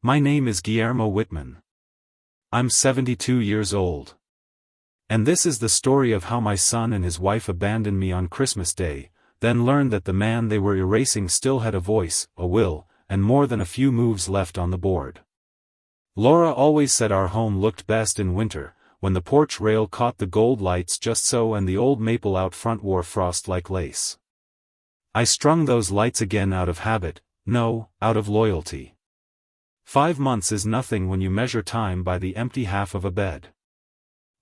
My name is Guillermo Whitman. I'm 72 years old. And this is the story of how my son and his wife abandoned me on Christmas Day, then learned that the man they were erasing still had a voice, a will, and more than a few moves left on the board. Laura always said our home looked best in winter, when the porch rail caught the gold lights just so and the old maple out front wore frost like lace. I strung those lights again out of habit, no, out of loyalty. 5 months is nothing when you measure time by the empty half of a bed.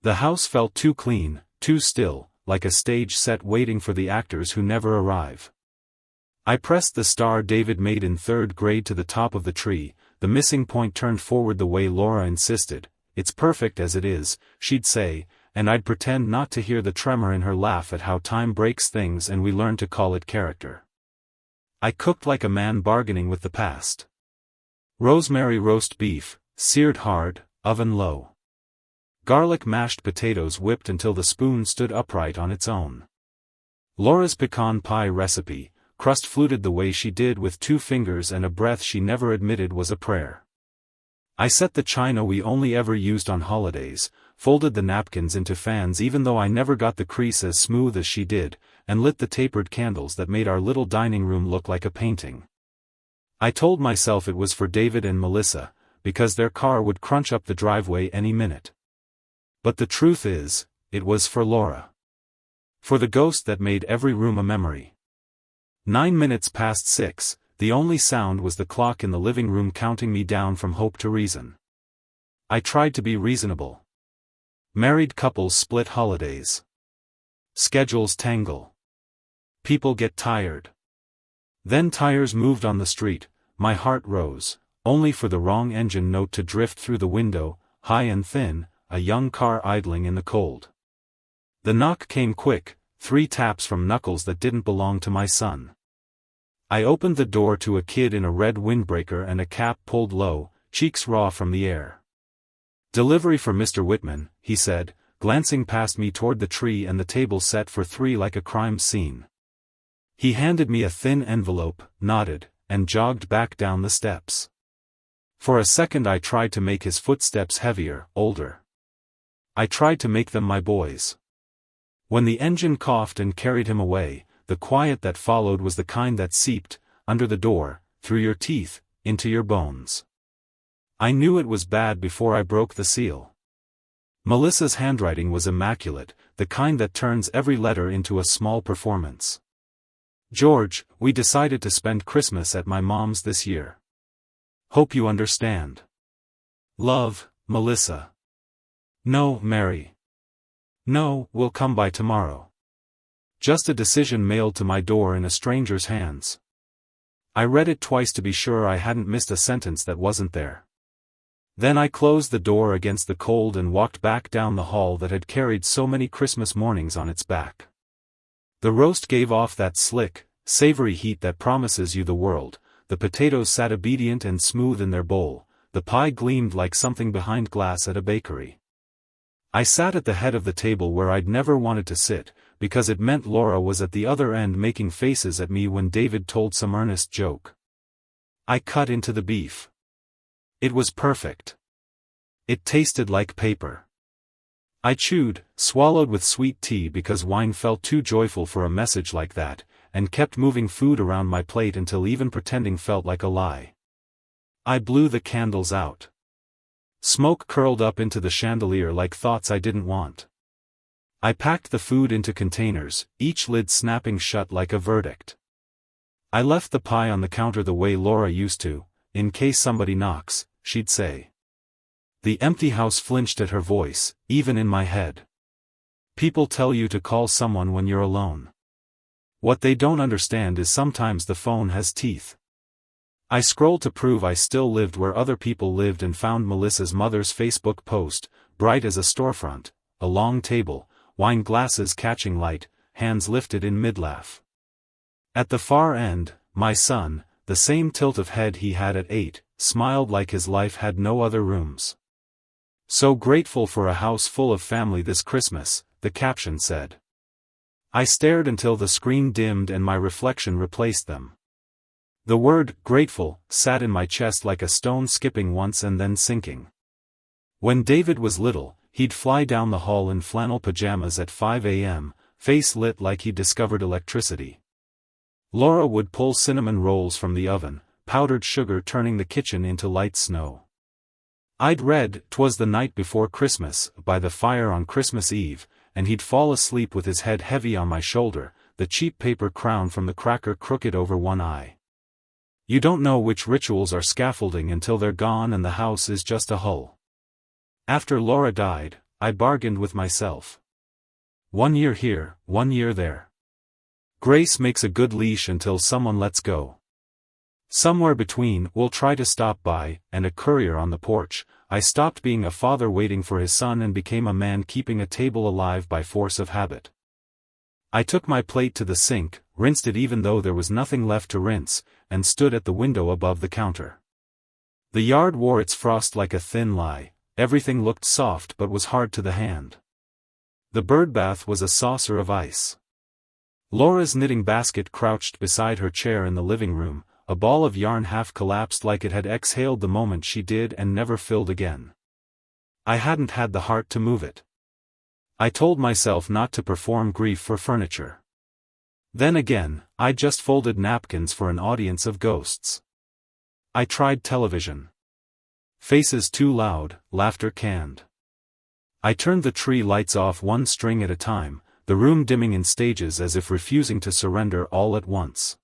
The house felt too clean, too still, like a stage set waiting for the actors who never arrive. I pressed the star David made in 3rd grade to the top of the tree, the missing point turned forward the way Laura insisted. It's perfect as it is, she'd say, and I'd pretend not to hear the tremor in her laugh at how time breaks things and we learn to call it character. I cooked like a man bargaining with the past. Rosemary roast beef, seared hard, oven low. Garlic mashed potatoes whipped until the spoon stood upright on its own. Laura's pecan pie recipe, crust fluted the way she did with 2 fingers and a breath she never admitted was a prayer. I set the china we only ever used on holidays, folded the napkins into fans even though I never got the crease as smooth as she did, and lit the tapered candles that made our little dining room look like a painting. I told myself it was for David and Melissa, because their car would crunch up the driveway any minute. But the truth is, it was for Laura. For the ghost that made every room a memory. 9 minutes past 6, the only sound was the clock in the living room counting me down from hope to reason. I tried to be reasonable. Married couples split holidays. Schedules tangle. People get tired. Then tires moved on the street, my heart rose, only for the wrong engine note to drift through the window, high and thin, a young car idling in the cold. The knock came quick, 3 taps from knuckles that didn't belong to my son. I opened the door to a kid in a red windbreaker and a cap pulled low, cheeks raw from the air. "Delivery for Mr. Whitman," he said, glancing past me toward the tree and the table set for 3 like a crime scene. He handed me a thin envelope, nodded, and jogged back down the steps. For a second I tried to make his footsteps heavier, older. I tried to make them my boys. When the engine coughed and carried him away, the quiet that followed was the kind that seeped, under the door, through your teeth, into your bones. I knew it was bad before I broke the seal. Melissa's handwriting was immaculate, the kind that turns every letter into a small performance. "George, we decided to spend Christmas at my mom's this year. Hope you understand. Love, Melissa." "No, Mary. No, we'll come by tomorrow." Just a decision mailed to my door in a stranger's hands. I read it twice to be sure I hadn't missed a sentence that wasn't there. Then I closed the door against the cold and walked back down the hall that had carried so many Christmas mornings on its back. The roast gave off that slick, savory heat that promises you the world, the potatoes sat obedient and smooth in their bowl, the pie gleamed like something behind glass at a bakery. I sat at the head of the table where I'd never wanted to sit, because it meant Laura was at the other end making faces at me when David told some earnest joke. I cut into the beef. It was perfect. It tasted like paper. I chewed, swallowed with sweet tea because wine felt too joyful for a message like that, and kept moving food around my plate until even pretending felt like a lie. I blew the candles out. Smoke curled up into the chandelier like thoughts I didn't want. I packed the food into containers, each lid snapping shut like a verdict. I left the pie on the counter the way Laura used to, in case somebody knocks, she'd say. The empty house flinched at her voice, even in my head. People tell you to call someone when you're alone. What they don't understand is sometimes the phone has teeth. I scrolled to prove I still lived where other people lived and found Melissa's mother's Facebook post, bright as a storefront, a long table, wine glasses catching light, hands lifted in mid-laugh. At the far end, my son, the same tilt of head he had at 8, smiled like his life had no other rooms. "So grateful for a house full of family this Christmas," the caption said. I stared until the screen dimmed and my reflection replaced them. The word, grateful, sat in my chest like a stone, skipping once and then sinking. When David was little, he'd fly down the hall in flannel pajamas at 5 a.m., face lit like he'd discovered electricity. Laura would pull cinnamon rolls from the oven, powdered sugar turning the kitchen into light snow. I'd read "'Twas the Night Before Christmas" by the fire on Christmas Eve, and he'd fall asleep with his head heavy on my shoulder, the cheap paper crown from the cracker crooked over one eye. You don't know which rituals are scaffolding until they're gone and the house is just a hull. After Laura died, I bargained with myself. 1 year here, 1 year there. Grace makes a good leash until someone lets go. Somewhere between, we'll try to stop by, and a courier on the porch, I stopped being a father waiting for his son and became a man keeping a table alive by force of habit. I took my plate to the sink, rinsed it even though there was nothing left to rinse, and stood at the window above the counter. The yard wore its frost like a thin lie, everything looked soft but was hard to the hand. The birdbath was a saucer of ice. Laura's knitting basket crouched beside her chair in the living room, a ball of yarn half collapsed like it had exhaled the moment she did and never filled again. I hadn't had the heart to move it. I told myself not to perform grief for furniture. Then again, I just folded napkins for an audience of ghosts. I tried television. Faces too loud, laughter canned. I turned the tree lights off one string at a time, the room dimming in stages as if refusing to surrender all at once.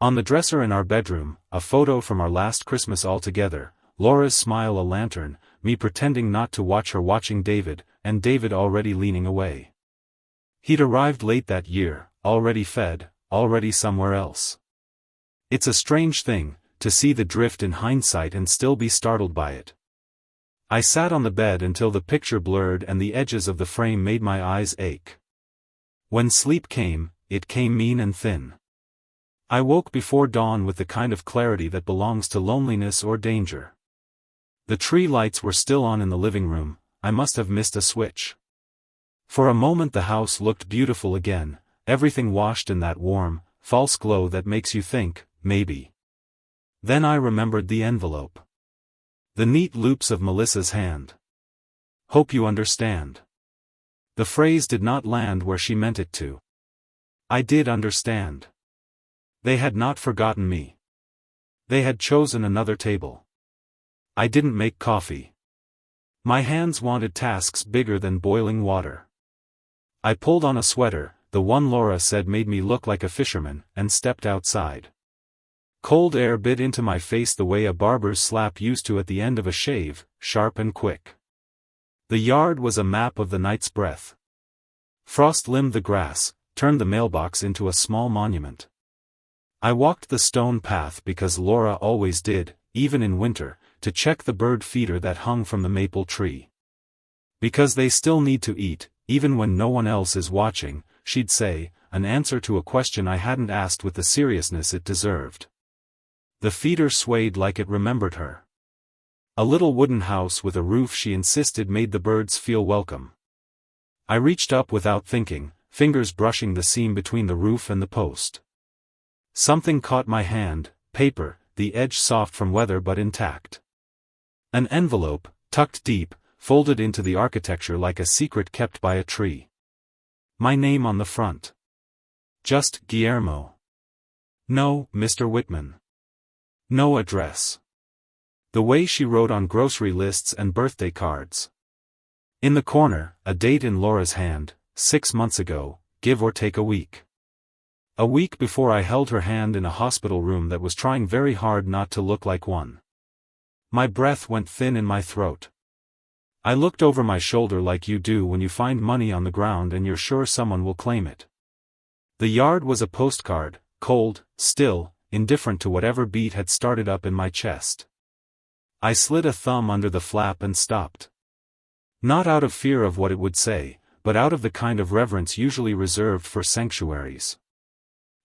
On the dresser in our bedroom, a photo from our last Christmas all together, Laura's smile a lantern, me pretending not to watch her watching David, and David already leaning away. He'd arrived late that year, already fed, already somewhere else. It's a strange thing, to see the drift in hindsight and still be startled by it. I sat on the bed until the picture blurred and the edges of the frame made my eyes ache. When sleep came, it came mean and thin. I woke before dawn with the kind of clarity that belongs to loneliness or danger. The tree lights were still on in the living room, I must have missed a switch. For a moment the house looked beautiful again, everything washed in that warm, false glow that makes you think, maybe. Then I remembered the envelope. The neat loops of Melissa's hand. Hope you understand. The phrase did not land where she meant it to. I did understand. They had not forgotten me. They had chosen another table. I didn't make coffee. My hands wanted tasks bigger than boiling water. I pulled on a sweater, the one Laura said made me look like a fisherman, and stepped outside. Cold air bit into my face the way a barber's slap used to at the end of a shave, sharp and quick. The yard was a map of the night's breath. Frost limbed the grass, turned the mailbox into a small monument. I walked the stone path because Laura always did, even in winter, to check the bird feeder that hung from the maple tree. Because they still need to eat, even when no one else is watching, she'd say, an answer to a question I hadn't asked with the seriousness it deserved. The feeder swayed like it remembered her. A little wooden house with a roof she insisted made the birds feel welcome. I reached up without thinking, fingers brushing the seam between the roof and the post. Something caught my hand, paper, the edge soft from weather but intact. An envelope, tucked deep, folded into the architecture like a secret kept by a tree. My name on the front. Just Guillermo. No, Mr. Whitman. No address. The way she wrote on grocery lists and birthday cards. In the corner, a date in Laura's hand, 6 months ago, give or take a week. A week before I held her hand in a hospital room that was trying very hard not to look like one. My breath went thin in my throat. I looked over my shoulder like you do when you find money on the ground and you're sure someone will claim it. The yard was a postcard, cold, still, indifferent to whatever beat had started up in my chest. I slid a thumb under the flap and stopped. Not out of fear of what it would say, but out of the kind of reverence usually reserved for sanctuaries.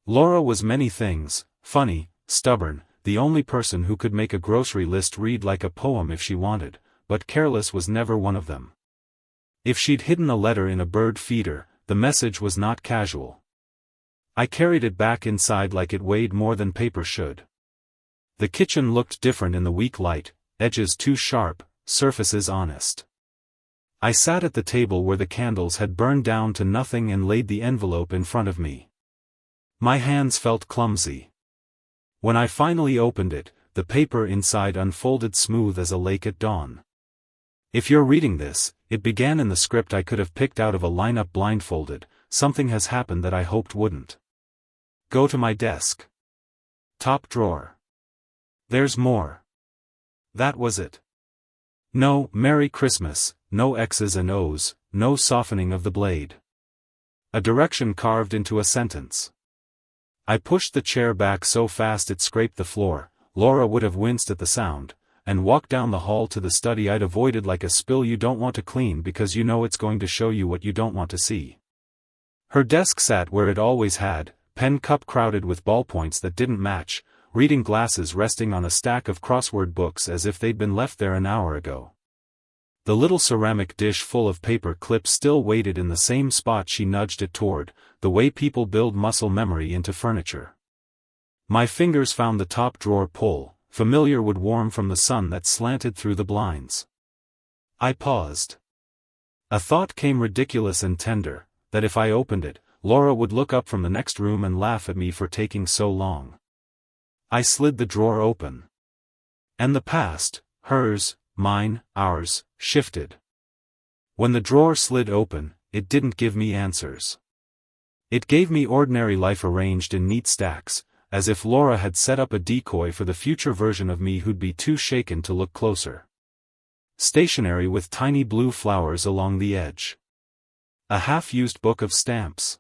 Laura was many things, funny, stubborn, the only person who could make a grocery list read like a poem if she wanted, but careless was never one of them. If she'd hidden a letter in a bird feeder, the message was not casual. I carried it back inside like it weighed more than paper should. The kitchen looked different in the weak light, edges too sharp, surfaces honest. I sat at the table where the candles had burned down to nothing and laid the envelope in front of me. My hands felt clumsy. When I finally opened it, the paper inside unfolded smooth as a lake at dawn. If you're reading this, it began in the script I could have picked out of a lineup blindfolded. Something has happened that I hoped wouldn't. Go to my desk. Top drawer. There's more. That was it. No Merry Christmas, no X's and O's, no softening of the blade. A direction carved into a sentence. I pushed the chair back so fast it scraped the floor, Laura would have winced at the sound, and walked down the hall to the study I'd avoided like a spill you don't want to clean because you know it's going to show you what you don't want to see. Her desk sat where it always had, pen cup crowded with ballpoints that didn't match, reading glasses resting on a stack of crossword books as if they'd been left there an hour ago. The little ceramic dish full of paper clips still waited in the same spot she nudged it toward, the way people build muscle memory into furniture. My fingers found the top drawer pull, familiar wood warm from the sun that slanted through the blinds. I paused. A thought came ridiculous and tender, that if I opened it, Laura would look up from the next room and laugh at me for taking so long. I slid the drawer open. And the past, hers, mine, ours, shifted. When the drawer slid open, it didn't give me answers. It gave me ordinary life arranged in neat stacks, as if Laura had set up a decoy for the future version of me who'd be too shaken to look closer. Stationery with tiny blue flowers along the edge. A half-used book of stamps.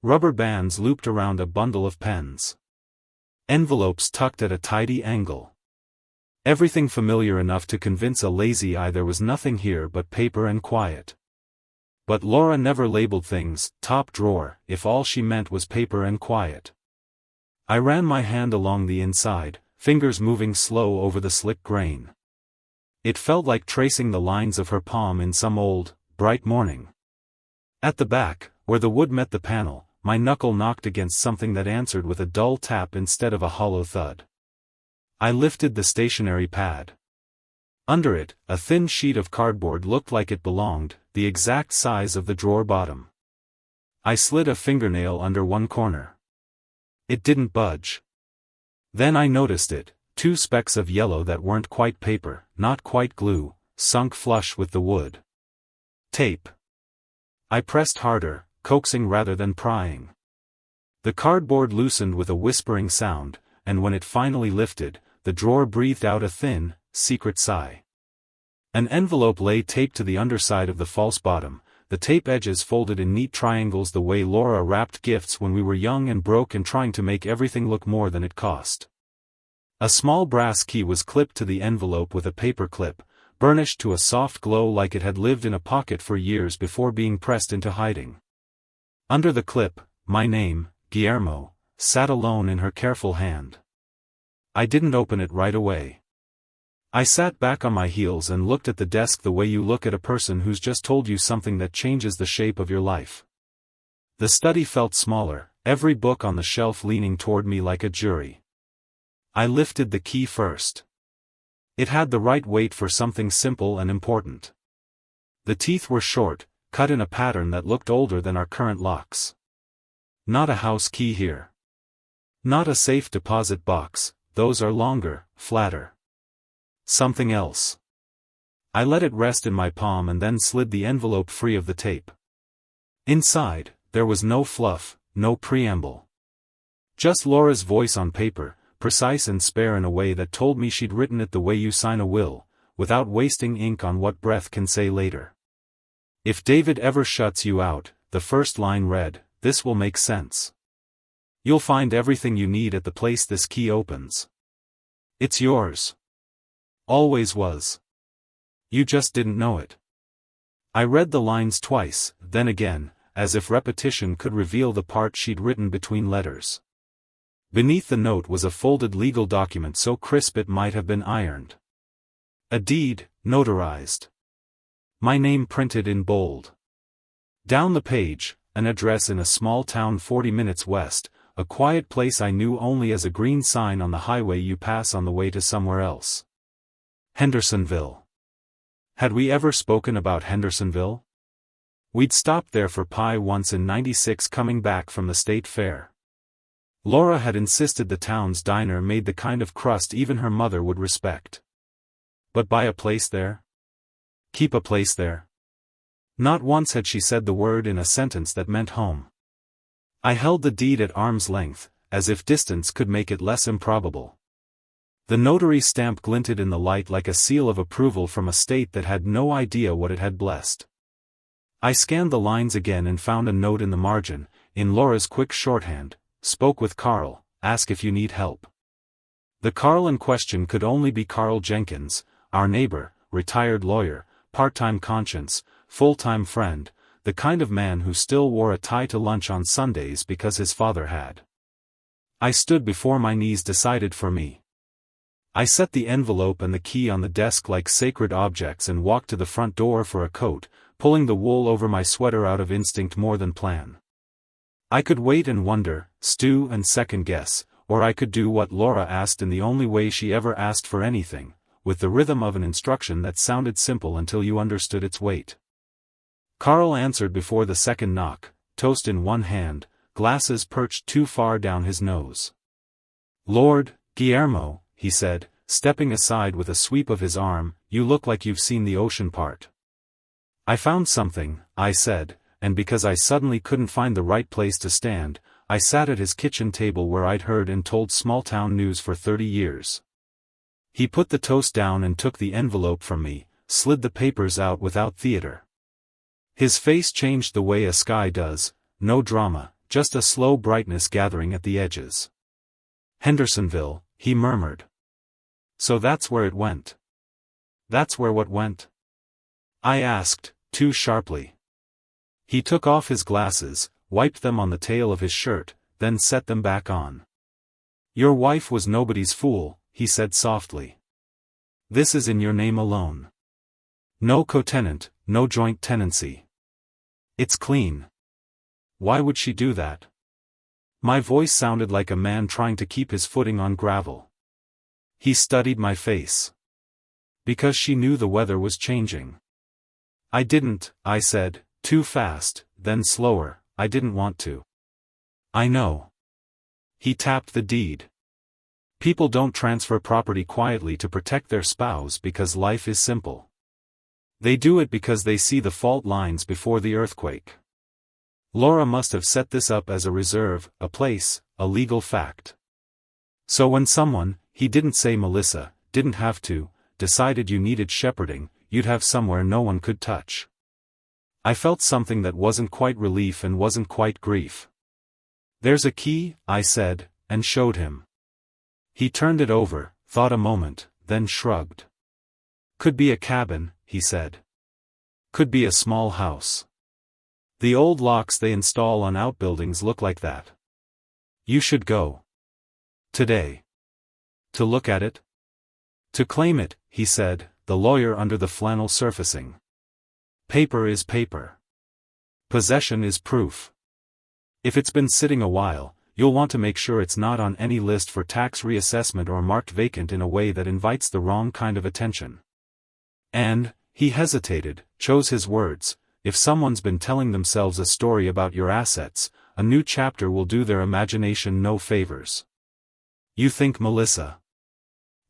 Rubber bands looped around a bundle of pens. Envelopes tucked at a tidy angle. Everything familiar enough to convince a lazy eye there was nothing here but paper and quiet. But Laura never labeled things top drawer if all she meant was paper and quiet. I ran my hand along the inside, fingers moving slow over the slick grain. It felt like tracing the lines of her palm in some old, bright morning. At the back, where the wood met the panel, my knuckle knocked against something that answered with a dull tap instead of a hollow thud. I lifted the stationery pad. Under it, a thin sheet of cardboard looked like it belonged, the exact size of the drawer bottom. I slid a fingernail under one corner. It didn't budge. Then I noticed it, two specks of yellow that weren't quite paper, not quite glue, sunk flush with the wood. Tape. I pressed harder, coaxing rather than prying. The cardboard loosened with a whispering sound, and when it finally lifted, the drawer breathed out a thin, secret sigh. An envelope lay taped to the underside of the false bottom, the tape edges folded in neat triangles the way Laura wrapped gifts when we were young and broke and trying to make everything look more than it cost. A small brass key was clipped to the envelope with a paper clip, burnished to a soft glow like it had lived in a pocket for years before being pressed into hiding. Under the clip, my name, Guillermo, sat alone in her careful hand. I didn't open it right away. I sat back on my heels and looked at the desk the way you look at a person who's just told you something that changes the shape of your life. The study felt smaller, every book on the shelf leaning toward me like a jury. I lifted the key first. It had the right weight for something simple and important. The teeth were short, cut in a pattern that looked older than our current locks. Not a house key here. Not a safe deposit box, those are longer, flatter. Something else. I let it rest in my palm and then slid the envelope free of the tape. Inside, there was no fluff, no preamble. Just Laura's voice on paper, precise and spare in a way that told me she'd written it the way you sign a will, without wasting ink on what breath can say later. If David ever shuts you out, the first line read, this will make sense. You'll find everything you need at the place this key opens. It's yours. Always was. You just didn't know it. I read the lines twice, then again, as if repetition could reveal the part she'd written between letters. Beneath the note was a folded legal document so crisp it might have been ironed. A deed, notarized. My name printed in bold. Down the page, an address in a small town 40 minutes west, a quiet place I knew only as a green sign on the highway you pass on the way to somewhere else. Hendersonville. Had we ever spoken about Hendersonville? We'd stopped there for pie once in '96 coming back from the state fair. Laura had insisted the town's diner made the kind of crust even her mother would respect. But buy a place there? Keep a place there? Not once had she said the word in a sentence that meant home. I held the deed at arm's length, as if distance could make it less improbable. The notary stamp glinted in the light like a seal of approval from a state that had no idea what it had blessed. I scanned the lines again and found a note in the margin, in Laura's quick shorthand: spoke with Carl, ask if you need help. The Carl in question could only be Carl Jenkins, our neighbor, retired lawyer, part-time conscience, full-time friend, the kind of man who still wore a tie to lunch on Sundays because his father had. I stood before my knees decided for me. I set the envelope and the key on the desk like sacred objects and walked to the front door for a coat, pulling the wool over my sweater out of instinct more than plan. I could wait and wonder, stew and second-guess, or I could do what Laura asked in the only way she ever asked for anything, with the rhythm of an instruction that sounded simple until you understood its weight. Carl answered before the second knock, toast in one hand, glasses perched too far down his nose. Lord, Guillermo, he said, stepping aside with a sweep of his arm, you look like you've seen the ocean part. I found something, I said, and because I suddenly couldn't find the right place to stand, I sat at his kitchen table where I'd heard and told small-town news for 30 years. He put the toast down and took the envelope from me, slid the papers out without theater. His face changed the way a sky does, no drama, just a slow brightness gathering at the edges. Hendersonville, he murmured. So that's where it went. That's where what went? I asked, too sharply. He took off his glasses, wiped them on the tail of his shirt, then set them back on. Your wife was nobody's fool, he said softly. This is in your name alone. No co-tenant, no joint tenancy. It's clean. Why would she do that? My voice sounded like a man trying to keep his footing on gravel. He studied my face. Because she knew the weather was changing. I didn't, I said, too fast, then slower, I didn't want to. I know. He tapped the deed. People don't transfer property quietly to protect their spouse because life is simple. They do it because they see the fault lines before the earthquake. Laura must have set this up as a reserve, a place, a legal fact. So when someone, he didn't say Melissa, didn't have to, decided you needed shepherding, you'd have somewhere no one could touch. I felt something that wasn't quite relief and wasn't quite grief. There's a key, I said, and showed him. He turned it over, thought a moment, then shrugged. Could be a cabin, he said. Could be a small house. The old locks they install on outbuildings look like that. You should go. Today. To look at it? To claim it, he said, the lawyer under the flannel surfacing. Paper is paper. Possession is proof. If it's been sitting a while, you'll want to make sure it's not on any list for tax reassessment or marked vacant in a way that invites the wrong kind of attention. And, he hesitated, chose his words, if someone's been telling themselves a story about your assets, a new chapter will do their imagination no favors. You think Melissa?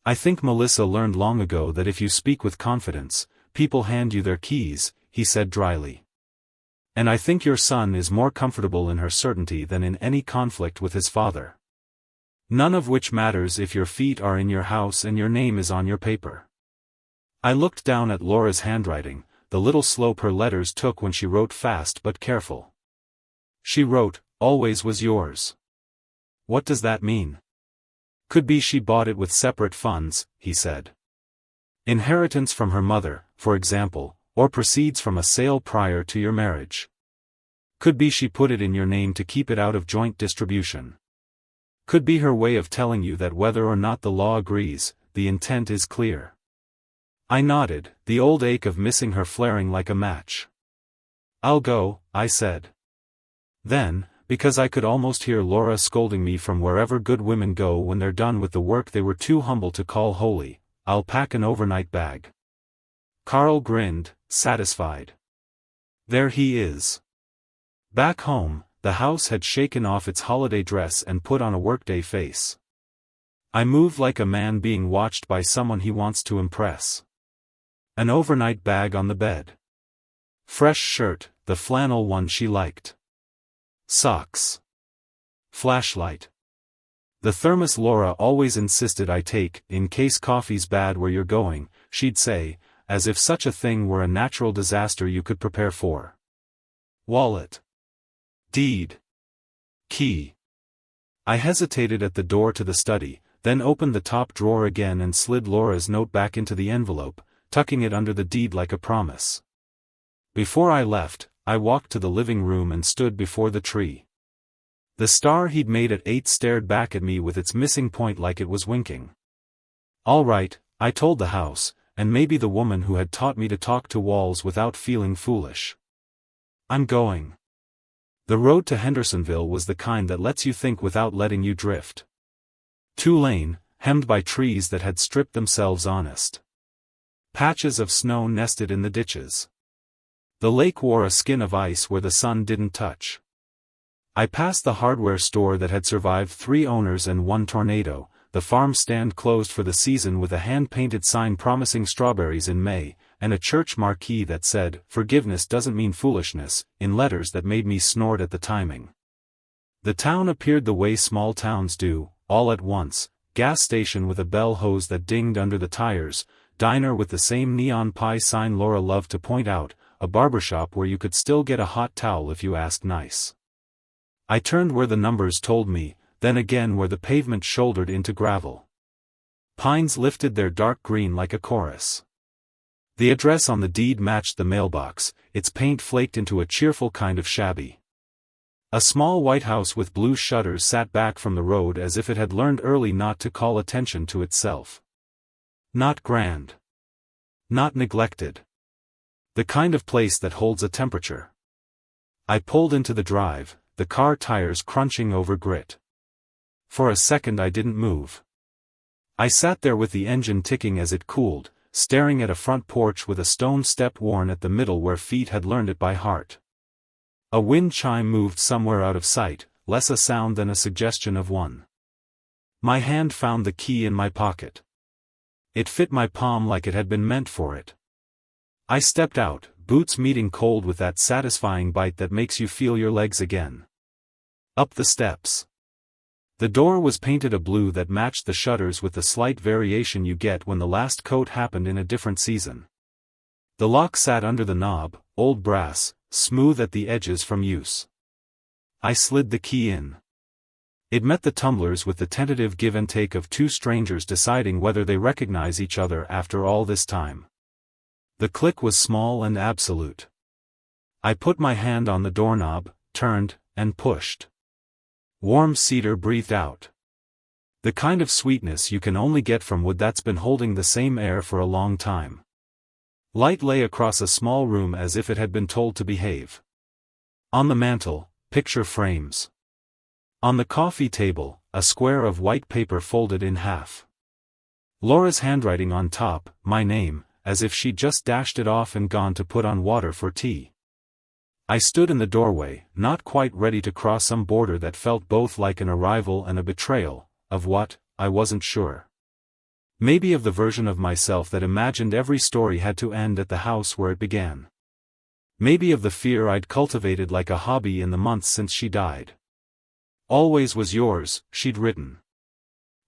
I think Melissa learned long ago that if you speak with confidence, people hand you their keys, he said dryly. And I think your son is more comfortable in her certainty than in any conflict with his father. None of which matters if your feet are in your house and your name is on your paper. I looked down at Laura's handwriting, the little slope her letters took when she wrote fast but careful. She wrote, always was yours. What does that mean? Could be she bought it with separate funds, he said. Inheritance from her mother, for example, or proceeds from a sale prior to your marriage. Could be she put it in your name to keep it out of joint distribution. Could be her way of telling you that whether or not the law agrees, the intent is clear. I nodded, the old ache of missing her flaring like a match. I'll go, I said. Then, Because I could almost hear Laura scolding me from wherever good women go when they're done with the work they were too humble to call holy. I'll pack an overnight bag. Carl grinned, satisfied. There he is. Back home, the house had shaken off its holiday dress and put on a workday face. I moved like a man being watched by someone he wants to impress. An overnight bag on the bed. Fresh shirt, the flannel one she liked. Socks. Flashlight. The thermos Laura always insisted I take, in case coffee's bad where you're going, she'd say, as if such a thing were a natural disaster you could prepare for. Wallet. Deed. Key. I hesitated at the door to the study, then opened the top drawer again and slid Laura's note back into the envelope, tucking it under the deed like a promise. Before I left, I walked to the living room and stood before the tree. The star he'd made at 8 stared back at me with its missing point like it was winking. All right, I told the house, and maybe the woman who had taught me to talk to walls without feeling foolish. I'm going. The road to Hendersonville was the kind that lets you think without letting you drift. 2-lane, hemmed by trees that had stripped themselves honest. Patches of snow nested in the ditches. The lake wore a skin of ice where the sun didn't touch. I passed the hardware store that had survived 3 owners and 1 tornado, the farm stand closed for the season with a hand-painted sign promising strawberries in May, and a church marquee that said, "Forgiveness doesn't mean foolishness," in letters that made me snort at the timing. The town appeared the way small towns do, all at once: gas station with a bell hose that dinged under the tires, diner with the same neon pie sign Laura loved to point out, a barbershop where you could still get a hot towel if you asked nice. I turned where the numbers told me, then again where the pavement shouldered into gravel. Pines lifted their dark green like a chorus. The address on the deed matched the mailbox, its paint flaked into a cheerful kind of shabby. A small white house with blue shutters sat back from the road as if it had learned early not to call attention to itself. Not grand. Not neglected. The kind of place that holds a temperature. I pulled into the drive, the car tires crunching over grit. For a second I didn't move. I sat there with the engine ticking as it cooled, staring at a front porch with a stone step worn at the middle where feet had learned it by heart. A wind chime moved somewhere out of sight, less a sound than a suggestion of one. My hand found the key in my pocket. It fit my palm like it had been meant for it. I stepped out, boots meeting cold with that satisfying bite that makes you feel your legs again. Up the steps. The door was painted a blue that matched the shutters with the slight variation you get when the last coat happened in a different season. The lock sat under the knob, old brass, smooth at the edges from use. I slid the key in. It met the tumblers with the tentative give and take of 2 strangers deciding whether they recognize each other after all this time. The click was small and absolute. I put my hand on the doorknob, turned, and pushed. Warm cedar breathed out. The kind of sweetness you can only get from wood that's been holding the same air for a long time. Light lay across a small room as if it had been told to behave. On the mantel, picture frames. On the coffee table, a square of white paper folded in half. Laura's handwriting on top, my name, as if she'd just dashed it off and gone to put on water for tea. I stood in the doorway, not quite ready to cross some border that felt both like an arrival and a betrayal. Of what, I wasn't sure. Maybe of the version of myself that imagined every story had to end at the house where it began. Maybe of the fear I'd cultivated like a hobby in the months since she died. "Always was yours," she'd written.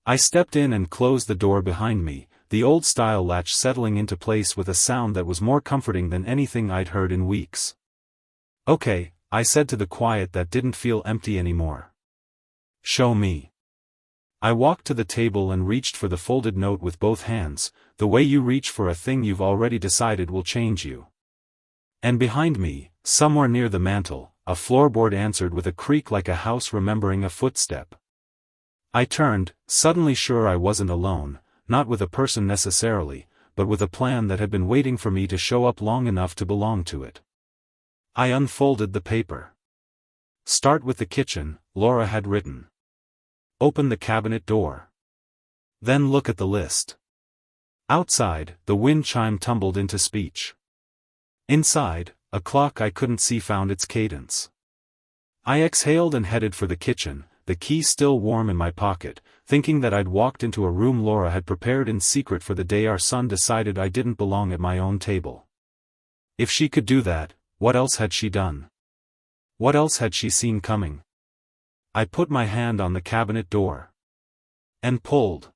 I stepped in and closed the door behind me, the old-style latch settling into place with a sound that was more comforting than anything I'd heard in weeks. "Okay," I said to the quiet that didn't feel empty anymore. "Show me." I walked to the table and reached for the folded note with both hands, the way you reach for a thing you've already decided will change you. And behind me, somewhere near the mantel, a floorboard answered with a creak like a house remembering a footstep. I turned, suddenly sure I wasn't alone, not with a person necessarily, but with a plan that had been waiting for me to show up long enough to belong to it. I unfolded the paper. Start with the kitchen, Laura had written. Open the cabinet door. Then look at the list. Outside, the wind chime tumbled into speech. Inside, a clock I couldn't see found its cadence. I exhaled and headed for the kitchen, the key still warm in my pocket, thinking that I'd walked into a room Laura had prepared in secret for the day our son decided I didn't belong at my own table. If she could do that, what else had she done? What else had she seen coming? I put my hand on the cabinet door. And pulled.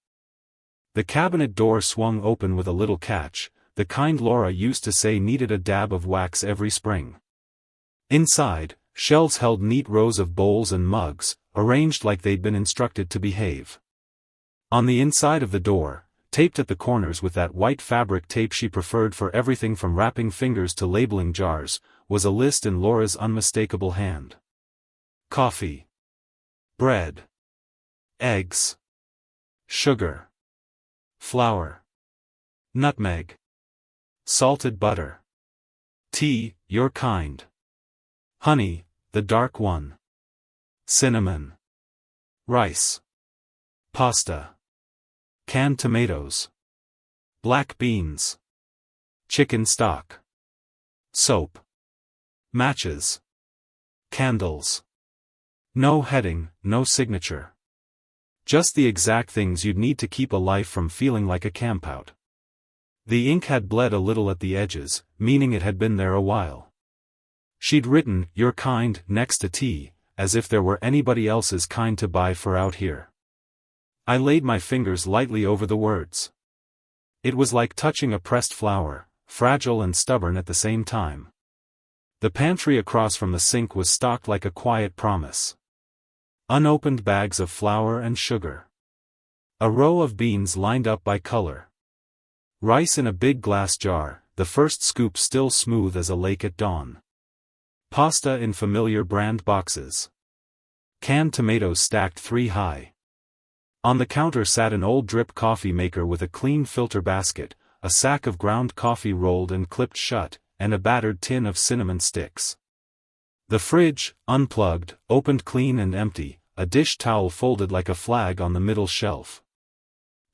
The cabinet door swung open with a little catch, the kind Laura used to say needed a dab of wax every spring. Inside, shelves held neat rows of bowls and mugs, arranged like they'd been instructed to behave. On the inside of the door, taped at the corners with that white fabric tape she preferred for everything from wrapping fingers to labeling jars, was a list in Laura's unmistakable hand. Coffee. Bread. Eggs. Sugar. Flour. Nutmeg. Salted butter. Tea, your kind. Honey, the dark one. Cinnamon. Rice. Pasta. Canned tomatoes. Black beans. Chicken stock. Soap. Matches. Candles. No heading, no signature. Just the exact things you'd need to keep a life from feeling like a campout. The ink had bled a little at the edges, meaning it had been there a while. She'd written, your kind, next to tea, as if there were anybody else's kind to buy for out here. I laid my fingers lightly over the words. It was like touching a pressed flower, fragile and stubborn at the same time. The pantry across from the sink was stocked like a quiet promise. Unopened bags of flour and sugar. A row of beans lined up by color. Rice in a big glass jar, the first scoop still smooth as a lake at dawn. Pasta in familiar brand boxes. Canned tomatoes stacked 3 high. On the counter sat an old drip coffee maker with a clean filter basket, a sack of ground coffee rolled and clipped shut, and a battered tin of cinnamon sticks. The fridge, unplugged, opened clean and empty, a dish towel folded like a flag on the middle shelf.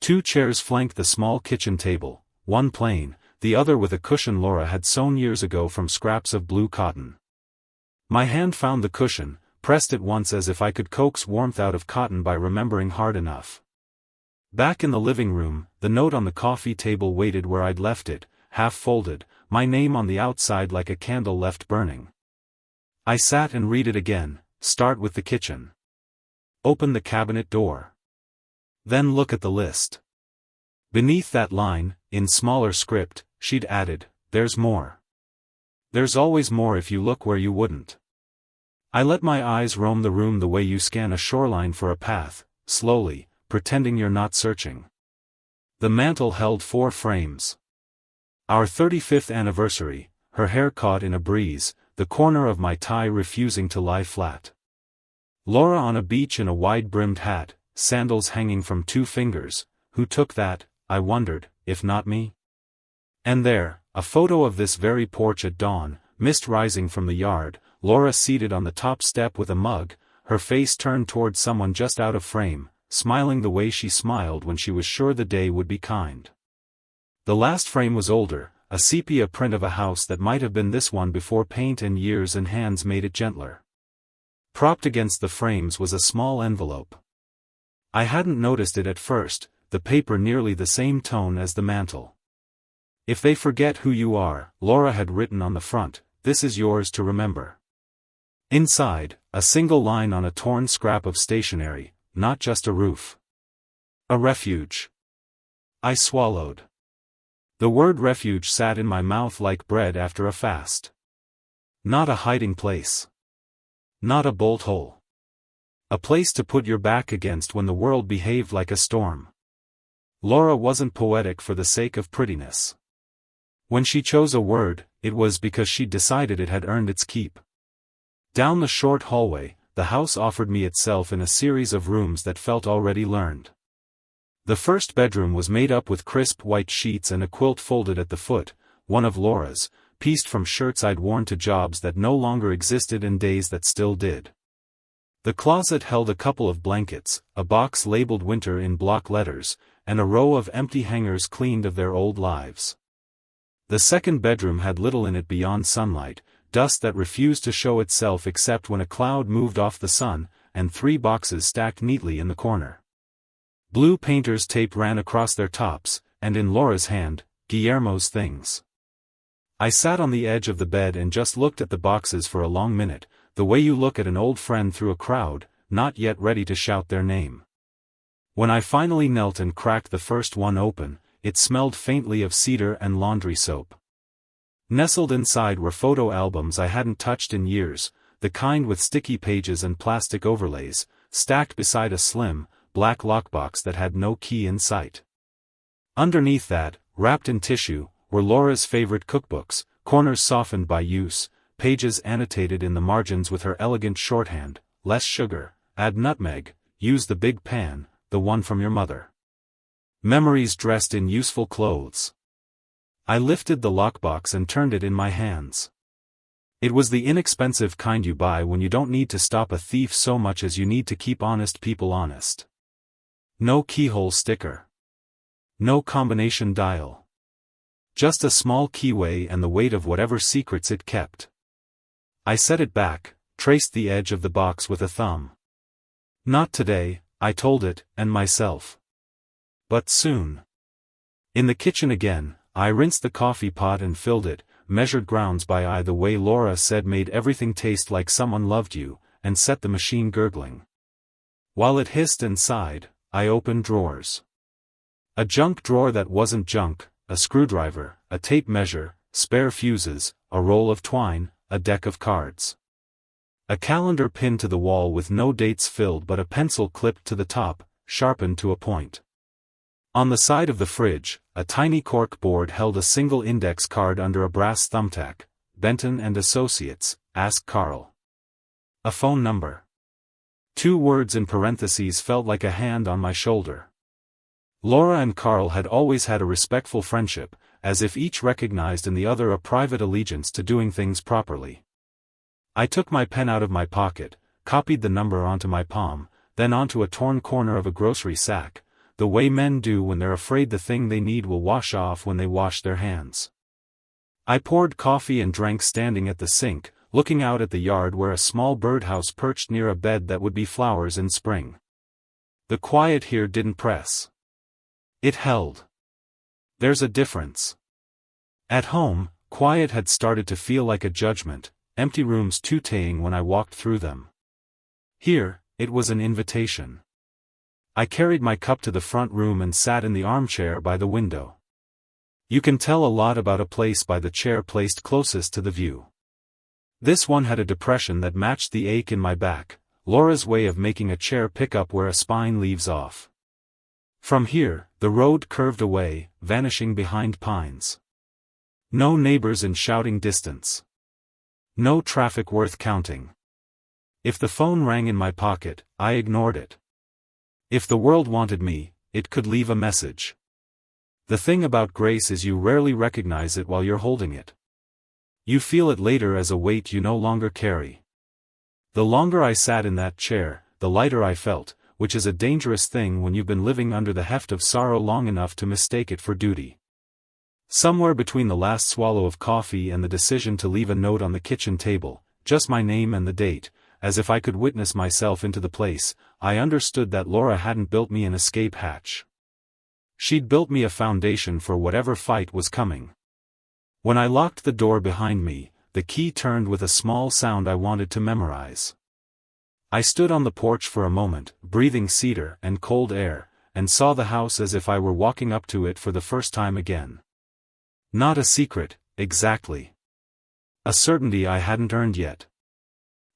2 chairs flanked the small kitchen table, one plain, the other with a cushion Laura had sewn years ago from scraps of blue cotton. My hand found the cushion, pressed it once as if I could coax warmth out of cotton by remembering hard enough. Back in the living room, the note on the coffee table waited where I'd left it, half folded, my name on the outside like a candle left burning. I sat and read it again. Start with the kitchen. Open the cabinet door. Then look at the list. Beneath that line, in smaller script, she'd added, there's more. There's always more if you look where you wouldn't. I let my eyes roam the room the way you scan a shoreline for a path, slowly, pretending you're not searching. The mantel held 4 frames. Our 35th anniversary, her hair caught in a breeze, the corner of my tie refusing to lie flat. Laura on a beach in a wide-brimmed hat, sandals hanging from 2 fingers, who took that, I wondered, if not me? And there, a photo of this very porch at dawn, mist rising from the yard, Laura seated on the top step with a mug, her face turned toward someone just out of frame, smiling the way she smiled when she was sure the day would be kind. The last frame was older, a sepia print of a house that might have been this one before paint and years and hands made it gentler. Propped against the frames was a small envelope. I hadn't noticed it at first, the paper nearly the same tone as the mantel. If they forget who you are, Laura had written on the front, this is yours to remember. Inside, a single line on a torn scrap of stationery, not just a roof. A refuge. I swallowed. The word refuge sat in my mouth like bread after a fast. Not a hiding place. Not a bolt hole. A place to put your back against when the world behaved like a storm. Laura wasn't poetic for the sake of prettiness. When she chose a word, it was because she'd decided it had earned its keep. Down the short hallway, the house offered me itself in a series of rooms that felt already learned. The first bedroom was made up with crisp white sheets and a quilt folded at the foot, one of Laura's, pieced from shirts I'd worn to jobs that no longer existed and days that still did. The closet held a couple of blankets, a box labeled winter in block letters, and a row of empty hangers cleaned of their old lives. The second bedroom had little in it beyond sunlight, dust that refused to show itself except when a cloud moved off the sun, and 3 boxes stacked neatly in the corner. Blue painter's tape ran across their tops, and in Laura's hand, Guillermo's things. I sat on the edge of the bed and just looked at the boxes for a long minute, the way you look at an old friend through a crowd, not yet ready to shout their name. When I finally knelt and cracked the first one open, it smelled faintly of cedar and laundry soap. Nestled inside were photo albums I hadn't touched in years, the kind with sticky pages and plastic overlays, stacked beside a slim, black lockbox that had no key in sight. Underneath that, wrapped in tissue, were Laura's favorite cookbooks, corners softened by use, pages annotated in the margins with her elegant shorthand: less sugar, add nutmeg, use the big pan, the one from your mother. Memories dressed in useful clothes. I lifted the lockbox and turned it in my hands. It was the inexpensive kind you buy when you don't need to stop a thief so much as you need to keep honest people honest. No keyhole sticker. No combination dial. Just a small keyway and the weight of whatever secrets it kept. I set it back, traced the edge of the box with a thumb. Not today, I told it, and myself. But soon. In the kitchen again, I rinsed the coffee pot and filled it, measured grounds by eye the way Laura said made everything taste like someone loved you, and set the machine gurgling. While it hissed and sighed, I opened drawers. A junk drawer that wasn't junk, a screwdriver, a tape measure, spare fuses, a roll of twine, a deck of cards. A calendar pinned to the wall with no dates filled but a pencil clipped to the top, sharpened to a point. On the side of the fridge, a tiny cork board held a single index card under a brass thumbtack: Benton and Associates, ask Carl. A phone number. 2 words in parentheses felt like a hand on my shoulder. Laura and Carl had always had a respectful friendship, as if each recognized in the other a private allegiance to doing things properly. I took my pen out of my pocket, copied the number onto my palm, then onto a torn corner of a grocery sack, the way men do when they're afraid the thing they need will wash off when they wash their hands. I poured coffee and drank standing at the sink, looking out at the yard where a small birdhouse perched near a bed that would be flowers in spring. The quiet here didn't press. It held. There's a difference. At home, quiet had started to feel like a judgment, empty rooms tooting when I walked through them. Here, it was an invitation. I carried my cup to the front room and sat in the armchair by the window. You can tell a lot about a place by the chair placed closest to the view. This one had a depression that matched the ache in my back, Laura's way of making a chair pick up where a spine leaves off. From here, the road curved away, vanishing behind pines. No neighbors in shouting distance. No traffic worth counting. If the phone rang in my pocket, I ignored it. If the world wanted me, it could leave a message. The thing about grace is you rarely recognize it while you're holding it. You feel it later as a weight you no longer carry. The longer I sat in that chair, the lighter I felt, which is a dangerous thing when you've been living under the heft of sorrow long enough to mistake it for duty. Somewhere between the last swallow of coffee and the decision to leave a note on the kitchen table, just my name and the date, as if I could witness myself into the place, I understood that Laura hadn't built me an escape hatch. She'd built me a foundation for whatever fight was coming. When I locked the door behind me, the key turned with a small sound I wanted to memorize. I stood on the porch for a moment, breathing cedar and cold air, and saw the house as if I were walking up to it for the first time again. Not a secret, exactly. A certainty I hadn't earned yet.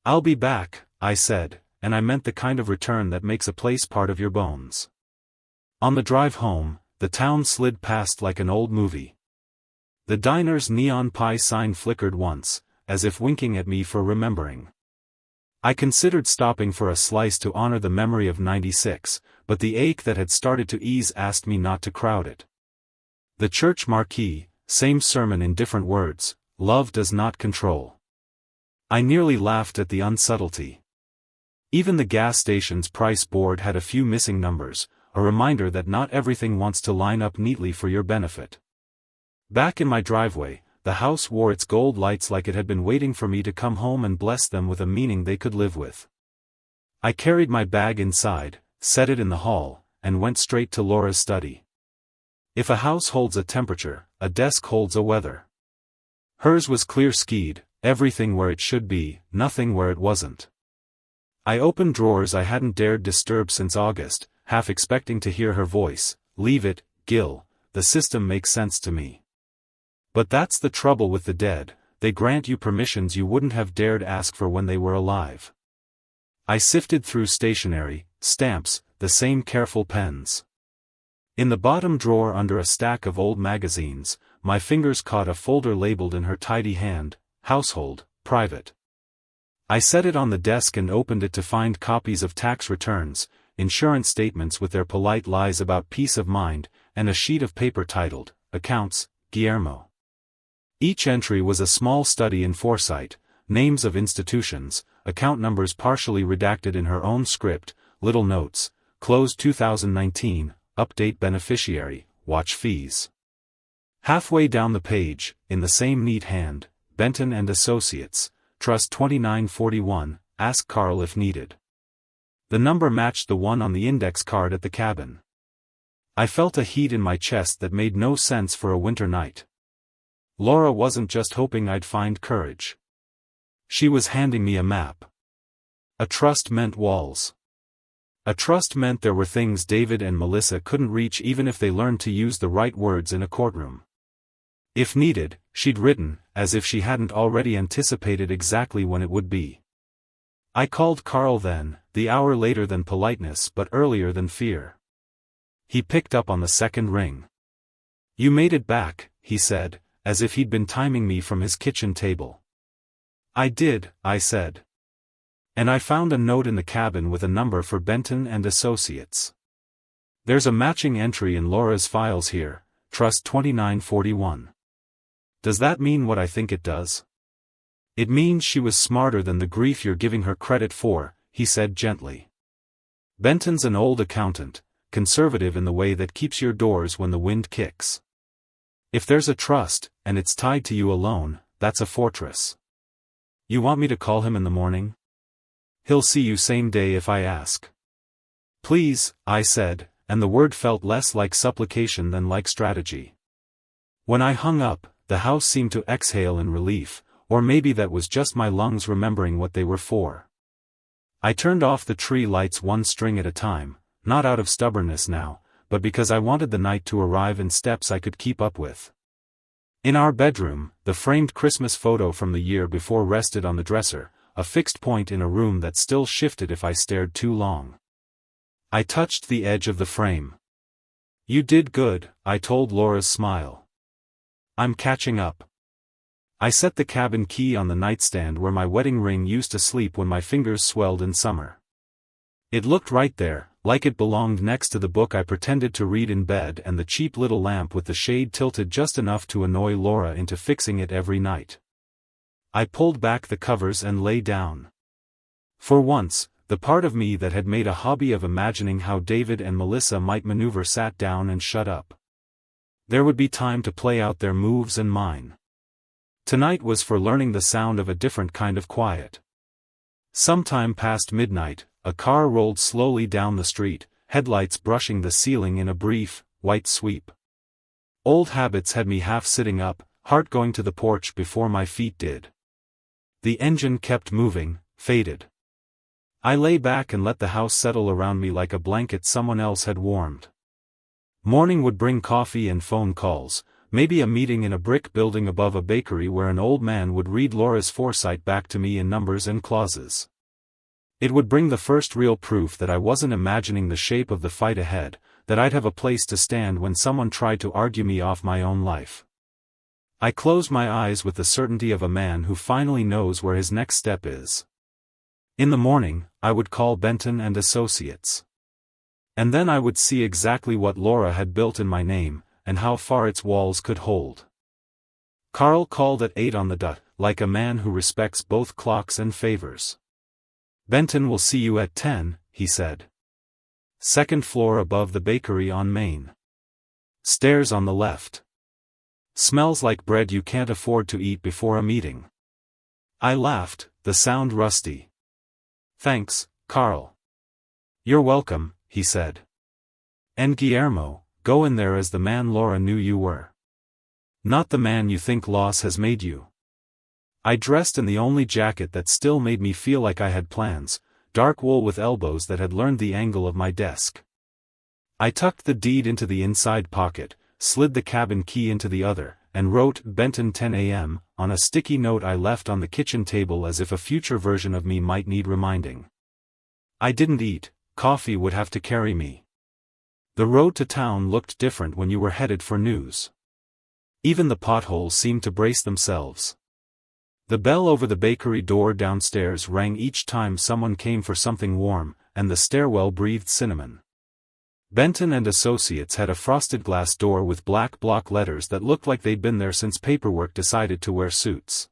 "I'll be back," I said, and I meant the kind of return that makes a place part of your bones. On the drive home, the town slid past like an old movie. The diner's neon pie sign flickered once, as if winking at me for remembering. I considered stopping for a slice to honor the memory of '96, but the ache that had started to ease asked me not to crowd it. The church marquee, same sermon in different words: love does not control. I nearly laughed at the unsubtlety. Even the gas station's price board had a few missing numbers, a reminder that not everything wants to line up neatly for your benefit. Back in my driveway, the house wore its gold lights like it had been waiting for me to come home and bless them with a meaning they could live with. I carried my bag inside, set it in the hall, and went straight to Laura's study. If a house holds a temperature, a desk holds a weather. Hers was clear-skied, everything where it should be, nothing where it wasn't. I opened drawers I hadn't dared disturb since August, half expecting to hear her voice, "Leave it, Gil, the system makes sense to me." But that's the trouble with the dead, they grant you permissions you wouldn't have dared ask for when they were alive. I sifted through stationery, stamps, the same careful pens. In the bottom drawer under a stack of old magazines, my fingers caught a folder labeled in her tidy hand, "Household, Private." I set it on the desk and opened it to find copies of tax returns, insurance statements with their polite lies about peace of mind, and a sheet of paper titled, "Accounts, Guillermo." Each entry was a small study in foresight, names of institutions, account numbers partially redacted in her own script, little notes, closed 2019, update beneficiary, watch fees. Halfway down the page, in the same neat hand, Benton and Associates, Trust 2941, ask Carl if needed. The number matched the one on the index card at the cabin. I felt a heat in my chest that made no sense for a winter night. Laura wasn't just hoping I'd find courage. She was handing me a map. A trust meant walls. A trust meant there were things David and Melissa couldn't reach even if they learned to use the right words in a courtroom. If needed, she'd written, as if she hadn't already anticipated exactly when it would be. I called Carl then, the hour later than politeness but earlier than fear. He picked up on the second ring. "You made it back," he said, as if he'd been timing me from his kitchen table. "I did," I said. "And I found a note in the cabin with a number for Benton and Associates. There's a matching entry in Laura's files here, Trust 2941. Does that mean what I think it does?" "It means she was smarter than the grief you're giving her credit for," he said gently. "Benton's an old accountant, conservative in the way that keeps your doors when the wind kicks. If there's a trust, and it's tied to you alone, that's a fortress. You want me to call him in the morning? He'll see you same day if I ask." "Please," I said, and the word felt less like supplication than like strategy. When I hung up, the house seemed to exhale in relief, or maybe that was just my lungs remembering what they were for. I turned off the tree lights one string at a time, not out of stubbornness now, but because I wanted the night to arrive in steps I could keep up with. In our bedroom, the framed Christmas photo from the year before rested on the dresser, a fixed point in a room that still shifted if I stared too long. I touched the edge of the frame. "You did good," I told Laura's smile. "I'm catching up." I set the cabin key on the nightstand where my wedding ring used to sleep when my fingers swelled in summer. It looked right there, like it belonged next to the book I pretended to read in bed and the cheap little lamp with the shade tilted just enough to annoy Laura into fixing it every night. I pulled back the covers and lay down. For once, the part of me that had made a hobby of imagining how David and Melissa might maneuver sat down and shut up. There would be time to play out their moves and mine. Tonight was for learning the sound of a different kind of quiet. Sometime past midnight, a car rolled slowly down the street, headlights brushing the ceiling in a brief, white sweep. Old habits had me half sitting up, heart going to the porch before my feet did. The engine kept moving, faded. I lay back and let the house settle around me like a blanket someone else had warmed. Morning would bring coffee and phone calls, maybe a meeting in a brick building above a bakery where an old man would read Laura's foresight back to me in numbers and clauses. It would bring the first real proof that I wasn't imagining the shape of the fight ahead, that I'd have a place to stand when someone tried to argue me off my own life. I closed my eyes with the certainty of a man who finally knows where his next step is. In the morning, I would call Benton and Associates. And then I would see exactly what Laura had built in my name, and how far its walls could hold. Carl called at 8 on the dot, like a man who respects both clocks and favors. Benton will see you at 10, he said. Second floor above the bakery on Main. Stairs on the left. Smells like bread you can't afford to eat before a meeting. I laughed, the sound rusty. Thanks, Carl. You're welcome, he said. And Guillermo, go in there as the man Laura knew you were. Not the man you think loss has made you. I dressed in the only jacket that still made me feel like I had plans, dark wool with elbows that had learned the angle of my desk. I tucked the deed into the inside pocket, slid the cabin key into the other, and wrote Benton 10 a.m. on a sticky note I left on the kitchen table as if a future version of me might need reminding. I didn't eat, coffee would have to carry me. The road to town looked different when you were headed for news. Even the potholes seemed to brace themselves. The bell over the bakery door downstairs rang each time someone came for something warm, and the stairwell breathed cinnamon. Benton and Associates had a frosted glass door with black block letters that looked like they'd been there since paperwork decided to wear suits.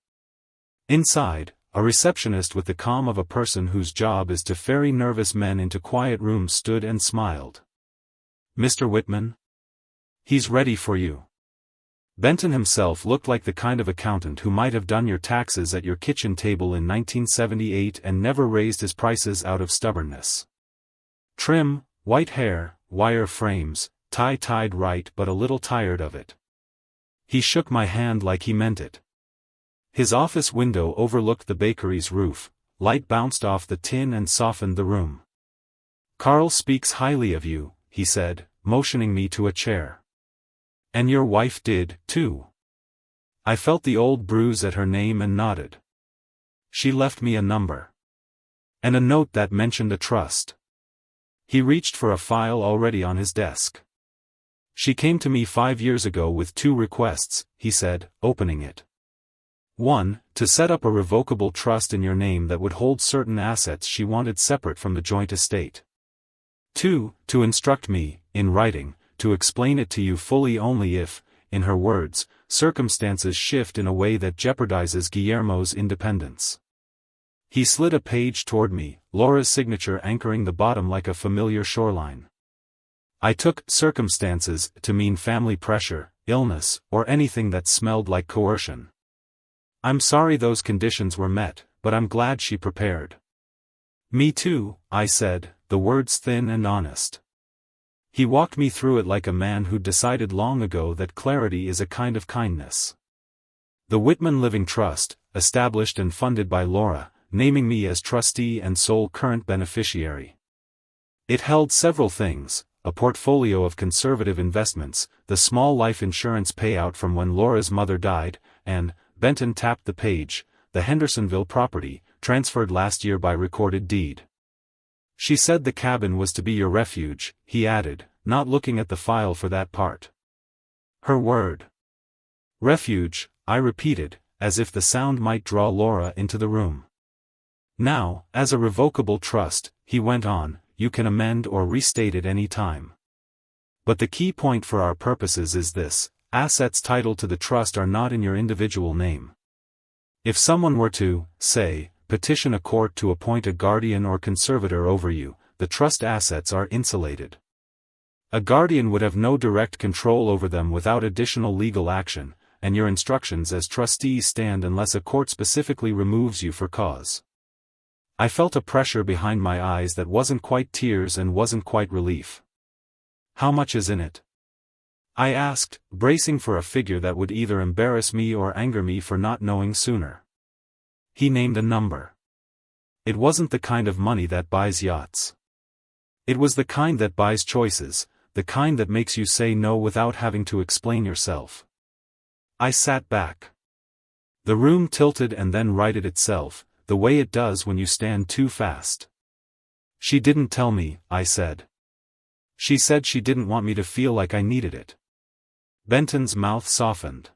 Inside, a receptionist with the calm of a person whose job is to ferry nervous men into quiet rooms stood and smiled. Mr. Whitman? He's ready for you. Benton himself looked like the kind of accountant who might have done your taxes at your kitchen table in 1978 and never raised his prices out of stubbornness. Trim, white hair, wire frames, tie tied right but a little tired of it. He shook my hand like he meant it. His office window overlooked the bakery's roof, light bounced off the tin and softened the room. Carl speaks highly of you, he said, motioning me to a chair. And your wife did, too. I felt the old bruise at her name and nodded. She left me a number. And a note that mentioned a trust. He reached for a file already on his desk. She came to me 5 years ago with 2 requests, he said, opening it. 1, to set up a revocable trust in your name that would hold certain assets she wanted separate from the joint estate. 2, to instruct me, in writing, to explain it to you fully only if, in her words, circumstances shift in a way that jeopardizes Guillermo's independence. He slid a page toward me, Laura's signature anchoring the bottom like a familiar shoreline. I took circumstances to mean family pressure, illness, or anything that smelled like coercion. I'm sorry those conditions were met, but I'm glad she prepared. Me too, I said, the words thin and honest. He walked me through it like a man who'd decided long ago that clarity is a kind of kindness. The Whitman Living Trust, established and funded by Laura, naming me as trustee and sole current beneficiary. It held several things, a portfolio of conservative investments, the small life insurance payout from when Laura's mother died, and, Benton tapped the page, the Hendersonville property, transferred last year by recorded deed. She said the cabin was to be your refuge, he added, not looking at the file for that part. Her word. Refuge, I repeated, as if the sound might draw Laura into the room. Now, as a revocable trust, he went on, you can amend or restate it any time. But the key point for our purposes is this, assets titled to the trust are not in your individual name. If someone were to, say, petition a court to appoint a guardian or conservator over you, the trust assets are insulated. A guardian would have no direct control over them without additional legal action, and your instructions as trustees stand unless a court specifically removes you for cause. I felt a pressure behind my eyes that wasn't quite tears and wasn't quite relief. How much is in it? I asked, bracing for a figure that would either embarrass me or anger me for not knowing sooner. He named a number. It wasn't the kind of money that buys yachts. It was the kind that buys choices, the kind that makes you say no without having to explain yourself. I sat back. The room tilted and then righted itself, the way it does when you stand too fast. She didn't tell me, I said. She said she didn't want me to feel like I needed it. Benton's mouth softened.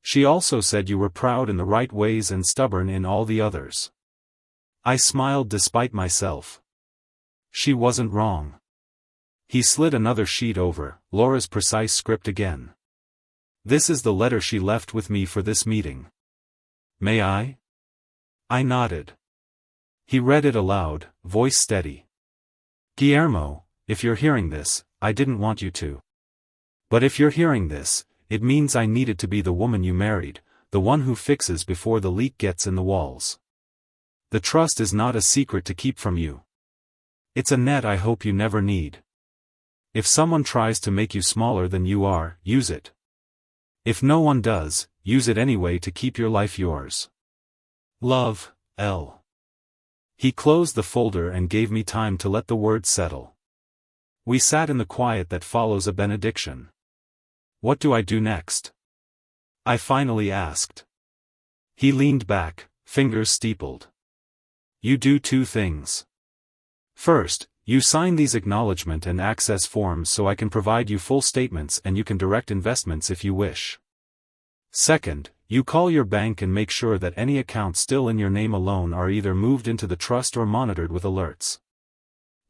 She also said you were proud in the right ways and stubborn in all the others. I smiled despite myself. She wasn't wrong. He slid another sheet over, Laura's precise script again. This is the letter she left with me for this meeting. May I? I nodded. He read it aloud, voice steady. Guillermo, if you're hearing this, I didn't want you to. But if you're hearing this, it means I needed to be the woman you married, the one who fixes before the leak gets in the walls. The trust is not a secret to keep from you. It's a net I hope you never need. If someone tries to make you smaller than you are, use it. If no one does, use it anyway to keep your life yours. Love, L. He closed the folder and gave me time to let the words settle. We sat in the quiet that follows a benediction. What do I do next? I finally asked. He leaned back, fingers steepled. You do two things. First, you sign these acknowledgement and access forms so I can provide you full statements and you can direct investments if you wish. Second, you call your bank and make sure that any accounts still in your name alone are either moved into the trust or monitored with alerts.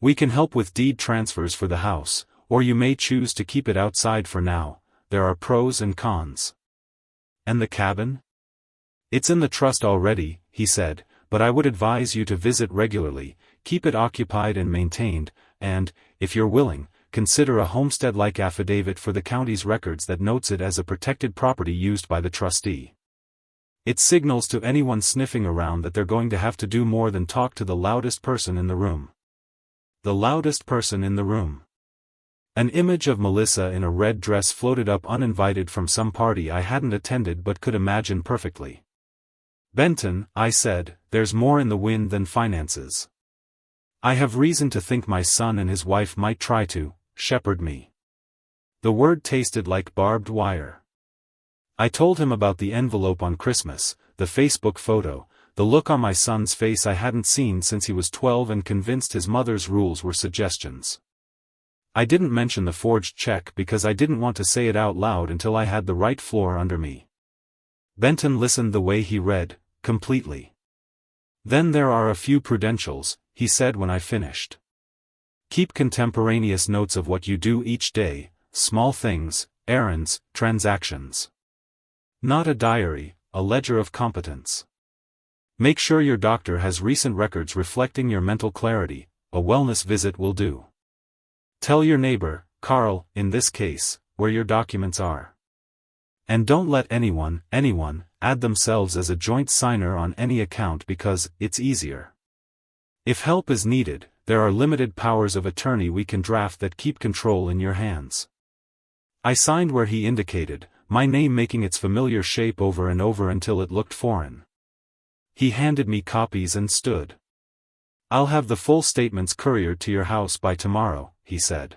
We can help with deed transfers for the house, or you may choose to keep it outside for now. There are pros and cons. And the cabin? It's in the trust already, he said, but I would advise you to visit regularly, keep it occupied and maintained, and, if you're willing, consider a homestead-like affidavit for the county's records that notes it as a protected property used by the trustee. It signals to anyone sniffing around that they're going to have to do more than talk to the loudest person in the room. The loudest person in the room. An image of Melissa in a red dress floated up uninvited from some party I hadn't attended but could imagine perfectly. Benton, I said, there's more in the wind than finances. I have reason to think my son and his wife might try to shepherd me. The word tasted like barbed wire. I told him about the envelope on Christmas, the Facebook photo, the look on my son's face I hadn't seen since he was 12 and convinced his mother's rules were suggestions. I didn't mention the forged check because I didn't want to say it out loud until I had the right floor under me. Benton listened the way he read, completely. Then there are a few prudentials, he said when I finished. Keep contemporaneous notes of what you do each day, small things, errands, transactions. Not a diary, a ledger of competence. Make sure your doctor has recent records reflecting your mental clarity, a wellness visit will do. Tell your neighbor, Carl, in this case, where your documents are. And don't let anyone, add themselves as a joint signer on any account because it's easier. If help is needed, there are limited powers of attorney we can draft that keep control in your hands. I signed where he indicated, my name making its familiar shape over and over until it looked foreign. He handed me copies and stood. I'll have the full statements couriered to your house by tomorrow, he said.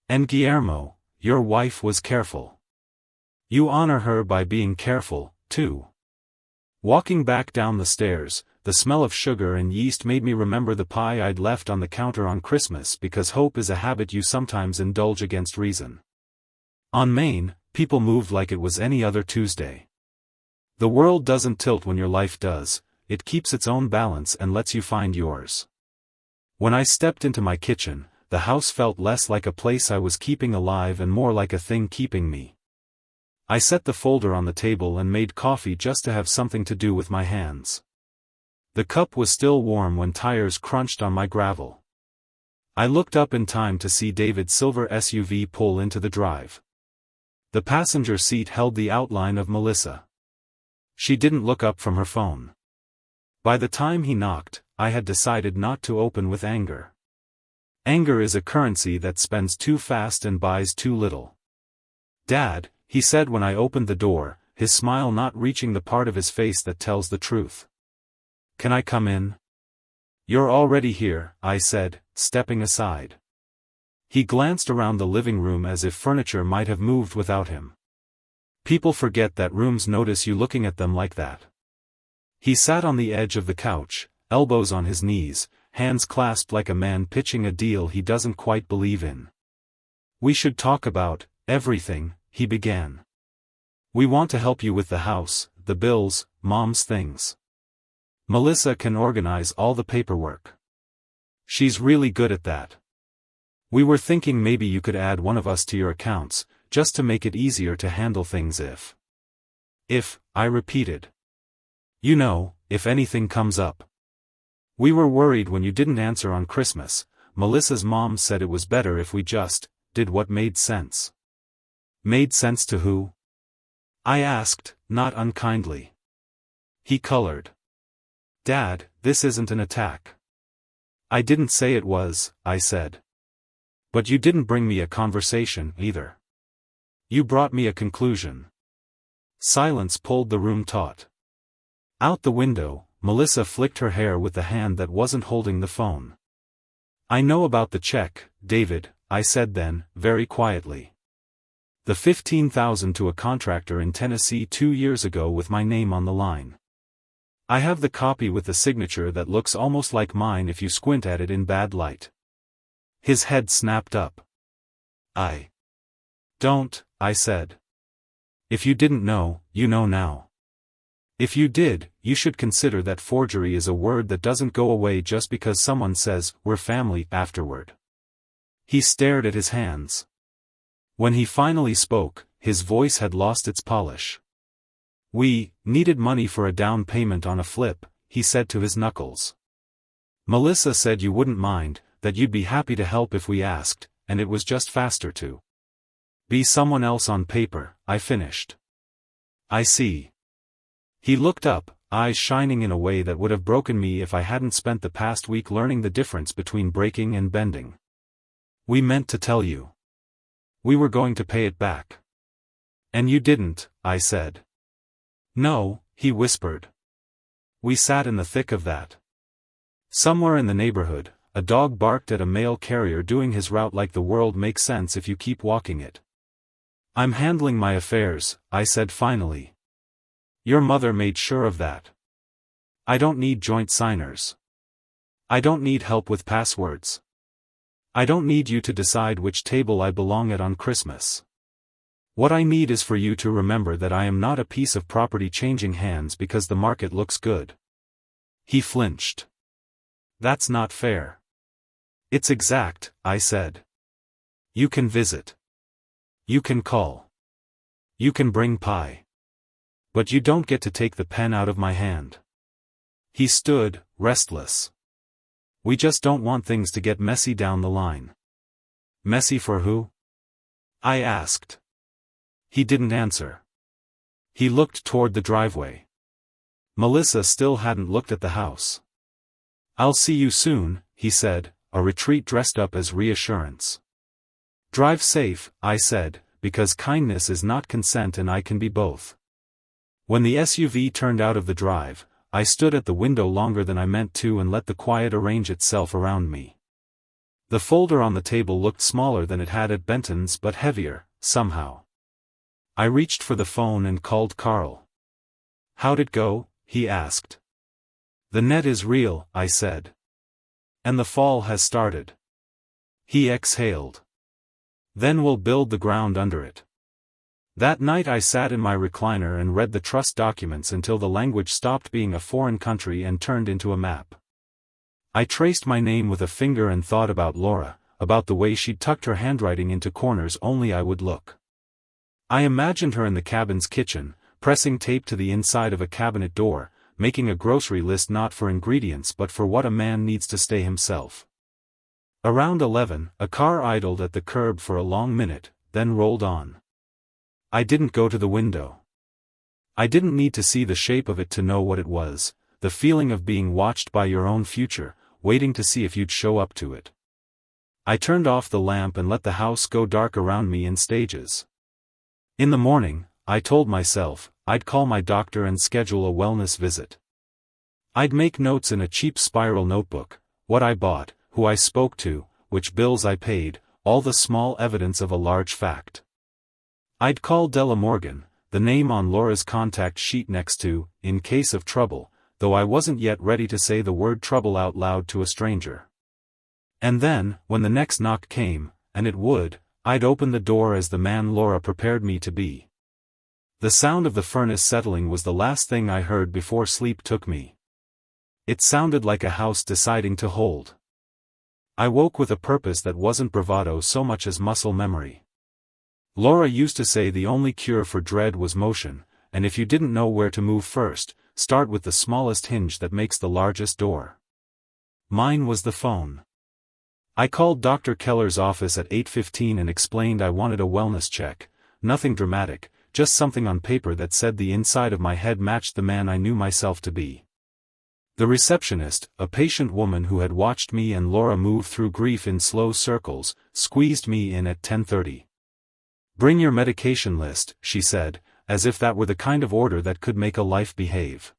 And Guillermo, your wife was careful. You honor her by being careful, too. Walking back down the stairs, the smell of sugar and yeast made me remember the pie I'd left on the counter on Christmas because hope is a habit you sometimes indulge against reason. On Maine, people moved like it was any other Tuesday. The world doesn't tilt when your life does, it keeps its own balance and lets you find yours. When I stepped into my kitchen, the house felt less like a place I was keeping alive and more like a thing keeping me. I set the folder on the table and made coffee just to have something to do with my hands. The cup was still warm when tires crunched on my gravel. I looked up in time to see David's silver SUV pull into the drive. The passenger seat held the outline of Melissa. She didn't look up from her phone. By the time he knocked, I had decided not to open with anger. Anger is a currency that spends too fast and buys too little. Dad, he said when I opened the door, his smile not reaching the part of his face that tells the truth. Can I come in? You're already here, I said, stepping aside. He glanced around the living room as if furniture might have moved without him. People forget that rooms notice you looking at them like that. He sat on the edge of the couch, elbows on his knees, hands clasped like a man pitching a deal he doesn't quite believe in. We should talk about everything, he began. We want to help you with the house, the bills, Mom's things. Melissa can organize all the paperwork. She's really good at that. We were thinking maybe you could add one of us to your accounts, just to make it easier to handle things if, I repeated. You know, if anything comes up. We were worried when you didn't answer on Christmas. Melissa's mom said it was better if we just did what made sense. Made sense to who? I asked, not unkindly. He colored. Dad, this isn't an attack. I didn't say it was, I said. But you didn't bring me a conversation, either. You brought me a conclusion. Silence pulled the room taut. Out the window, Melissa flicked her hair with the hand that wasn't holding the phone. I know about the check, David, I said then, very quietly. The $15,000 to a contractor in Tennessee 2 years ago with my name on the line. I have the copy with the signature that looks almost like mine if you squint at it in bad light. His head snapped up. I don't, I said. If you didn't know, you know now. If you did, you should consider that forgery is a word that doesn't go away just because someone says, "We're family," afterward. He stared at his hands. When he finally spoke, his voice had lost its polish. We needed money for a down payment on a flip, he said to his knuckles. Melissa said you wouldn't mind, that you'd be happy to help if we asked, and it was just faster to be someone else on paper, I finished. I see. He looked up, eyes shining in a way that would have broken me if I hadn't spent the past week learning the difference between breaking and bending. We meant to tell you. We were going to pay it back. And you didn't, I said. No, he whispered. We sat in the thick of that. Somewhere in the neighborhood, a dog barked at a mail carrier doing his route like the world makes sense if you keep walking it. I'm handling my affairs, I said finally. Your mother made sure of that. I don't need joint signers. I don't need help with passwords. I don't need you to decide which table I belong at on Christmas. What I need is for you to remember that I am not a piece of property changing hands because the market looks good. He flinched. That's not fair. It's exact, I said. You can visit. You can call. You can bring pie. But you don't get to take the pen out of my hand. He stood, restless. We just don't want things to get messy down the line. Messy for who? I asked. He didn't answer. He looked toward the driveway. Melissa still hadn't looked at the house. I'll see you soon, he said, a retreat dressed up as reassurance. Drive safe, I said, because kindness is not consent and I can be both. When the SUV turned out of the drive, I stood at the window longer than I meant to and let the quiet arrange itself around me. The folder on the table looked smaller than it had at Benton's but heavier, somehow. I reached for the phone and called Carl. How'd it go? He asked. The net is real, I said. And the fall has started. He exhaled. Then we'll build the ground under it. That night I sat in my recliner and read the trust documents until the language stopped being a foreign country and turned into a map. I traced my name with a finger and thought about Laura, about the way she'd tucked her handwriting into corners only I would look. I imagined her in the cabin's kitchen, pressing tape to the inside of a cabinet door, making a grocery list not for ingredients but for what a man needs to stay himself. Around 11, a car idled at the curb for a long minute, then rolled on. I didn't go to the window. I didn't need to see the shape of it to know what it was, the feeling of being watched by your own future, waiting to see if you'd show up to it. I turned off the lamp and let the house go dark around me in stages. In the morning, I told myself, I'd call my doctor and schedule a wellness visit. I'd make notes in a cheap spiral notebook, what I bought, who I spoke to, which bills I paid, all the small evidence of a large fact. I'd call Della Morgan, the name on Laura's contact sheet next to, in case of trouble, though I wasn't yet ready to say the word trouble out loud to a stranger. And then, when the next knock came, and it would, I'd open the door as the man Laura prepared me to be. The sound of the furnace settling was the last thing I heard before sleep took me. It sounded like a house deciding to hold. I woke with a purpose that wasn't bravado so much as muscle memory. Laura used to say the only cure for dread was motion, and if you didn't know where to move first, start with the smallest hinge that makes the largest door. Mine was the phone. I called Dr. Keller's office at 8:15 and explained I wanted a wellness check, nothing dramatic, just something on paper that said the inside of my head matched the man I knew myself to be. The receptionist, a patient woman who had watched me and Laura move through grief in slow circles, squeezed me in at 10:30. "Bring your medication list," she said, as if that were the kind of order that could make a life behave.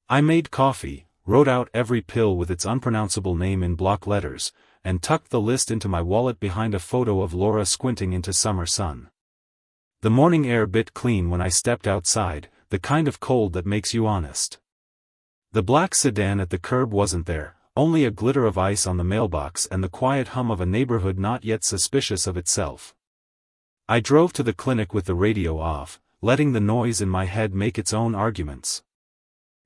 I made coffee, wrote out every pill with its unpronounceable name in block letters, and tucked the list into my wallet behind a photo of Laura squinting into summer sun. The morning air bit clean when I stepped outside, the kind of cold that makes you honest. The black sedan at the curb wasn't there, only a glitter of ice on the mailbox and the quiet hum of a neighborhood not yet suspicious of itself. I drove to the clinic with the radio off, letting the noise in my head make its own arguments.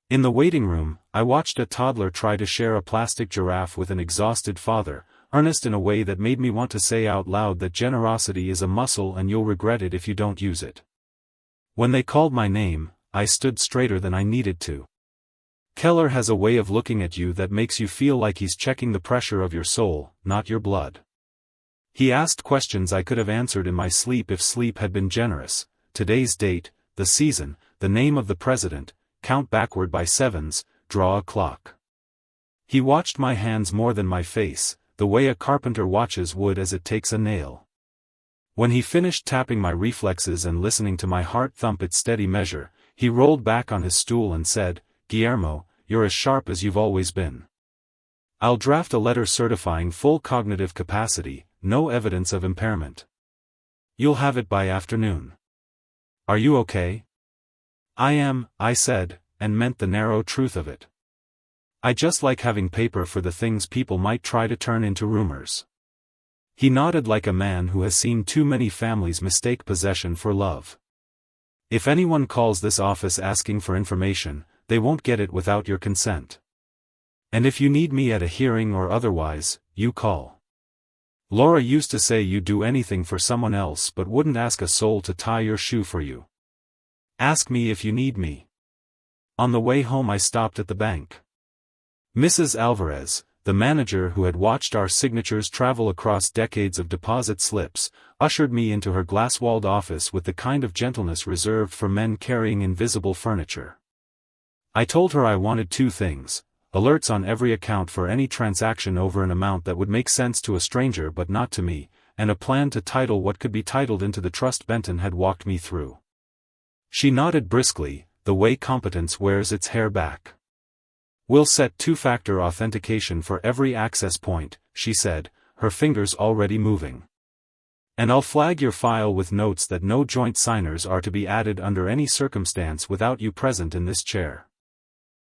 In the waiting room, I watched a toddler try to share a plastic giraffe with an exhausted father, earnest in a way that made me want to say out loud that generosity is a muscle and you'll regret it if you don't use it. When they called my name, I stood straighter than I needed to. Keller has a way of looking at you that makes you feel like he's checking the pressure of your soul, not your blood. He asked questions I could have answered in my sleep if sleep had been generous: today's date, the season, the name of the president, count backward by sevens, draw a clock. He watched my hands more than my face, the way a carpenter watches wood as it takes a nail. When he finished tapping my reflexes and listening to my heart thump its steady measure, he rolled back on his stool and said, "Guillermo, you're as sharp as you've always been. I'll draft a letter certifying full cognitive capacity, no evidence of impairment. You'll have it by afternoon. Are you okay?" "I am," I said, and meant the narrow truth of it. I just like having paper for the things people might try to turn into rumors. He nodded like a man who has seen too many families mistake possession for love. "If anyone calls this office asking for information, they won't get it without your consent. And if you need me at a hearing or otherwise, you call. Laura used to say you'd do anything for someone else but wouldn't ask a soul to tie your shoe for you. Ask me if you need me." On the way home I stopped at the bank. Mrs. Alvarez, the manager who had watched our signatures travel across decades of deposit slips, ushered me into her glass-walled office with the kind of gentleness reserved for men carrying invisible furniture. I told her I wanted two things: alerts on every account for any transaction over an amount that would make sense to a stranger but not to me, and a plan to title what could be titled into the trust Benton had walked me through. She nodded briskly, the way competence wears its hair back. "We'll set two-factor authentication for every access point," she said, her fingers already moving. "And I'll flag your file with notes that no joint signers are to be added under any circumstance without you present in this chair."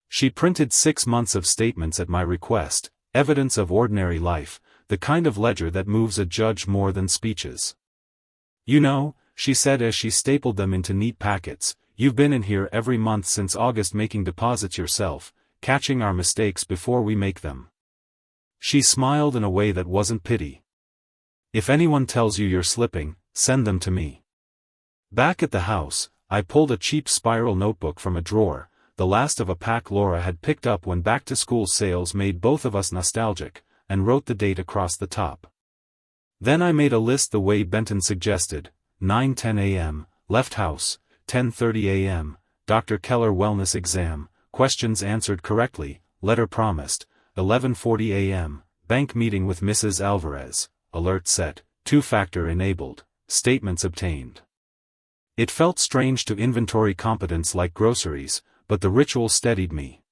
She printed 6 months of statements at my request, evidence of ordinary life, the kind of ledger that moves a judge more than speeches. "You know," she said as she stapled them into neat packets, "you've been in here every month since August making deposits yourself, catching our mistakes before we make them." She smiled in a way that wasn't pity. "If anyone tells you you're slipping, send them to me." Back at the house, I pulled a cheap spiral notebook from a drawer, the last of a pack Laura had picked up when back-to-school sales made both of us nostalgic, and wrote the date across the top. Then I made a list the way Benton suggested: 9:10 a.m., left house, 10:30 a.m., Dr. Keller wellness exam, questions answered correctly, letter promised, 11:40 a.m., bank meeting with Mrs. Alvarez, alert set, two-factor enabled, statements obtained. It felt strange to inventory competence like groceries, but the ritual steadied me.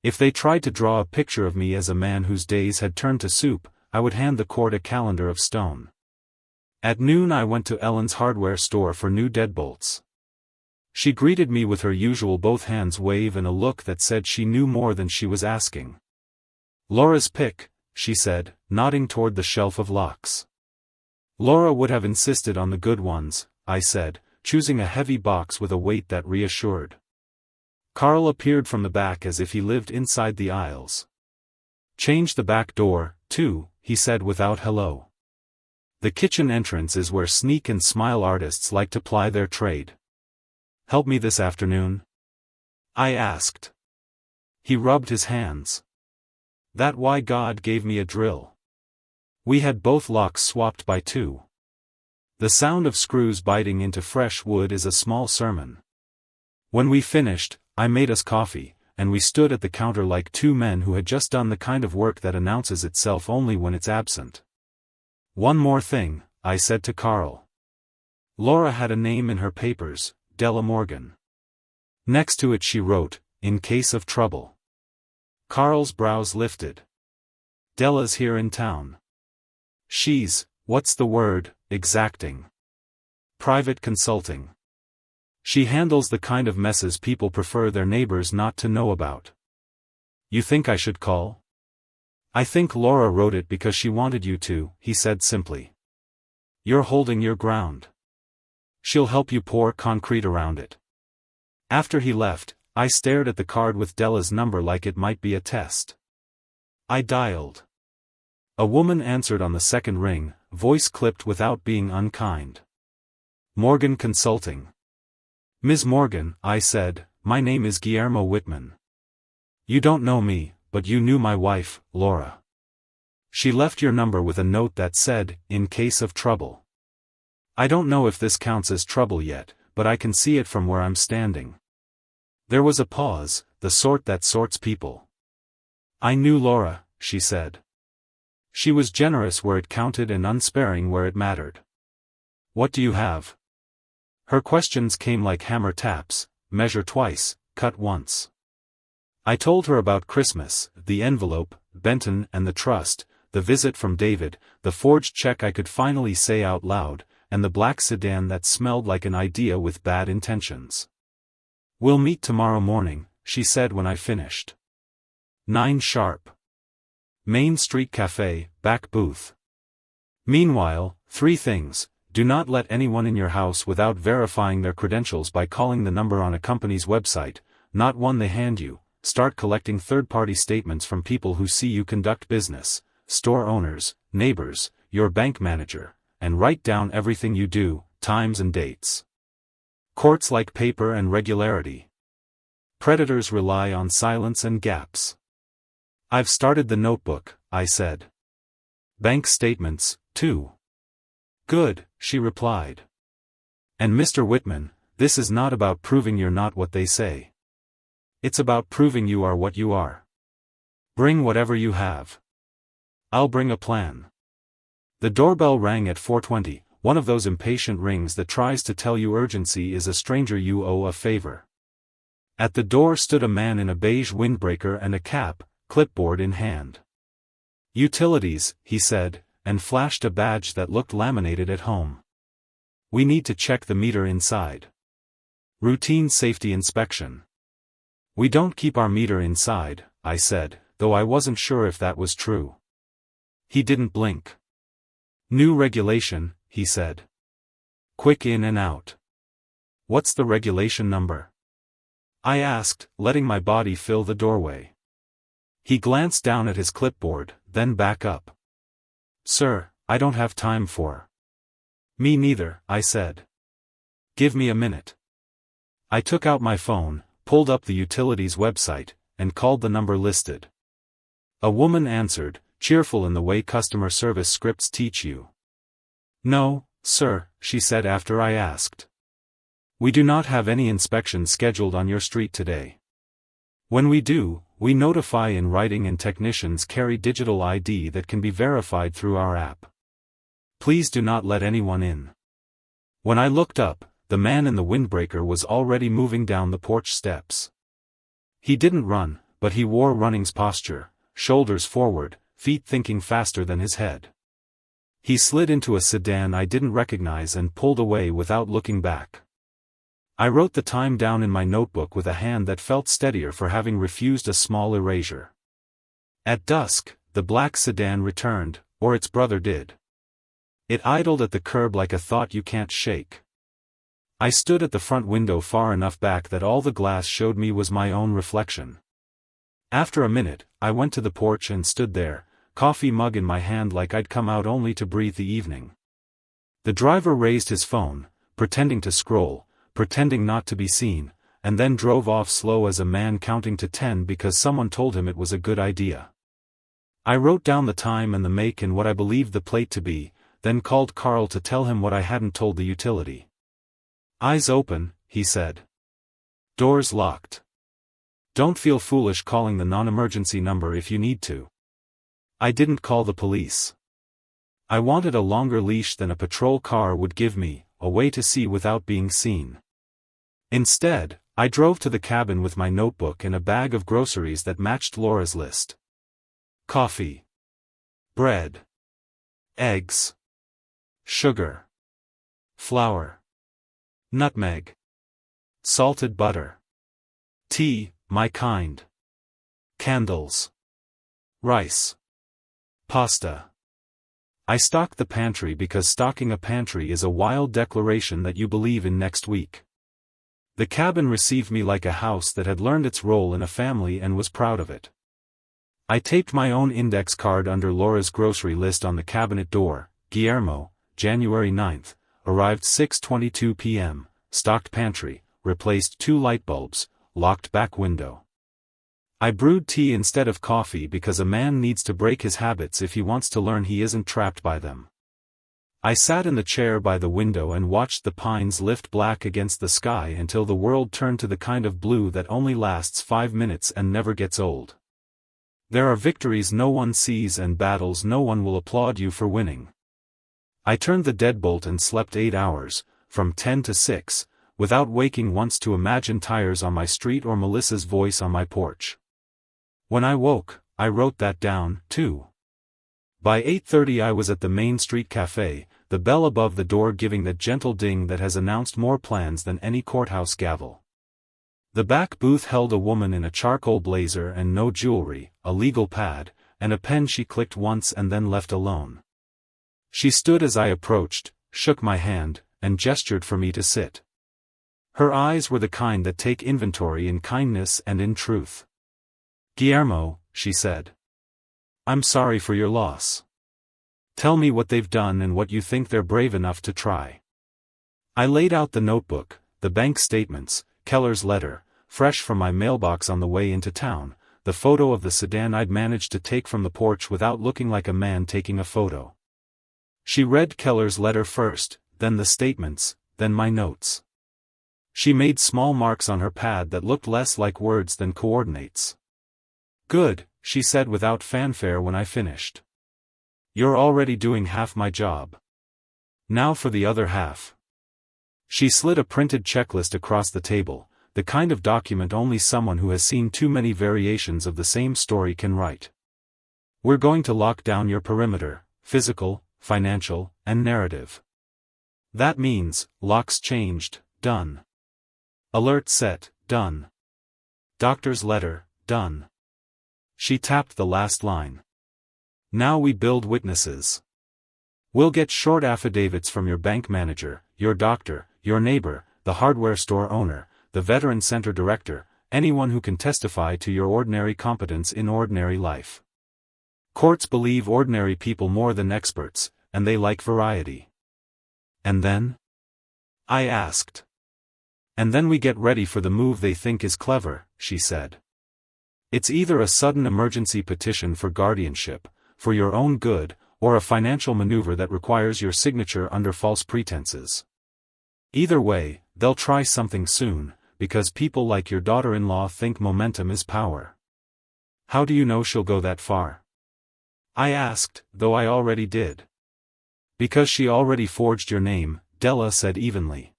If they tried to draw a picture of me as a man whose days had turned to soup, I would hand the court a calendar of stone. At noon I went to Ellen's hardware store for new deadbolts. She greeted me with her usual both hands wave and a look that said she knew more than she was asking. "Laura's pick," she said, nodding toward the shelf of locks. "Laura would have insisted on the good ones," I said, choosing a heavy box with a weight that reassured. Carl appeared from the back as if he lived inside the aisles. "Change the back door, too," he said without hello. "The kitchen entrance is where sneak and smile artists like to ply their trade." "Help me this afternoon?" I asked. He rubbed his hands. That why God gave me a drill. We had both locks swapped by 2. The sound of screws biting into fresh wood is a small sermon. When we finished, I made us coffee, and we stood at the counter like 2 men who had just done the kind of work that announces itself only when it's absent. One more thing, I said to Carl. Laura had a name in her papers, Della Morgan. Next to it she wrote, "In case of trouble." Carl's brows lifted. Della's here in town. She's, what's the word, exacting. Private consulting. She handles the kind of messes people prefer their neighbors not to know about. You think I should call? I think Laura wrote it because she wanted you to, he said simply. You're holding your ground. She'll help you pour concrete around it. After he left, I stared at the card with Della's number like it might be a test. I dialed. A woman answered on the second ring, voice clipped without being unkind. Morgan Consulting. Ms. Morgan, I said, my name is Guillermo Whitman. You don't know me, but you knew my wife, Laura. She left your number with a note that said, in case of trouble. I don't know if this counts as trouble yet, but I can see it from where I'm standing. There was a pause, the sort that sorts people. I knew Laura, she said. She was generous where it counted and unsparing where it mattered. What do you have? Her questions came like hammer taps, measure twice, cut once. I told her about Christmas, the envelope, Benton and the trust, the visit from David, the forged check I could finally say out loud, and the black sedan that smelled like an idea with bad intentions. We'll meet tomorrow morning, she said when I finished. 9 sharp. Main Street Cafe, back booth. Meanwhile, 3 things. Do not let anyone in your house without verifying their credentials by calling the number on a company's website, not one they hand you. Start collecting third-party statements from people who see you conduct business, store owners, neighbors, your bank manager, and write down everything you do, times and dates. Courts like paper and regularity. Predators rely on silence and gaps. I've started the notebook, I said. Bank statements, too. Good, she replied. And Mr. Whitman, this is not about proving you're not what they say. It's about proving you are what you are. Bring whatever you have. I'll bring a plan. The doorbell rang at 4:20, one of those impatient rings that tries to tell you urgency is a stranger you owe a favor. At the door stood a man in a beige windbreaker and a cap, clipboard in hand. Utilities, he said, and flashed a badge that looked laminated at home. We need to check the meter inside. Routine safety inspection. We don't keep our meter inside, I said, though I wasn't sure if that was true. He didn't blink. New regulation, he said. Quick in and out. What's the regulation number? I asked, letting my body fill the doorway. He glanced down at his clipboard, then back up. Sir, I don't have time for. Me neither, I said. Give me a minute. I took out my phone, pulled up the utilities website, and called the number listed. A woman answered, cheerful in the way customer service scripts teach you. No, sir, she said after I asked. We do not have any inspections scheduled on your street today. When we do, we notify in writing and technicians carry digital ID that can be verified through our app. Please do not let anyone in. When I looked up, the man in the windbreaker was already moving down the porch steps. He didn't run, but he wore running's posture, shoulders forward, feet thinking faster than his head. He slid into a sedan I didn't recognize and pulled away without looking back. I wrote the time down in my notebook with a hand that felt steadier for having refused a small erasure. At dusk, the black sedan returned, or its brother did. It idled at the curb like a thought you can't shake. I stood at the front window far enough back that all the glass showed me was my own reflection. After a minute, I went to the porch and stood there, coffee mug in my hand like I'd come out only to breathe the evening. The driver raised his phone, pretending to scroll, pretending not to be seen, and then drove off slow as a man counting to 10 because someone told him it was a good idea. I wrote down the time and the make and what I believed the plate to be, then called Carl to tell him what I hadn't told the utility. Eyes open, he said. Doors locked. Don't feel foolish calling the non-emergency number if you need to. I didn't call the police. I wanted a longer leash than a patrol car would give me, a way to see without being seen. Instead, I drove to the cabin with my notebook and a bag of groceries that matched Laura's list. Coffee. Bread. Eggs. Sugar. Flour. Nutmeg. Salted butter. Tea, my kind. Candles. Rice. Pasta. I stocked the pantry because stocking a pantry is a wild declaration that you believe in next week. The cabin received me like a house that had learned its role in a family and was proud of it. I taped my own index card under Laura's grocery list on the cabinet door. Guillermo, January 9th, arrived 6:22 p.m., stocked pantry, replaced 2 light bulbs, locked back window. I brewed tea instead of coffee because a man needs to break his habits if he wants to learn he isn't trapped by them. I sat in the chair by the window and watched the pines lift black against the sky until the world turned to the kind of blue that only lasts 5 minutes and never gets old. There are victories no one sees and battles no one will applaud you for winning. I turned the deadbolt and slept 8 hours, from 10 to 6, without waking once to imagine tires on my street or Melissa's voice on my porch. When I woke, I wrote that down, too. By 8:30 I was at the Main Street Cafe, the bell above the door giving that gentle ding that has announced more plans than any courthouse gavel. The back booth held a woman in a charcoal blazer and no jewelry, a legal pad, and a pen she clicked once and then left alone. She stood as I approached, shook my hand, and gestured for me to sit. Her eyes were the kind that take inventory in kindness and in truth. Guillermo, she said. I'm sorry for your loss. Tell me what they've done and what you think they're brave enough to try. I laid out the notebook, the bank statements, Keller's letter, fresh from my mailbox on the way into town, the photo of the sedan I'd managed to take from the porch without looking like a man taking a photo. She read Keller's letter first, then the statements, then my notes. She made small marks on her pad that looked less like words than coordinates. Good, she said without fanfare when I finished. You're already doing half my job. Now for the other half. She slid a printed checklist across the table, the kind of document only someone who has seen too many variations of the same story can write. We're going to lock down your perimeter, physical, financial, and narrative. That means, locks changed, done. Alert set, done. Doctor's letter, done. She tapped the last line. Now we build witnesses. We'll get short affidavits from your bank manager, your doctor, your neighbor, the hardware store owner, the veteran center director, anyone who can testify to your ordinary competence in ordinary life. Courts believe ordinary people more than experts, and they like variety. And then? I asked. And then we get ready for the move they think is clever, she said. It's either a sudden emergency petition for guardianship, for your own good, or a financial maneuver that requires your signature under false pretenses. Either way, they'll try something soon, because people like your daughter-in-law think momentum is power. How do you know she'll go that far? I asked, though I already did. Because she already forged your name, Della said evenly.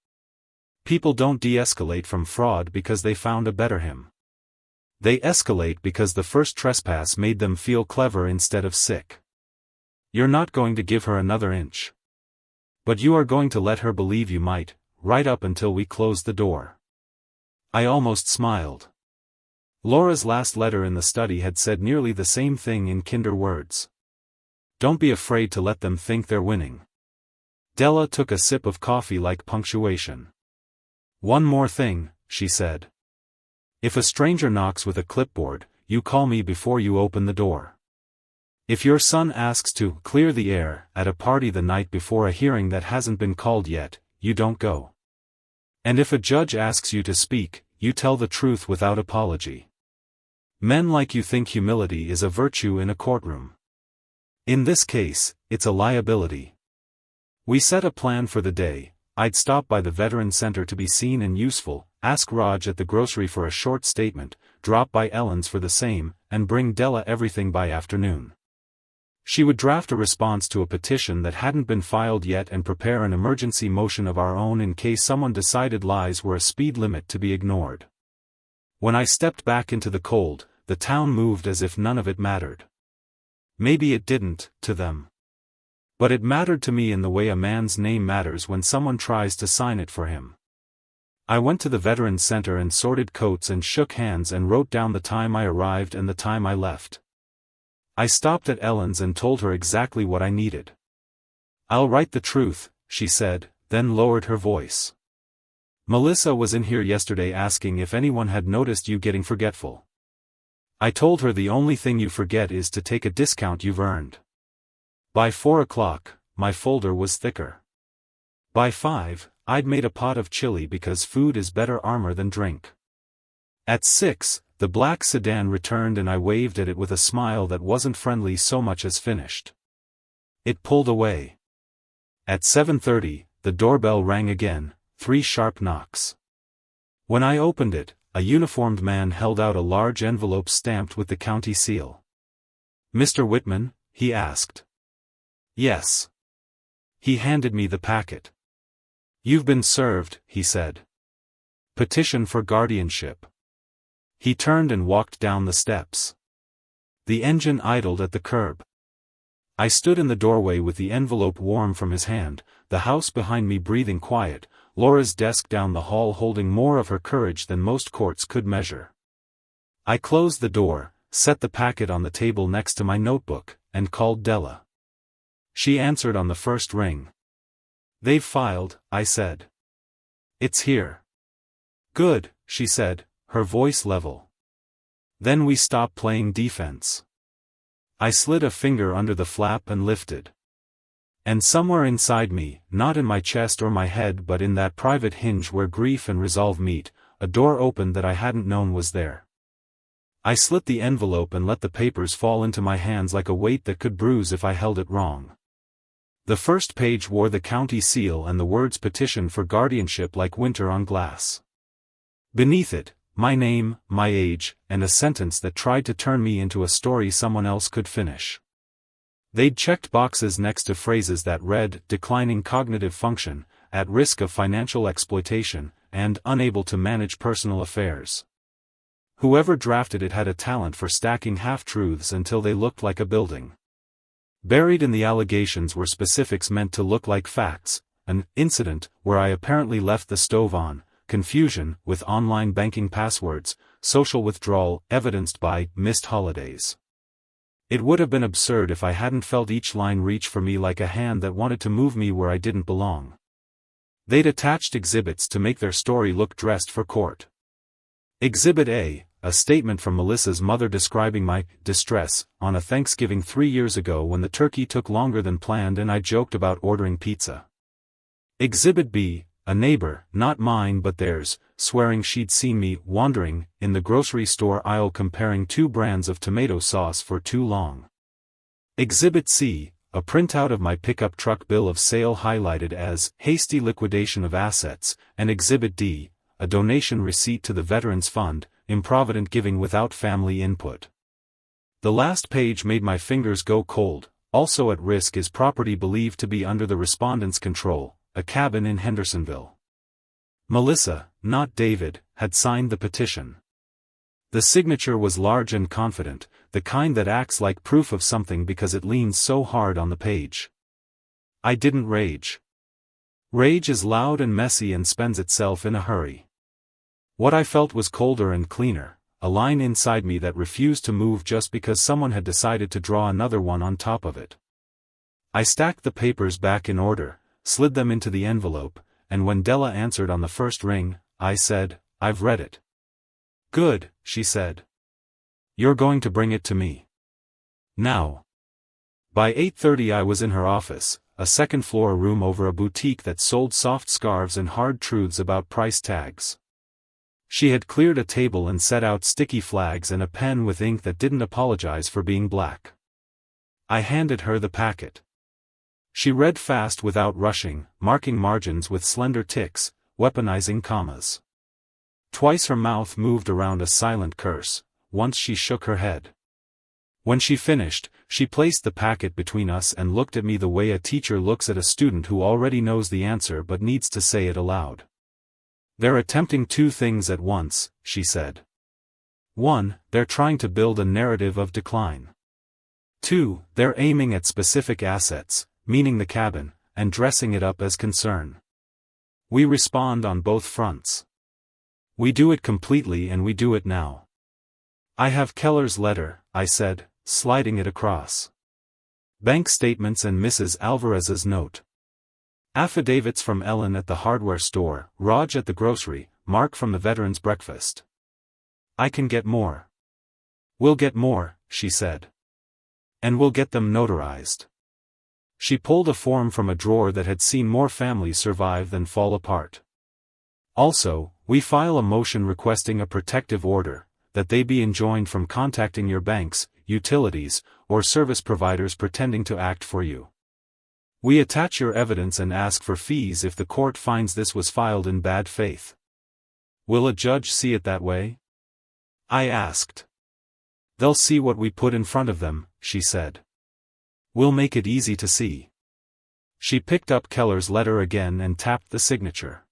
People don't de-escalate from fraud because they found a better him. They escalate because the first trespass made them feel clever instead of sick. You're not going to give her another inch. But you are going to let her believe you might, right up until we close the door. I almost smiled. Laura's last letter in the study had said nearly the same thing in kinder words. Don't be afraid to let them think they're winning. Della took a sip of coffee like punctuation. One more thing, she said. If a stranger knocks with a clipboard, you call me before you open the door. If your son asks to clear the air at a party the night before a hearing that hasn't been called yet, you don't go. And if a judge asks you to speak, you tell the truth without apology. Men like you think humility is a virtue in a courtroom. In this case, it's a liability. We set a plan for the day. I'd stop by the veteran center to be seen and useful, ask Raj at the grocery for a short statement, drop by Ellen's for the same, and bring Della everything by afternoon. She would draft a response to a petition that hadn't been filed yet and prepare an emergency motion of our own in case someone decided lies were a speed limit to be ignored. When I stepped back into the cold, the town moved as if none of it mattered. Maybe it didn't, to them. But it mattered to me in the way a man's name matters when someone tries to sign it for him. I went to the Veterans Center and sorted coats and shook hands and wrote down the time I arrived and the time I left. I stopped at Ellen's and told her exactly what I needed. "I'll write the truth," she said, then lowered her voice. "Melissa was in here yesterday asking if anyone had noticed you getting forgetful. I told her the only thing you forget is to take a discount you've earned." By 4 o'clock, my folder was thicker. By 5, I'd made a pot of chili because food is better armor than drink. At 6, the black sedan returned and I waved at it with a smile that wasn't friendly so much as finished. It pulled away. At 7:30, the doorbell rang again, 3 sharp knocks. When I opened it, a uniformed man held out a large envelope stamped with the county seal. "Mr. Whitman?" he asked. "Yes." He handed me the packet. "You've been served," he said. "Petition for guardianship." He turned and walked down the steps. The engine idled at the curb. I stood in the doorway with the envelope warm from his hand, the house behind me breathing quiet, Laura's desk down the hall holding more of her courage than most courts could measure. I closed the door, set the packet on the table next to my notebook, and called Della. She answered on the first ring. "They've filed," I said. "It's here." "Good," she said, her voice level. Then we stopped playing defense. I slid a finger under the flap and lifted. And somewhere inside me, not in my chest or my head but in that private hinge where grief and resolve meet, a door opened that I hadn't known was there. I slit the envelope and let the papers fall into my hands like a weight that could bruise if I held it wrong. The first page wore the county seal and the words "petition for guardianship" like winter on glass. Beneath it, my name, my age, and a sentence that tried to turn me into a story someone else could finish. They'd checked boxes next to phrases that read, "declining cognitive function, at risk of financial exploitation, and unable to manage personal affairs." Whoever drafted it had a talent for stacking half-truths until they looked like a building. Buried in the allegations were specifics meant to look like facts: an incident where I apparently left the stove on, confusion with online banking passwords, social withdrawal evidenced by missed holidays. It would have been absurd if I hadn't felt each line reach for me like a hand that wanted to move me where I didn't belong. They'd attached exhibits to make their story look dressed for court. Exhibit A, a statement from Melissa's mother describing my distress on a Thanksgiving 3 years ago when the turkey took longer than planned and I joked about ordering pizza. Exhibit B, a neighbor, not mine but theirs, swearing she'd seen me wandering in the grocery store aisle comparing 2 brands of tomato sauce for too long. Exhibit C, a printout of my pickup truck bill of sale highlighted as hasty liquidation of assets, and Exhibit D, a donation receipt to the Veterans Fund, improvident giving without family input. The last page made my fingers go cold. Also at risk is property believed to be under the respondent's control, a cabin in Hendersonville. Melissa, not David, had signed the petition. The signature was large and confident, the kind that acts like proof of something because it leans so hard on the page. I didn't rage. Rage is loud and messy and spends itself in a hurry. What I felt was colder and cleaner, a line inside me that refused to move just because someone had decided to draw another one on top of it. I stacked the papers back in order, slid them into the envelope, and when Della answered on the first ring, I said, "I've read it." "Good," she said. "You're going to bring it to me now." By 8:30 I was in her office, a second-floor room over a boutique that sold soft scarves and hard truths about price tags. She had cleared a table and set out sticky flags and a pen with ink that didn't apologize for being black. I handed her the packet. She read fast without rushing, marking margins with slender ticks, weaponizing commas. Twice her mouth moved around a silent curse, once she shook her head. When she finished, she placed the packet between us and looked at me the way a teacher looks at a student who already knows the answer but needs to say it aloud. "They're attempting two things at once," she said. 1. They're trying to build a narrative of decline. 2. They're aiming at specific assets, meaning the cabin, and dressing it up as concern. We respond on both fronts. We do it completely and we do it now. "I have Keller's letter," I said, sliding it across. "Bank statements and Mrs. Alvarez's note. Affidavits from Ellen at the hardware store, Raj at the grocery, Mark from the veterans' breakfast. I can get more." "We'll get more," she said. "And we'll get them notarized." She pulled a form from a drawer that had seen more families survive than fall apart. "Also, we file a motion requesting a protective order, that they be enjoined from contacting your banks, utilities, or service providers pretending to act for you. We attach your evidence and ask for fees if the court finds this was filed in bad faith." "Will a judge see it that way?" I asked. "They'll see what we put in front of them," she said. "We'll make it easy to see." She picked up Keller's letter again and tapped the signature.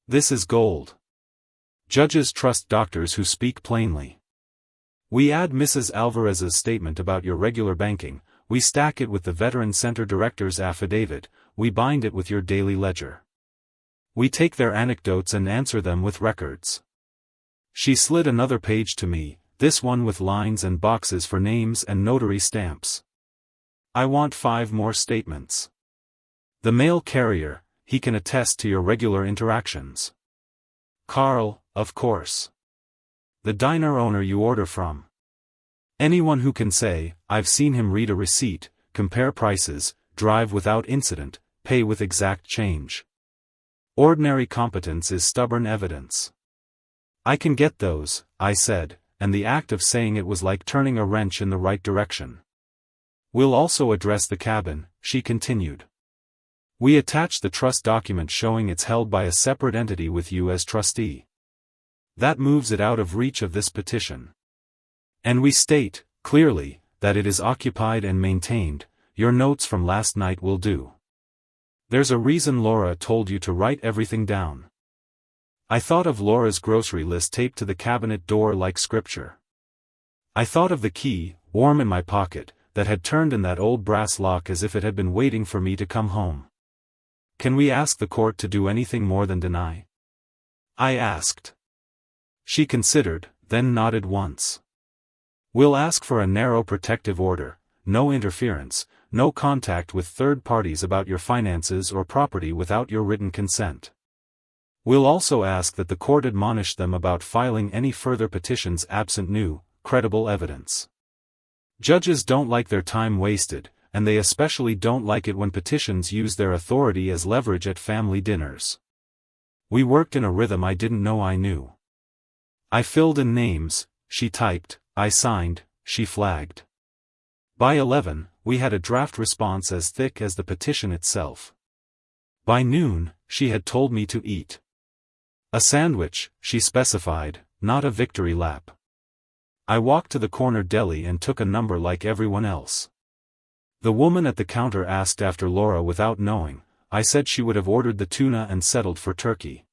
"This is gold. Judges trust doctors who speak plainly. We add Mrs. Alvarez's statement about your regular banking, we stack it with the Veteran Center Director's affidavit, we bind it with your daily ledger. We take their anecdotes and answer them with records." She slid another page to me, this one with lines and boxes for names and notary stamps. "I want 5 more statements. The mail carrier, he can attest to your regular interactions. Carl, of course. The diner owner you order from. Anyone who can say, I've seen him read a receipt, compare prices, drive without incident, pay with exact change. Ordinary competence is stubborn evidence." "I can get those," I said, and the act of saying it was like turning a wrench in the right direction. "We'll also address the cabin," she continued. "We attach the trust document showing it's held by a separate entity with you as trustee. That moves it out of reach of this petition. And we state, clearly, that it is occupied and maintained. Your notes from last night will do. There's a reason Laura told you to write everything down." I thought of Laura's grocery list taped to the cabinet door like scripture. I thought of the key, warm in my pocket, that had turned in that old brass lock as if it had been waiting for me to come home. "Can we ask the court to do anything more than deny?" I asked. She considered, then nodded once. "We'll ask for a narrow protective order, no interference, no contact with third parties about your finances or property without your written consent. We'll also ask that the court admonish them about filing any further petitions absent new, credible evidence. Judges don't like their time wasted, and they especially don't like it when petitions use their authority as leverage at family dinners." We worked in a rhythm I didn't know I knew. I filled in names, she typed, I signed, she flagged. By 11, we had a draft response as thick as the petition itself. By noon, she had told me to eat. A sandwich, she specified, not a victory lap. I walked to the corner deli and took a number like everyone else. The woman at the counter asked after Laura without knowing. I said she would have ordered the tuna and settled for turkey.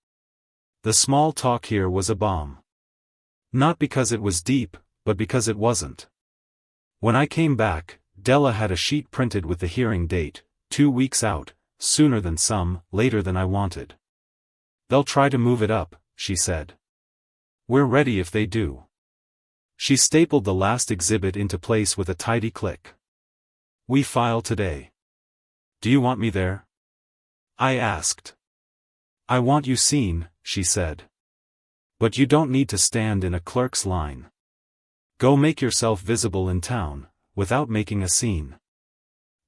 The small talk here was a bomb. Not because it was deep, but because it wasn't. When I came back, Della had a sheet printed with the hearing date, 2 weeks out, sooner than some, later than I wanted. "They'll try to move it up," she said. "We're ready if they do." She stapled the last exhibit into place with a tidy click. "We file today. Do you want me there?" I asked. "I want you seen," she said. "But you don't need to stand in a clerk's line. Go make yourself visible in town, without making a scene.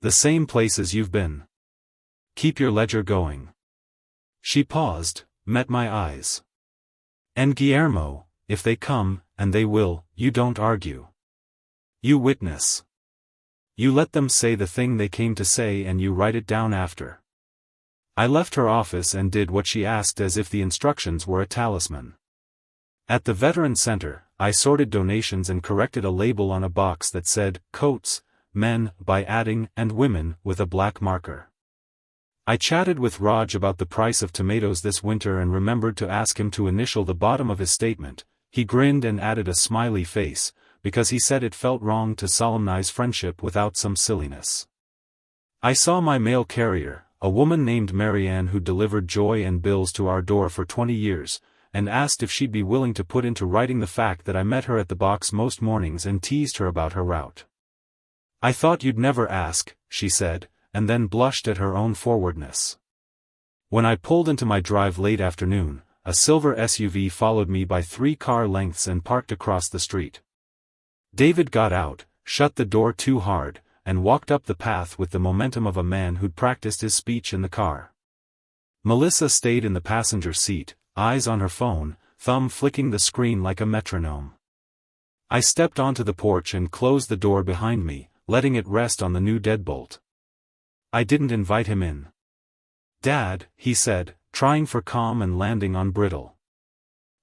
The same places you've been. Keep your ledger going." She paused, met my eyes. "And Guillermo, if they come, and they will, you don't argue. You witness. You let them say the thing they came to say and you write it down after. I left her office and did what she asked as if the instructions were a talisman. At the Veteran Center, I sorted donations and corrected a label on a box that said, "Coats, Men," by adding, "and Women," with a black marker. I chatted with Raj about the price of tomatoes this winter and remembered to ask him to initial the bottom of his statement. He grinned and added a smiley face, because he said it felt wrong to solemnize friendship without some silliness. I saw my mail carrier, a woman named Marianne who delivered joy and bills to our door for 20 years, and asked if she'd be willing to put into writing the fact that I met her at the box most mornings and teased her about her route. "I thought you'd never ask," she said, and then blushed at her own forwardness. When I pulled into my drive late afternoon, a silver SUV followed me by 3 car lengths and parked across the street. David got out, shut the door too hard, and walked up the path with the momentum of a man who'd practiced his speech in the car. Melissa stayed in the passenger seat, eyes on her phone, thumb flicking the screen like a metronome. I stepped onto the porch and closed the door behind me, letting it rest on the new deadbolt. I didn't invite him in. "Dad," he said, trying for calm and landing on brittle.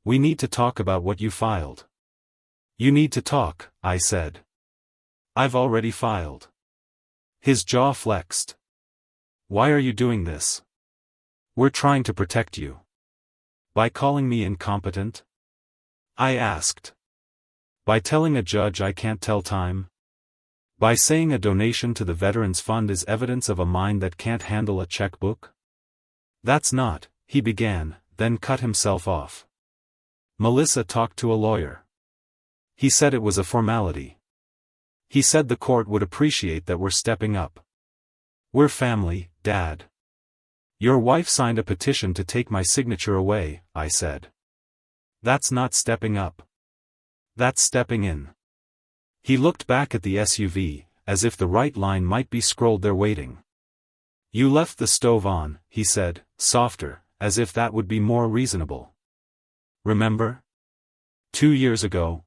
"We need to talk about what you filed." "You need to talk," I said. "I've already filed." His jaw flexed. "Why are you doing this?" "We're trying to protect you." "By calling me incompetent?" I asked. "By telling a judge I can't tell time? By saying a donation to the Veterans Fund is evidence of a mind that can't handle a checkbook?" "That's not," he began, then cut himself off. "Melissa talked to a lawyer. He said it was a formality. He said the court would appreciate that we're stepping up. We're family, Dad." "Your wife signed a petition to take my signature away," I said. "That's not stepping up. That's stepping in." He looked back at the SUV, as if the right line might be scrolled there waiting. "You left the stove on," he said, softer, as if that would be more reasonable. "Remember? 2 years ago?"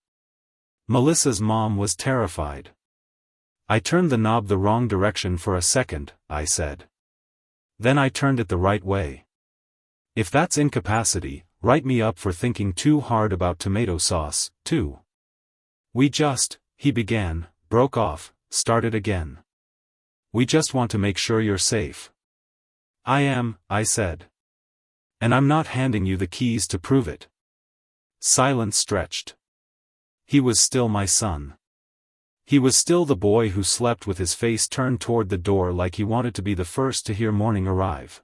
Melissa's mom was terrified. "I turned the knob the wrong direction for a second," I said. "Then I turned it the right way. If that's incapacity, write me up for thinking too hard about tomato sauce, too." He began, broke off, started again. "We just want to make sure you're safe." "I am," I said. "And I'm not handing you the keys to prove it." Silence stretched. He was still my son. He was still the boy who slept with his face turned toward the door like he wanted to be the first to hear morning arrive.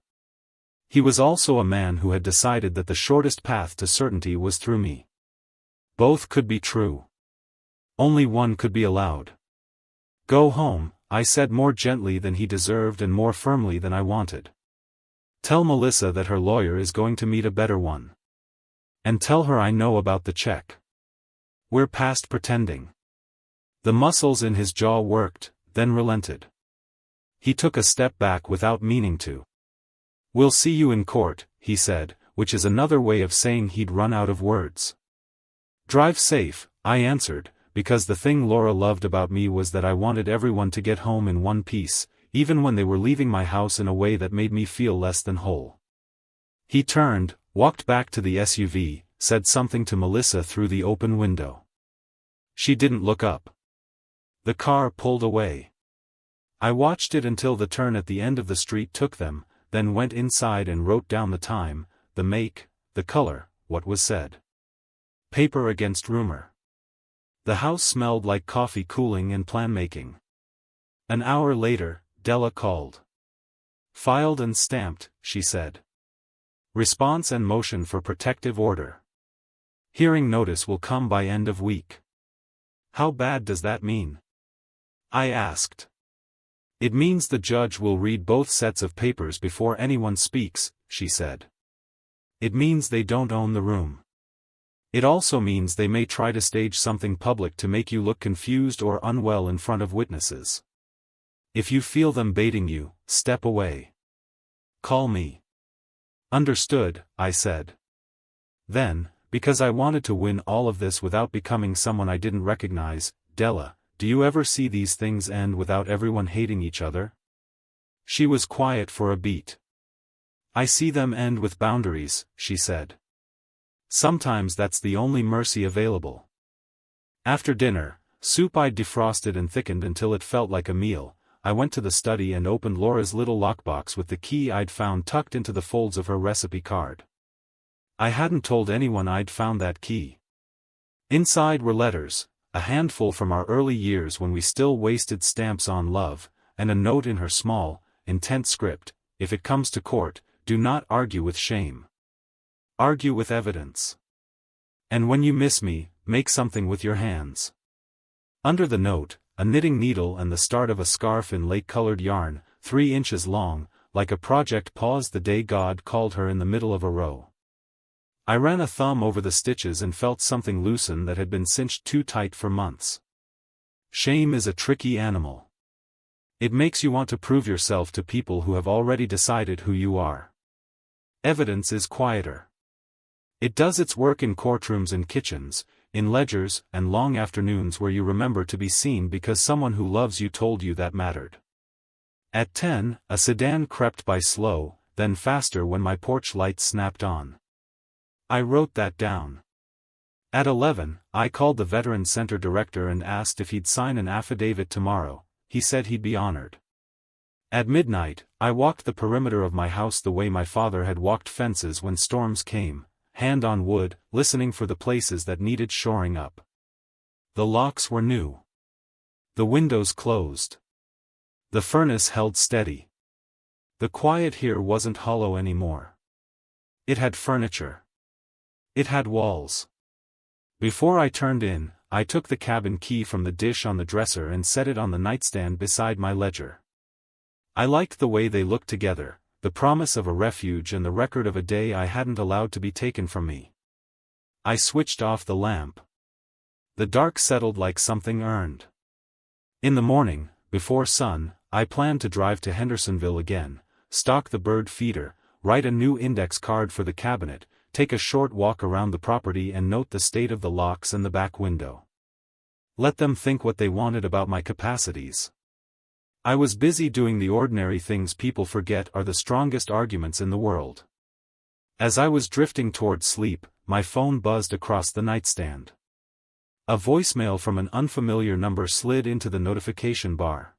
He was also a man who had decided that the shortest path to certainty was through me. Both could be true. Only one could be allowed. "Go home," I said more gently than he deserved and more firmly than I wanted. "Tell Melissa that her lawyer is going to meet a better one. And tell her I know about the check. We're past pretending." The muscles in his jaw worked, then relented. He took a step back without meaning to. "We'll see you in court," he said, which is another way of saying he'd run out of words. "Drive safe," I answered, because the thing Laura loved about me was that I wanted everyone to get home in one piece, even when they were leaving my house in a way that made me feel less than whole. He turned, walked back to the SUV, said something to Melissa through the open window. She didn't look up. The car pulled away. I watched it until the turn at the end of the street took them, then went inside and wrote down the time, the make, the color, what was said. Paper against rumor. The house smelled like coffee cooling and plan making. An hour later, Della called. "Filed and stamped," she said. "Response and motion for protective order. Hearing notice will come by end of week." "How bad does that mean?" I asked. "It means the judge will read both sets of papers before anyone speaks," she said. "It means they don't own the room. It also means they may try to stage something public to make you look confused or unwell in front of witnesses. If you feel them baiting you, step away. Call me." "Understood," I said. Then, because I wanted to win all of this without becoming someone I didn't recognize, "Della, do you ever see these things end without everyone hating each other? She was quiet for a beat. I see them end with boundaries, she said. Sometimes that's the only mercy available. After dinner, soup I'd defrosted and thickened until it felt like a meal, I went to the study and opened Laura's little lockbox with the key I'd found tucked into the folds of her recipe card. I hadn't told anyone I'd found that key. Inside were letters, a handful from our early years when we still wasted stamps on love, and a note in her small, intense script: if it comes to court, do not argue with shame. Argue with evidence. And when you miss me, make something with your hands. Under the note, a knitting needle and the start of a scarf in lake-colored yarn, 3 inches long, like a project paused the day God called her in the middle of a row. I ran a thumb over the stitches and felt something loosen that had been cinched too tight for months. Shame is a tricky animal. It makes you want to prove yourself to people who have already decided who you are. Evidence is quieter. It does its work in courtrooms and kitchens, in ledgers, and long afternoons where you remember to be seen because someone who loves you told you that mattered. At 10, a sedan crept by slow, then faster when my porch light snapped on. I wrote that down. At 11, I called the Veterans Center director and asked if he'd sign an affidavit tomorrow. He said he'd be honored. At midnight, I walked the perimeter of my house the way my father had walked fences when storms came, hand on wood, listening for the places that needed shoring up. The locks were new. The windows closed. The furnace held steady. The quiet here wasn't hollow anymore. It had furniture. It had walls. Before I turned in, I took the cabin key from the dish on the dresser and set it on the nightstand beside my ledger. I liked the way they looked together, the promise of a refuge and the record of a day I hadn't allowed to be taken from me. I switched off the lamp. The dark settled like something earned. In the morning, before sun, I planned to drive to Hendersonville again, stock the bird feeder, write a new index card for the cabinet, take a short walk around the property and note the state of the locks and the back window. Let them think what they wanted about my capacities. I was busy doing the ordinary things people forget are the strongest arguments in the world. As I was drifting toward sleep, my phone buzzed across the nightstand. A voicemail from an unfamiliar number slid into the notification bar.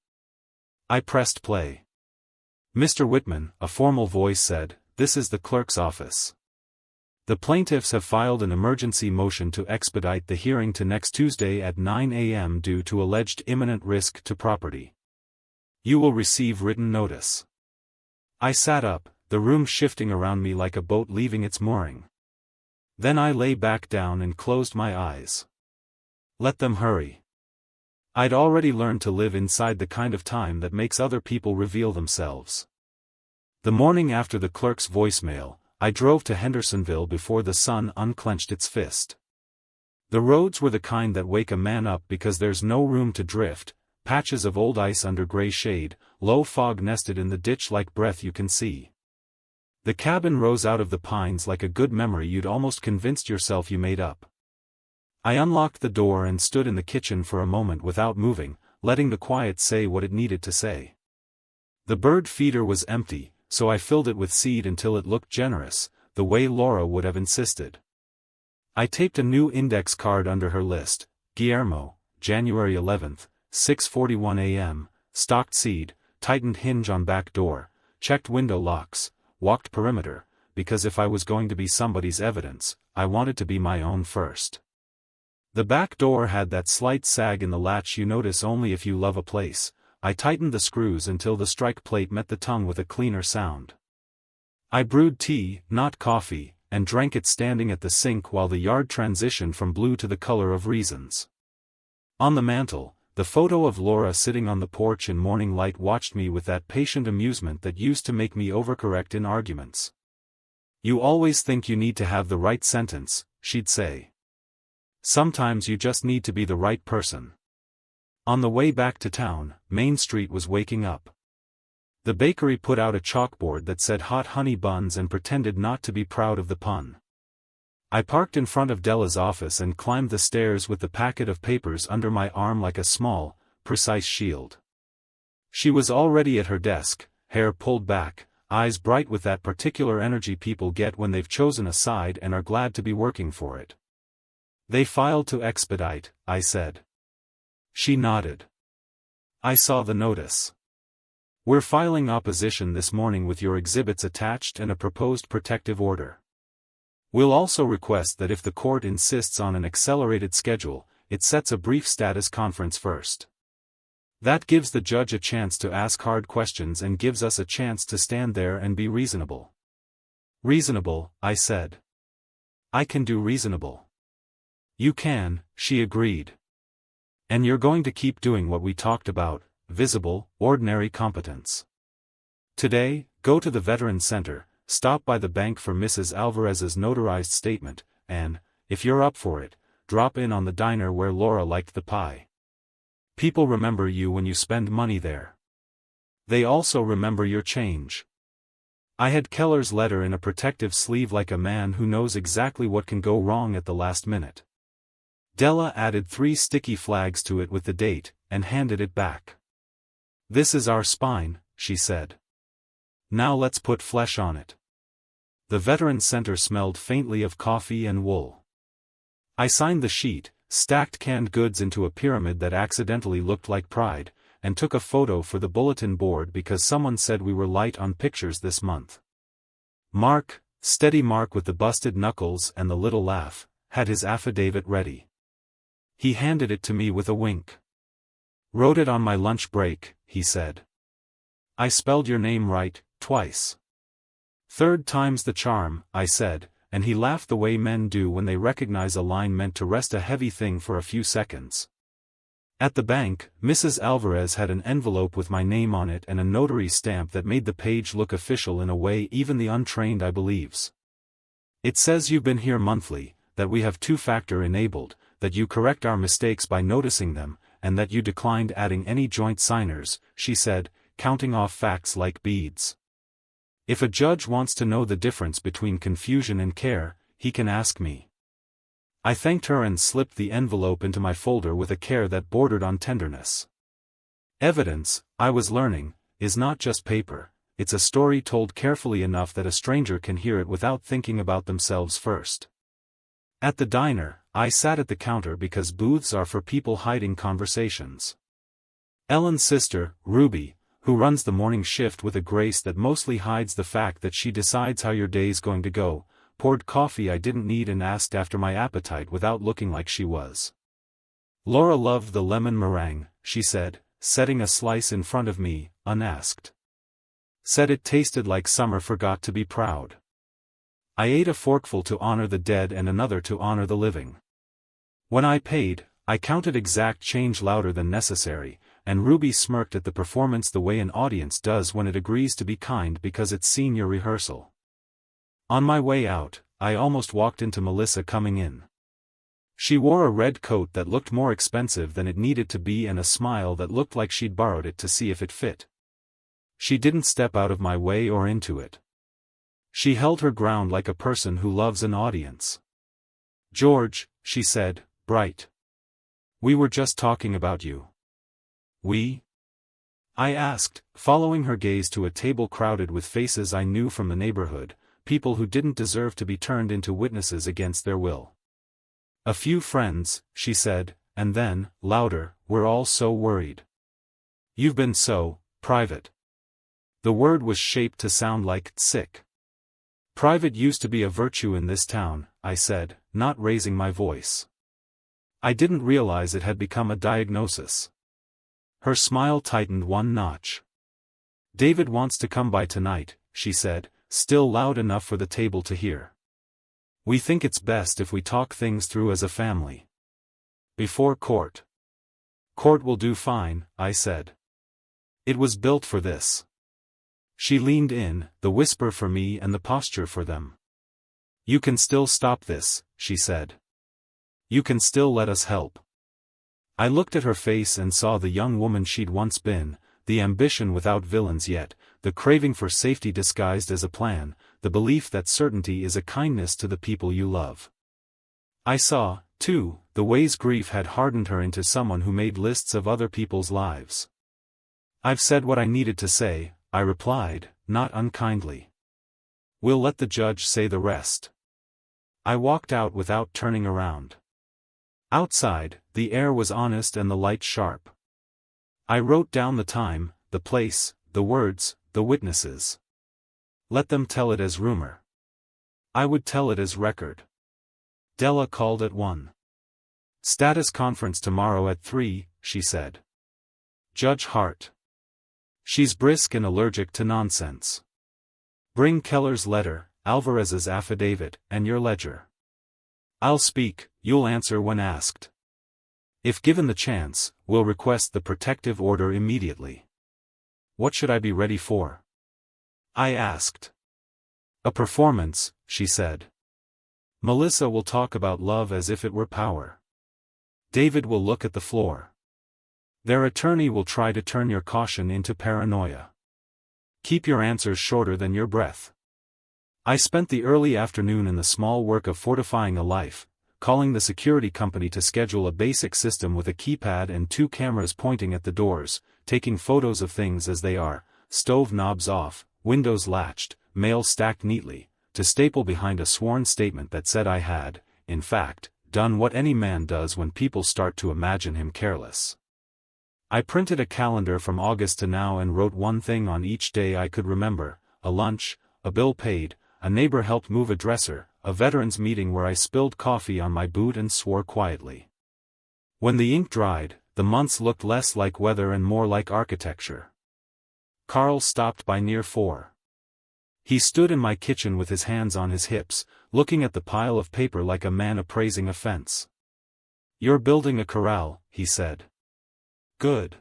I pressed play. "Mr. Whitman," a formal voice said, "this is the clerk's office. The plaintiffs have filed an emergency motion to expedite the hearing to next Tuesday at 9 a.m. due to alleged imminent risk to property. You will receive written notice." I sat up, the room shifting around me like a boat leaving its mooring. Then I lay back down and closed my eyes. Let them hurry. I'd already learned to live inside the kind of time that makes other people reveal themselves. The morning after the clerk's voicemail, I drove to Hendersonville before the sun unclenched its fist. The roads were the kind that wake a man up because there's no room to drift, patches of old ice under gray shade, low fog nested in the ditch like breath you can see. The cabin rose out of the pines like a good memory you'd almost convinced yourself you made up. I unlocked the door and stood in the kitchen for a moment without moving, letting the quiet say what it needed to say. The bird feeder was empty, so I filled it with seed until it looked generous, the way Laura would have insisted. I taped a new index card under her list: Guillermo, January 11th, 6:41 a.m., stocked seed, tightened hinge on back door, checked window locks, walked perimeter, because if I was going to be somebody's evidence, I wanted to be my own first. The back door had that slight sag in the latch you notice only if you love a place. I tightened the screws until the strike plate met the tongue with a cleaner sound. I brewed tea, not coffee, and drank it standing at the sink while the yard transitioned from blue to the color of reasons. On the mantel, the photo of Laura sitting on the porch in morning light watched me with that patient amusement that used to make me overcorrect in arguments. "You always think you need to have the right sentence," she'd say. "Sometimes you just need to be the right person." On the way back to town, Main Street was waking up. The bakery put out a chalkboard that said hot honey buns and pretended not to be proud of the pun. I parked in front of Della's office and climbed the stairs with the packet of papers under my arm like a small, precise shield. She was already at her desk, hair pulled back, eyes bright with that particular energy people get when they've chosen a side and are glad to be working for it. "They filed to expedite," I said. She nodded. "I saw the notice. We're filing opposition this morning with your exhibits attached and a proposed protective order. We'll also request that if the court insists on an accelerated schedule, it sets a brief status conference first. That gives the judge a chance to ask hard questions and gives us a chance to stand there and be reasonable." "Reasonable," I said. "I can do reasonable." "You can," she agreed. "And you're going to keep doing what we talked about, visible, ordinary competence. Today, go to the Veterans Center, stop by the bank for Mrs. Alvarez's notarized statement, and, if you're up for it, drop in on the diner where Laura liked the pie. People remember you when you spend money there. They also remember your change." I had Keller's letter in a protective sleeve like a man who knows exactly what can go wrong at the last minute. Della added 3 sticky flags to it with the date, and handed it back. "This is our spine," she said. "Now let's put flesh on it." The Veterans Center smelled faintly of coffee and wool. I signed the sheet, stacked canned goods into a pyramid that accidentally looked like pride, and took a photo for the bulletin board because someone said we were light on pictures this month. Mark, steady Mark with the busted knuckles and the little laugh, had his affidavit ready. He handed it to me with a wink. "Wrote it on my lunch break," he said. "I spelled your name right, twice." "Third time's the charm," I said, and he laughed the way men do when they recognize a line meant to rest a heavy thing for a few seconds. At the bank, Mrs. Alvarez had an envelope with my name on it and a notary stamp that made the page look official in a way even the untrained I believes. "It says you've been here monthly, that we have two-factor enabled, that you correct our mistakes by noticing them, and that you declined adding any joint signers," she said, counting off facts like beads. "If a judge wants to know the difference between confusion and care, he can ask me." I thanked her and slipped the envelope into my folder with a care that bordered on tenderness. Evidence, I was learning, is not just paper, it's a story told carefully enough that a stranger can hear it without thinking about themselves first. At the diner, I sat at the counter because booths are for people hiding conversations. Ellen's sister, Ruby, who runs the morning shift with a grace that mostly hides the fact that she decides how your day's going to go, poured coffee I didn't need and asked after my appetite without looking like she was. Laura loved the lemon meringue, she said, setting a slice in front of me, unasked. Said it tasted like summer forgot to be proud. I ate a forkful to honor the dead and another to honor the living. When I paid, I counted exact change louder than necessary, and Ruby smirked at the performance the way an audience does when it agrees to be kind because it's senior rehearsal. On my way out, I almost walked into Melissa coming in. She wore a red coat that looked more expensive than it needed to be and a smile that looked like she'd borrowed it to see if it fit. She didn't step out of my way or into it. She held her ground like a person who loves an audience. "George," she said, bright. "We were just talking about you." "We?" I asked, following her gaze to a table crowded with faces I knew from the neighborhood, people who didn't deserve to be turned into witnesses against their will. "A few friends," she said, and then, louder, "we're all so worried. You've been so private." The word was shaped to sound like sick. "Private used to be a virtue in this town," I said, not raising my voice. I didn't realize it had become a diagnosis. Her smile tightened one notch. "David wants to come by tonight," she said, still loud enough for the table to hear. "We think it's best if we talk things through as a family. Before court." "Court will do fine," I said. "It was built for this." She leaned in, the whisper for me and the posture for them. "You can still stop this," she said. "You can still let us help." I looked at her face and saw the young woman she'd once been, the ambition without villains yet, the craving for safety disguised as a plan, the belief that certainty is a kindness to the people you love. I saw, too, the ways grief had hardened her into someone who made lists of other people's lives. "I've said what I needed to say," I replied, not unkindly. "We'll let the judge say the rest." I walked out without turning around. Outside, the air was honest and the light sharp. I wrote down the time, the place, the words, the witnesses. Let them tell it as rumor. I would tell it as record. Della called at 1. "Status conference tomorrow at 3, she said. "Judge Hart. She's brisk and allergic to nonsense. Bring Keller's letter, Alvarez's affidavit, and your ledger. I'll speak, you'll answer when asked. If given the chance, we'll request the protective order immediately." "What should I be ready for?" I asked. "A performance," she said. "Melissa will talk about love as if it were power. David will look at the floor. Their attorney will try to turn your caution into paranoia. Keep your answers shorter than your breath." I spent the early afternoon in the small work of fortifying a life, calling the security company to schedule a basic system with a keypad and 2 cameras pointing at the doors, taking photos of things as they are, stove knobs off, windows latched, mail stacked neatly, to staple behind a sworn statement that said I had, in fact, done what any man does when people start to imagine him careless. I printed a calendar from August to now and wrote one thing on each day I could remember: a lunch, a bill paid, a neighbor helped move a dresser, a veterans meeting where I spilled coffee on my boot and swore quietly. When the ink dried, the months looked less like weather and more like architecture. Carl stopped by near 4. He stood in my kitchen with his hands on his hips, looking at the pile of paper like a man appraising a fence. "You're building a corral," he said. "Good.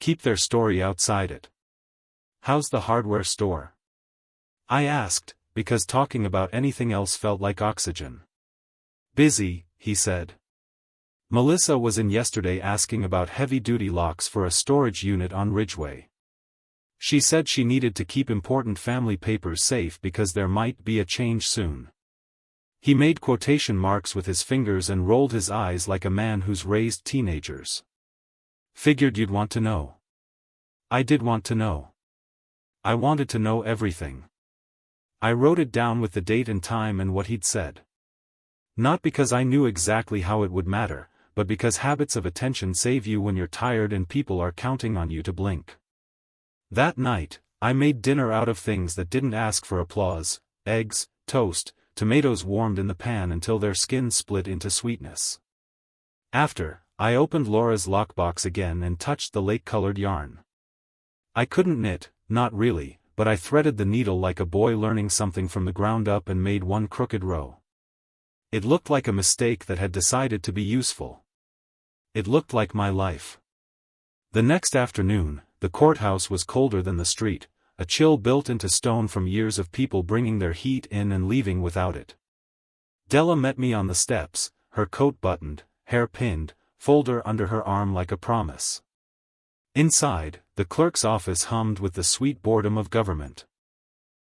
Keep their story outside it. How's the hardware store?" I asked, because talking about anything else felt like oxygen. "Busy," he said. "Melissa was in yesterday asking about heavy-duty locks for a storage unit on Ridgeway. She said she needed to keep important family papers safe because there might be a change soon." He made quotation marks with his fingers and rolled his eyes like a man who's raised teenagers. "Figured you'd want to know." I did want to know. I wanted to know everything. I wrote it down with the date and time and what he'd said. Not because I knew exactly how it would matter, but because habits of attention save you when you're tired and people are counting on you to blink. That night, I made dinner out of things that didn't ask for applause: eggs, toast, tomatoes warmed in the pan until their skin split into sweetness. After, I opened Laura's lockbox again and touched the lake-colored yarn. I couldn't knit, not really, but I threaded the needle like a boy learning something from the ground up and made one crooked row. It looked like a mistake that had decided to be useful. It looked like my life. The next afternoon, the courthouse was colder than the street, a chill built into stone from years of people bringing their heat in and leaving without it. Della met me on the steps, her coat buttoned, hair pinned, folder under her arm like a promise. Inside, the clerk's office hummed with the sweet boredom of government.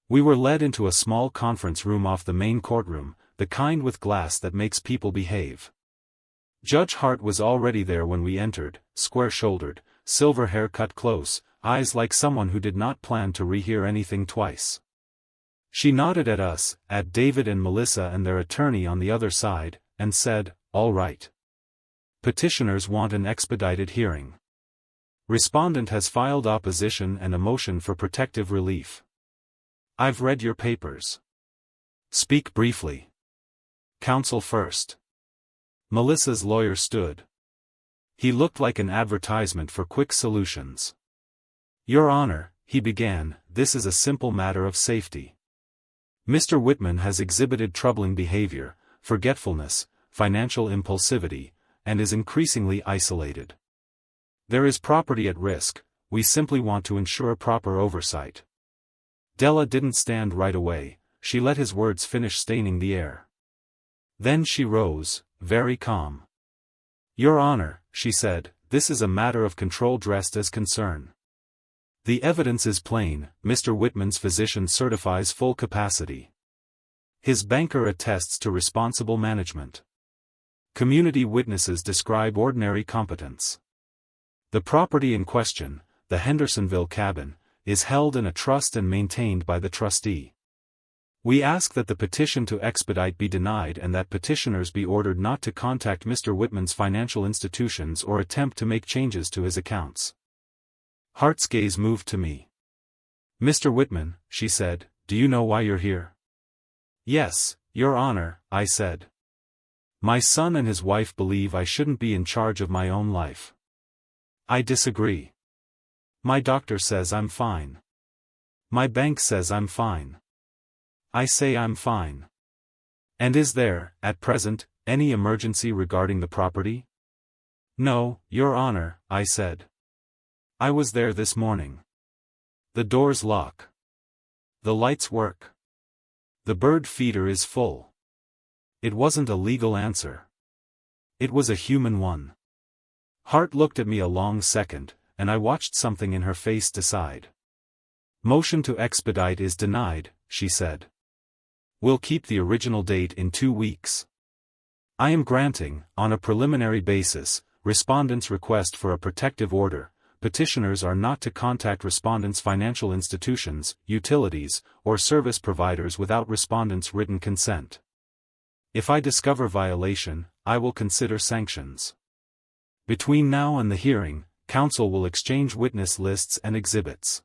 We were led into a small conference room off the main courtroom, the kind with glass that makes people behave. Judge Hart was already there when we entered, square-shouldered, silver hair cut close, eyes like someone who did not plan to rehear anything twice. She nodded at us, at David and Melissa and their attorney on the other side, and said, "All right. Petitioners want an expedited hearing. Respondent has filed opposition and a motion for protective relief. I've read your papers. Speak briefly. Counsel first." Melissa's lawyer stood. He looked like an advertisement for quick solutions. "Your Honor," he began, "this is a simple matter of safety. Mr. Whitman has exhibited troubling behavior, forgetfulness, financial impulsivity, and is increasingly isolated. There is property at risk. We simply want to ensure proper oversight." Della didn't stand right away, she let his words finish staining the air. Then she rose, very calm. "Your Honor," she said, "this is a matter of control dressed as concern. The evidence is plain. Mr. Whitman's physician certifies full capacity. His banker attests to responsible management. Community witnesses describe ordinary competence. The property in question, the Hendersonville cabin, is held in a trust and maintained by the trustee. We ask that the petition to expedite be denied and that petitioners be ordered not to contact Mr. Whitman's financial institutions or attempt to make changes to his accounts. Hart's gaze moved to me. "Mr. Whitman," she said, "do you know why you're here?" "Yes, Your Honor," I said. "My son and his wife believe I shouldn't be in charge of my own life." "I disagree. My doctor says I'm fine. My bank says I'm fine. I say I'm fine. And is there, at present, any emergency regarding the property?" "No, Your Honor," I said. "I was there this morning. The doors lock. The lights work. The bird feeder is full." It wasn't a legal answer. It was a human one. Hart looked at me a long second, and I watched something in her face decide. "Motion to expedite is denied," she said. "We'll keep the original date in 2 weeks. I am granting, on a preliminary basis, respondents' request for a protective order. Petitioners are not to contact respondents' financial institutions, utilities, or service providers without respondents' written consent. If I discover violation, I will consider sanctions. Between now and the hearing, counsel will exchange witness lists and exhibits.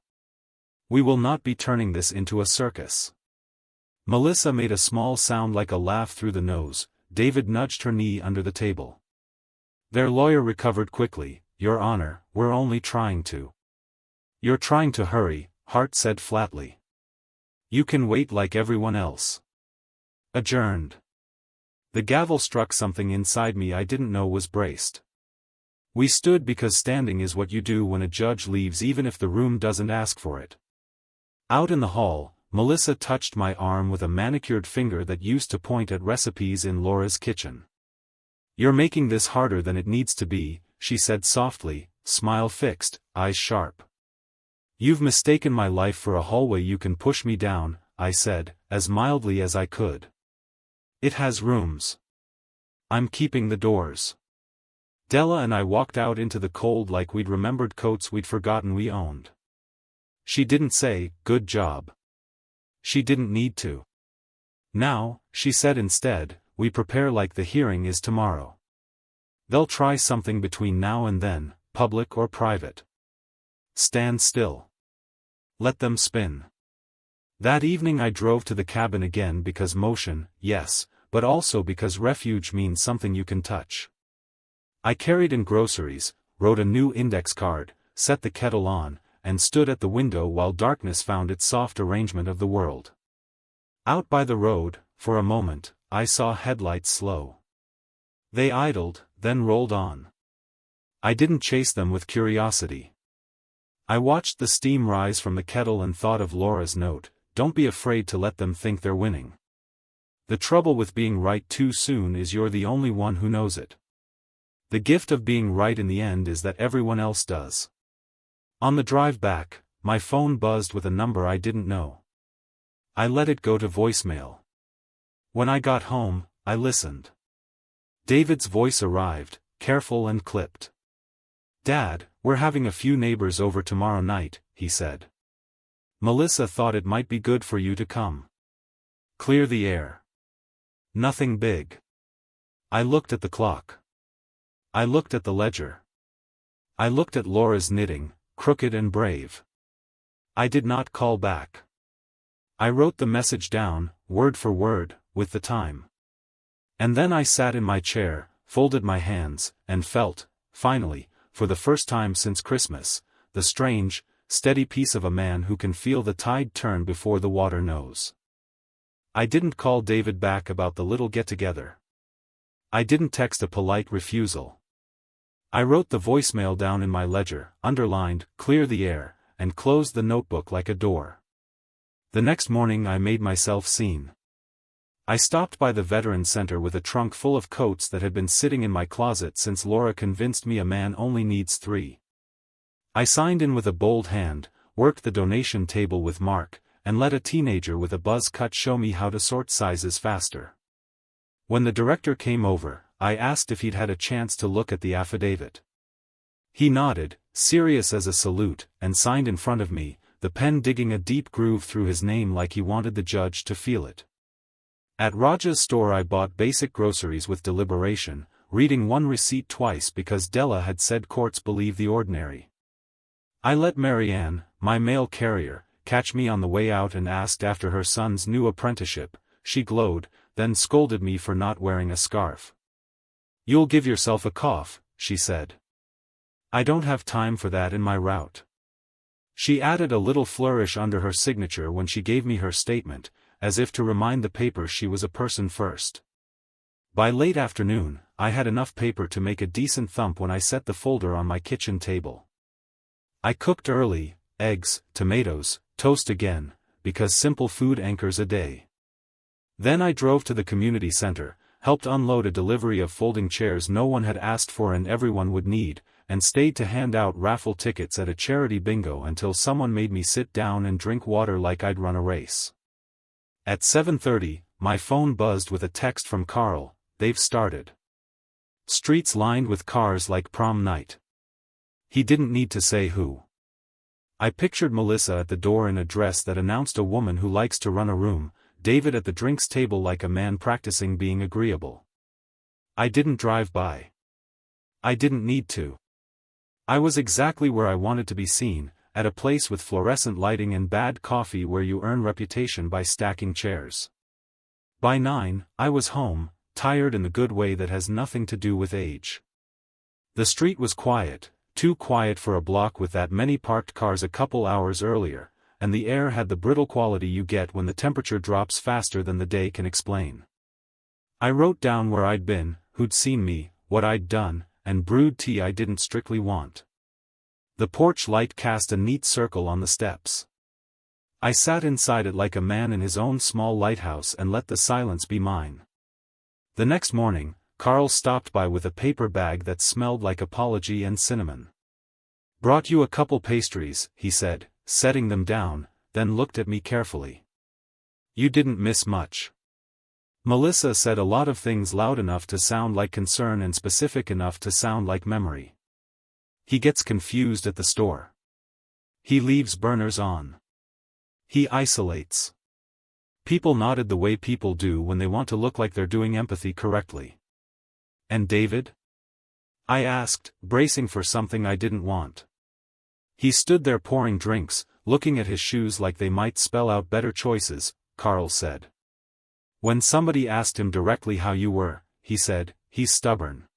We will not be turning this into a circus." Melissa made a small sound like a laugh through the nose. David nudged her knee under the table. Their lawyer recovered quickly. "Your Honor, we're only trying to." "You're trying to hurry," Hart said flatly. "You can wait like everyone else." Adjourned. The gavel struck something inside me I didn't know was braced. We stood because standing is what you do when a judge leaves even if the room doesn't ask for it. Out in the hall, Melissa touched my arm with a manicured finger that used to point at recipes in Laura's kitchen. "You're making this harder than it needs to be," she said softly, smile fixed, eyes sharp. "You've mistaken my life for a hallway you can push me down," I said, as mildly as I could. "It has rooms. I'm keeping the doors." Della and I walked out into the cold like we'd remembered coats we'd forgotten we owned. She didn't say, "Good job." She didn't need to. "Now," she said instead, "we prepare like the hearing is tomorrow. They'll try something between now and then, public or private. Stand still. Let them spin." That evening I drove to the cabin again because motion, yes, but also because refuge means something you can touch. I carried in groceries, wrote a new index card, set the kettle on, and stood at the window while darkness found its soft arrangement of the world. Out by the road, for a moment, I saw headlights slow. They idled, then rolled on. I didn't chase them with curiosity. I watched the steam rise from the kettle and thought of Laura's note, "Don't be afraid to let them think they're winning. The trouble with being right too soon is you're the only one who knows it. The gift of being right in the end is that everyone else does." On the drive back, my phone buzzed with a number I didn't know. I let it go to voicemail. When I got home, I listened. David's voice arrived, careful and clipped. "Dad, we're having a few neighbors over tomorrow night," he said. "Melissa thought it might be good for you to come. Clear the air. Nothing big." I looked at the clock. I looked at the ledger. I looked at Laura's knitting, crooked and brave. I did not call back. I wrote the message down, word for word, with the time. And then I sat in my chair, folded my hands, and felt, finally, for the first time since Christmas, the strange, steady peace of a man who can feel the tide turn before the water knows. I didn't call David back about the little get-together. I didn't text a polite refusal. I wrote the voicemail down in my ledger, underlined, "Clear the air," and closed the notebook like a door. The next morning I made myself seen. I stopped by the Veteran Center with a trunk full of coats that had been sitting in my closet since Laura convinced me a man only needs 3. I signed in with a bold hand, worked the donation table with Mark, and let a teenager with a buzz cut show me how to sort sizes faster. When the director came over, I asked if he'd had a chance to look at the affidavit. He nodded, serious as a salute, and signed in front of me, the pen digging a deep groove through his name like he wanted the judge to feel it. At Raja's store I bought basic groceries with deliberation, reading one receipt twice because Della had said courts believe the ordinary. I let Marianne, my mail carrier, catch me on the way out and asked after her son's new apprenticeship. She glowed, then scolded me for not wearing a scarf. "You'll give yourself a cough," she said. "I don't have time for that in my route." She added a little flourish under her signature when she gave me her statement, as if to remind the paper she was a person first. By late afternoon, I had enough paper to make a decent thump when I set the folder on my kitchen table. I cooked early, eggs, tomatoes, toast again, because simple food anchors a day. Then I drove to the community center, helped unload a delivery of folding chairs no one had asked for and everyone would need, and stayed to hand out raffle tickets at a charity bingo until someone made me sit down and drink water like I'd run a race. At 7:30, my phone buzzed with a text from Carl. "They've started." Streets lined with cars like prom night. He didn't need to say who. I pictured Melissa at the door in a dress that announced a woman who likes to run a room, David at the drinks table like a man practicing being agreeable. I didn't drive by. I didn't need to. I was exactly where I wanted to be seen, at a place with fluorescent lighting and bad coffee where you earn reputation by stacking chairs. By 9, I was home, tired in the good way that has nothing to do with age. The street was quiet, too quiet for a block with that many parked cars a couple hours earlier, and the air had the brittle quality you get when the temperature drops faster than the day can explain. I wrote down where I'd been, who'd seen me, what I'd done, and brewed tea I didn't strictly want. The porch light cast a neat circle on the steps. I sat inside it like a man in his own small lighthouse and let the silence be mine. The next morning, Carl stopped by with a paper bag that smelled like apology and cinnamon. "Brought you a couple pastries," he said, setting them down, then looked at me carefully. "You didn't miss much." Melissa said a lot of things loud enough to sound like concern and specific enough to sound like memory. "He gets confused at the store. He leaves burners on. He isolates." People nodded the way people do when they want to look like they're doing empathy correctly. "And David?" I asked, bracing for something I didn't want. "He stood there pouring drinks, looking at his shoes like they might spell out better choices," Carl said. "When somebody asked him directly how you were, he said, he's stubborn."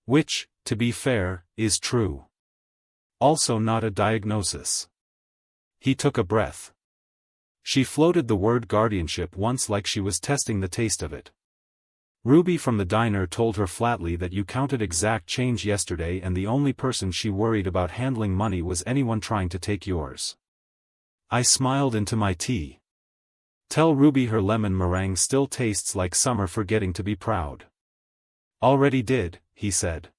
Which, to be fair, is true. Also not a diagnosis. He took a breath. She floated the word guardianship once like she was testing the taste of it. "Ruby from the diner told her flatly that you counted exact change yesterday and the only person she worried about handling money was anyone trying to take yours." I smiled into my tea. "Tell Ruby her lemon meringue still tastes like summer forgetting to be proud." "Already did," he said.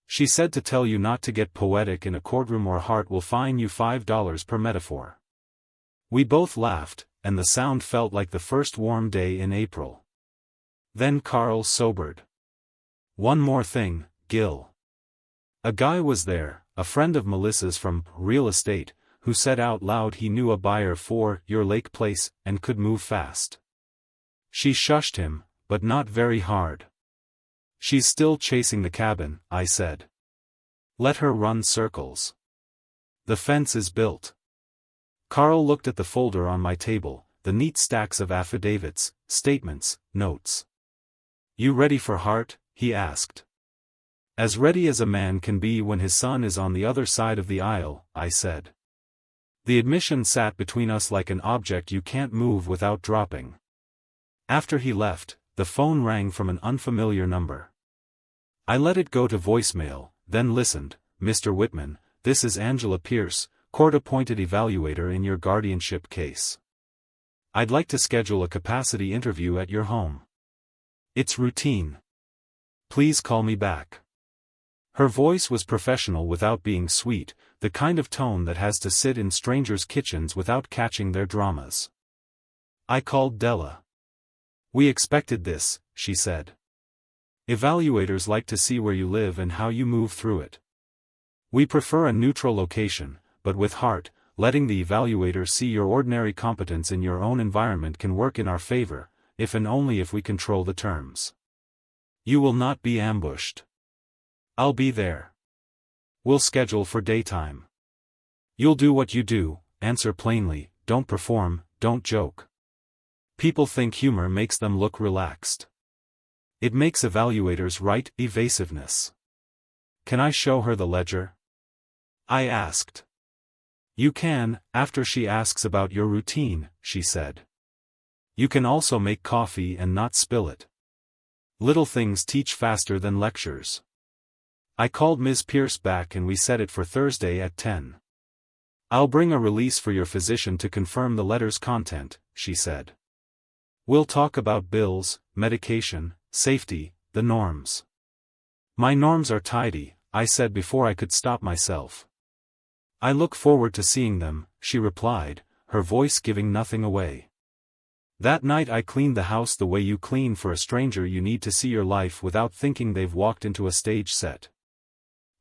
"She said to tell you not to get poetic in a courtroom or Hart will fine you $5 per metaphor." We both laughed, and the sound felt like the first warm day in April. Then Carl sobered. "One more thing, Gil. A guy was there, a friend of Melissa's from real estate, who said out loud he knew a buyer for your lake place and could move fast." She shushed him, but not very hard. "She's still chasing the cabin," I said. "Let her run circles. The fence is built." Carl looked at the folder on my table, the neat stacks of affidavits, statements, notes. "You ready for Hart?" he asked. "As ready as a man can be when his son is on the other side of the aisle," I said. The admission sat between us like an object you can't move without dropping. After he left, the phone rang from an unfamiliar number. I let it go to voicemail, then listened. "Mr. Whitman, this is Angela Pierce, court-appointed evaluator in your guardianship case. I'd like to schedule a capacity interview at your home. It's routine. Please call me back." Her voice was professional without being sweet, the kind of tone that has to sit in strangers' kitchens without catching their dramas. I called Della. "We expected this," she said. Evaluators like to see where you live and how you move through it. We prefer a neutral location, but with heart, letting the evaluator see your ordinary competence in your own environment can work in our favor, if and only if we control the terms. You will not be ambushed. I'll be there. We'll schedule for daytime. You'll do what you do, answer plainly, don't perform, don't joke. People think humor makes them look relaxed. It makes evaluators write evasiveness. Can I show her the ledger? I asked. You can, after she asks about your routine, she said. You can also make coffee and not spill it. Little things teach faster than lectures. I called Ms. Pierce back and we set it for Thursday at 10. I'll bring a release for your physician to confirm the letter's content, she said. We'll talk about bills, medication, safety, the norms. My norms are tidy, I said before I could stop myself. I look forward to seeing them, she replied, her voice giving nothing away. That night I cleaned the house the way you clean for a stranger you need to see your life without thinking they've walked into a stage set.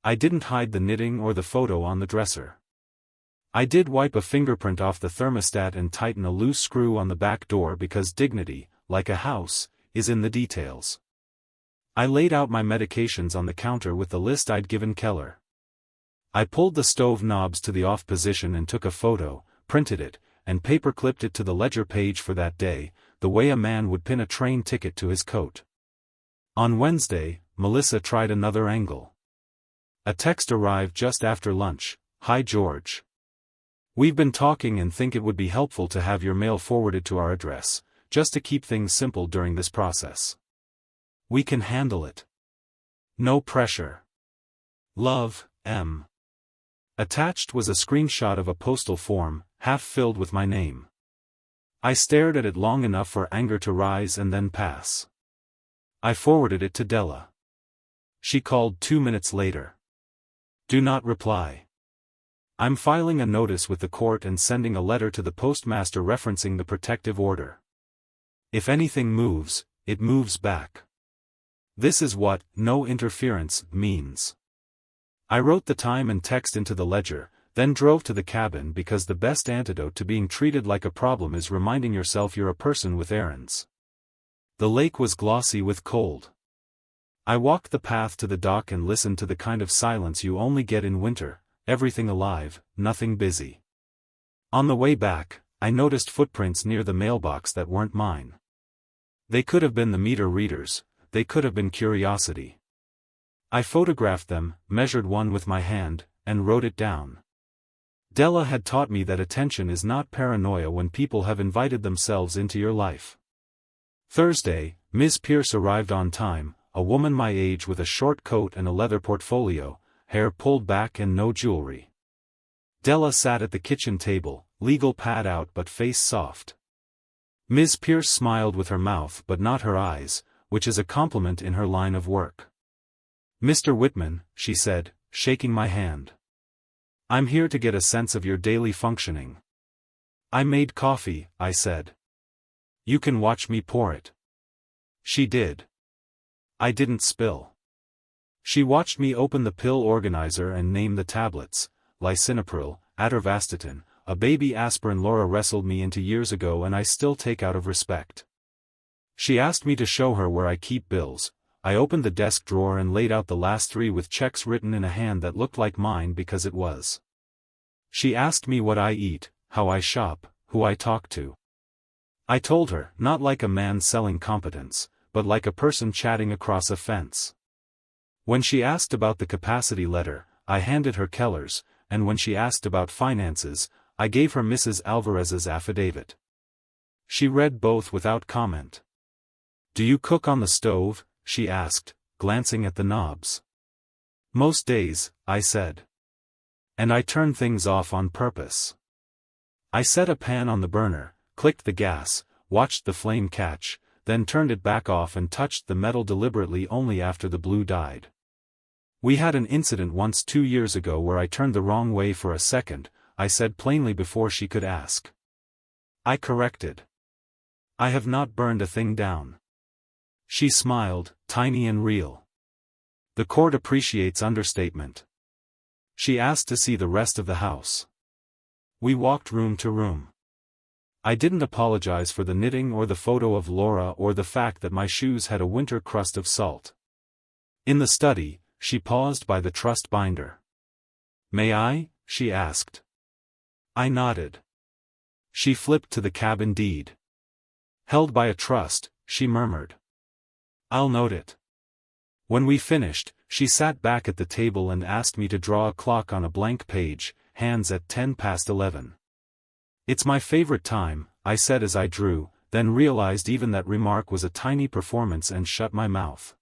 I didn't hide the knitting or the photo on the dresser. I did wipe a fingerprint off the thermostat and tighten a loose screw on the back door because dignity, like a house, is in the details. I laid out my medications on the counter with the list I'd given Keller. I pulled the stove knobs to the off position and took a photo, printed it, and paper-clipped it to the ledger page for that day, the way a man would pin a train ticket to his coat. On Wednesday, Melissa tried another angle. A text arrived just after lunch. Hi George. We've been talking and think it would be helpful to have your mail forwarded to our address, just to keep things simple during this process. We can handle it. No pressure. Love, M. Attached was a screenshot of a postal form, half filled with my name. I stared at it long enough for anger to rise and then pass. I forwarded it to Della. She called 2 minutes later. Do not reply. I'm filing a notice with the court and sending a letter to the postmaster referencing the protective order. If anything moves, it moves back. This is what no interference means. I wrote the time and text into the ledger, then drove to the cabin because the best antidote to being treated like a problem is reminding yourself you're a person with errands. The lake was glossy with cold. I walked the path to the dock and listened to the kind of silence you only get in winter, everything alive, nothing busy. On the way back, I noticed footprints near the mailbox that weren't mine. They could have been the meter readers, they could have been curiosity. I photographed them, measured one with my hand, and wrote it down. Della had taught me that attention is not paranoia when people have invited themselves into your life. Thursday, Ms. Pierce arrived on time, a woman my age with a short coat and a leather portfolio, hair pulled back and no jewelry. Della sat at the kitchen table, legal pad out but face soft. Ms. Pierce smiled with her mouth but not her eyes, which is a compliment in her line of work. Mr. Whitman, she said, shaking my hand. I'm here to get a sense of your daily functioning. I made coffee, I said. You can watch me pour it. She did. I didn't spill. She watched me open the pill organizer and name the tablets, lisinopril, atorvastatin, a baby aspirin Laura wrestled me into years ago and I still take out of respect. She asked me to show her where I keep bills. I opened the desk drawer and laid out the last 3 with checks written in a hand that looked like mine because it was. She asked me what I eat, how I shop, who I talk to. I told her, not like a man selling competence, but like a person chatting across a fence. When she asked about the capacity letter, I handed her Keller's, and when she asked about finances, I gave her Mrs. Alvarez's affidavit. She read both without comment. Do you cook on the stove? She asked, glancing at the knobs. Most days, I said. And I turn things off on purpose. I set a pan on the burner, clicked the gas, watched the flame catch, then turned it back off and touched the metal deliberately only after the blue died. We had an incident once 2 years ago where I turned the wrong way for a second, I said plainly before she could ask. I corrected. I have not burned a thing down. She smiled, tiny and real. The court appreciates understatement. She asked to see the rest of the house. We walked room to room. I didn't apologize for the knitting or the photo of Laura or the fact that my shoes had a winter crust of salt. In the study, she paused by the trust binder. "May I?" she asked. I nodded. She flipped to the cabin deed. "Held by a trust," she murmured. "I'll note it." When we finished, she sat back at the table and asked me to draw a clock on a blank page, hands at 11:10. "It's my favorite time," I said as I drew, then realized even that remark was a tiny performance and shut my mouth.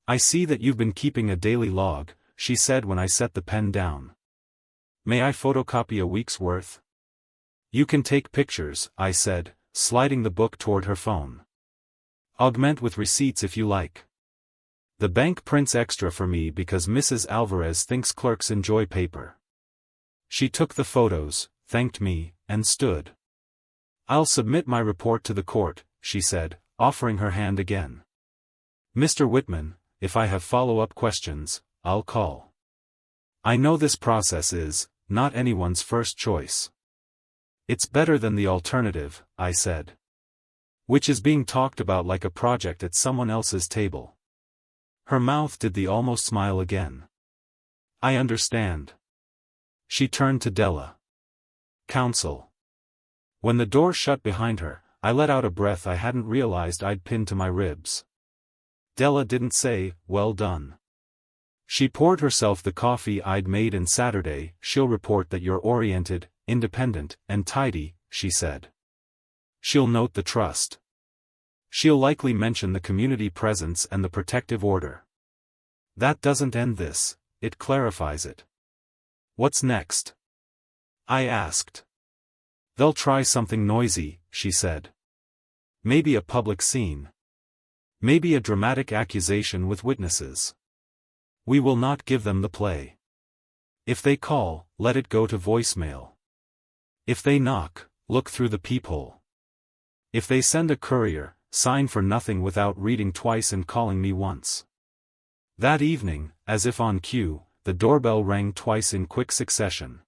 "I see that you've been keeping a daily log," she said when I set the pen down. "May I photocopy a week's worth?" "You can take pictures," I said, sliding the book toward her phone. "Augment with receipts if you like. The bank prints extra for me because Mrs. Alvarez thinks clerks enjoy paper." She took the photos, thanked me, and stood. "I'll submit my report to the court," she said, offering her hand again. "Mr. Whitman, if I have follow-up questions, I'll call. I know this process is not anyone's first choice." "It's better than the alternative," I said. "Which is being talked about like a project at someone else's table." Her mouth did the almost smile again. "I understand." She turned to Della. "Counsel." When the door shut behind her, I let out a breath I hadn't realized I'd pinned to my ribs. Della didn't say, "Well done." She poured herself the coffee I'd made, and Saturday, she'll report that you're oriented, independent, and tidy, she said. She'll note the trust. She'll likely mention the community presence and the protective order. That doesn't end this, it clarifies it. "What's next?" I asked. "They'll try something noisy," she said. "Maybe a public scene. Maybe a dramatic accusation with witnesses. We will not give them the play. If they call, let it go to voicemail. If they knock, look through the peephole. If they send a courier, sign for nothing without reading twice and calling me once." That evening, as if on cue, the doorbell rang twice in quick succession.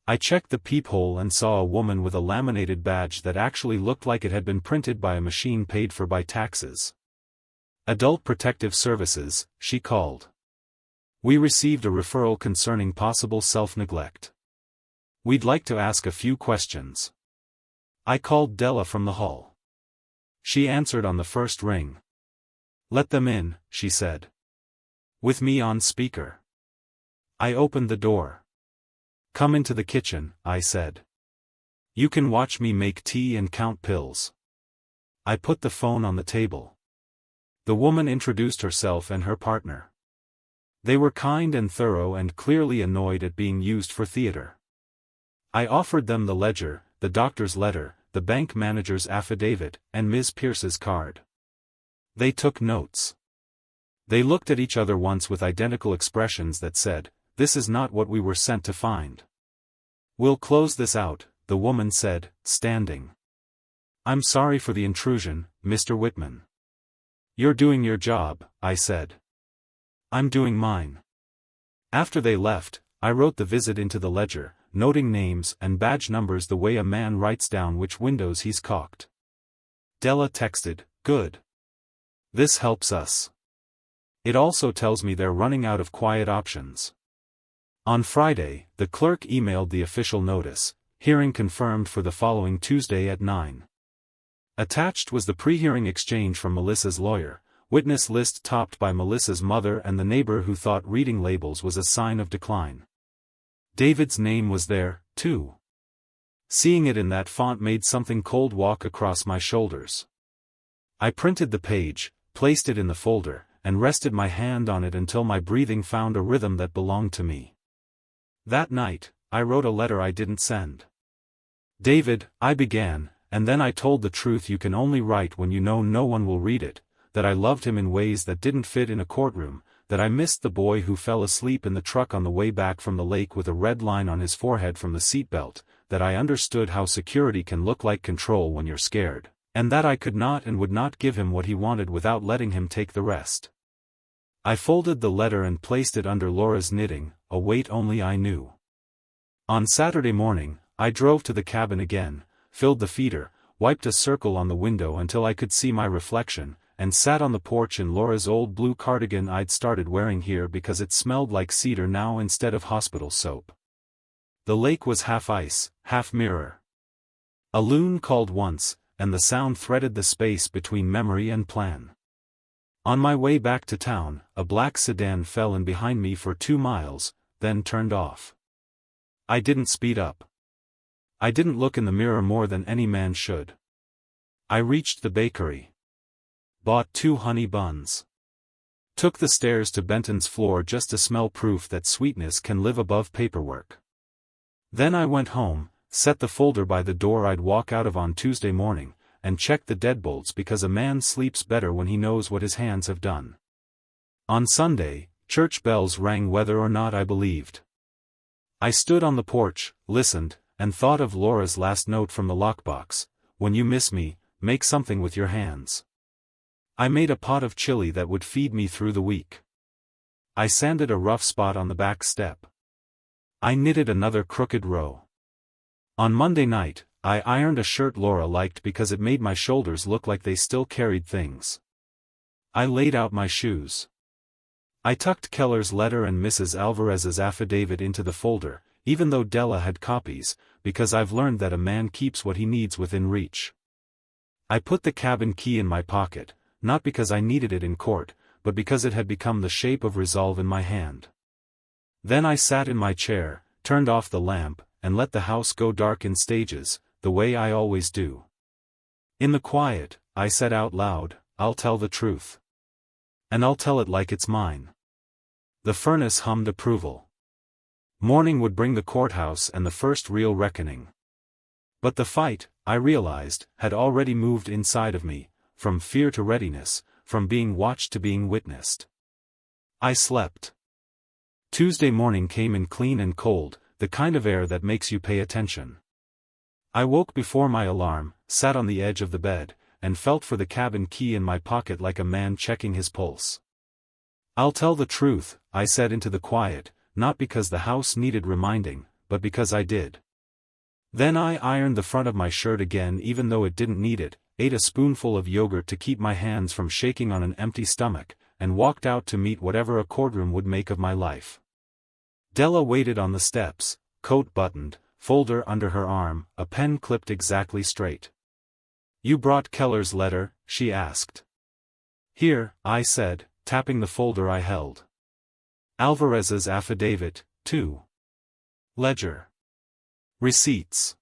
I checked the peephole and saw a woman with a laminated badge that actually looked like it had been printed by a machine paid for by taxes. "Adult Protective Services," she called. "We received a referral concerning possible self-neglect. We'd like to ask a few questions." I called Della from the hall. She answered on the first ring. "Let them in," she said. "With me on speaker." I opened the door. "Come into the kitchen," I said. "You can watch me make tea and count pills." I put the phone on the table. The woman introduced herself and her partner. They were kind and thorough and clearly annoyed at being used for theater. I offered them the ledger, the doctor's letter, the bank manager's affidavit, and Ms. Pierce's card. They took notes. They looked at each other once with identical expressions that said, "This is not what we were sent to find." "We'll close this out," the woman said, standing. "I'm sorry for the intrusion, Mr. Whitman." "You're doing your job," I said. "I'm doing mine." After they left, I wrote the visit into the ledger, noting names and badge numbers the way a man writes down which windows he's caulked. Della texted, "Good. This helps us. It also tells me they're running out of quiet options." On Friday, the clerk emailed the official notice, "Hearing confirmed for the following Tuesday at 9. Attached was the pre-hearing exchange from Melissa's lawyer, witness list topped by Melissa's mother and the neighbor who thought reading labels was a sign of decline. David's name was there, too. Seeing it in that font made something cold walk across my shoulders. I printed the page, placed it in the folder, and rested my hand on it until my breathing found a rhythm that belonged to me. That night, I wrote a letter I didn't send. "David," I began, and then I told the truth you can only write when you know no one will read it, that I loved him in ways that didn't fit in a courtroom, that I missed the boy who fell asleep in the truck on the way back from the lake with a red line on his forehead from the seatbelt, that I understood how security can look like control when you're scared, And that I could not and would not give him what he wanted without letting him take the rest. I folded the letter and placed it under Laura's knitting, a weight only I knew. On Saturday morning, I drove to the cabin again, filled the feeder, wiped a circle on the window until I could see my reflection, and sat on the porch in Laura's old blue cardigan I'd started wearing here because it smelled like cedar now instead of hospital soap. The lake was half ice, half mirror. A loon called once, and the sound threaded the space between memory and plan. On my way back to town, a black sedan fell in behind me for 2 miles, then turned off. I didn't speed up. I didn't look in the mirror more than any man should. I reached the bakery. Bought 2 honey buns. Took the stairs to Benton's floor just to smell proof that sweetness can live above paperwork. Then I went home, set the folder by the door I'd walk out of on Tuesday morning, and checked the deadbolts because a man sleeps better when he knows what his hands have done. On Sunday, church bells rang whether or not I believed. I stood on the porch, listened, and thought of Laura's last note from the lockbox: "When you miss me, make something with your hands." I made a pot of chili that would feed me through the week. I sanded a rough spot on the back step. I knitted another crooked row. On Monday night, I ironed a shirt Laura liked because it made my shoulders look like they still carried things. I laid out my shoes. I tucked Keller's letter and Mrs. Alvarez's affidavit into the folder, even though Della had copies, because I've learned that a man keeps what he needs within reach. I put the cabin key in my pocket, not because I needed it in court, but because it had become the shape of resolve in my hand. Then I sat in my chair, turned off the lamp, and let the house go dark in stages, the way I always do. In the quiet, I said out loud, "I'll tell the truth. And I'll tell it like it's mine." The furnace hummed approval. Morning would bring the courthouse and the first real reckoning. But the fight, I realized, had already moved inside of me, from fear to readiness, from being watched to being witnessed. I slept. Tuesday morning came in clean and cold, the kind of air that makes you pay attention. I woke before my alarm, sat on the edge of the bed, and felt for the cabin key in my pocket like a man checking his pulse. "I'll tell the truth," I said into the quiet, not because the house needed reminding, but because I did. Then I ironed the front of my shirt again even though it didn't need it, ate a spoonful of yogurt to keep my hands from shaking on an empty stomach, and walked out to meet whatever a courtroom would make of my life. Della waited on the steps, coat buttoned, folder under her arm, a pen clipped exactly straight. "You brought Keller's letter?" she asked. "Here," I said, tapping the folder I held. "Alvarez's affidavit, too. Ledger. Receipts.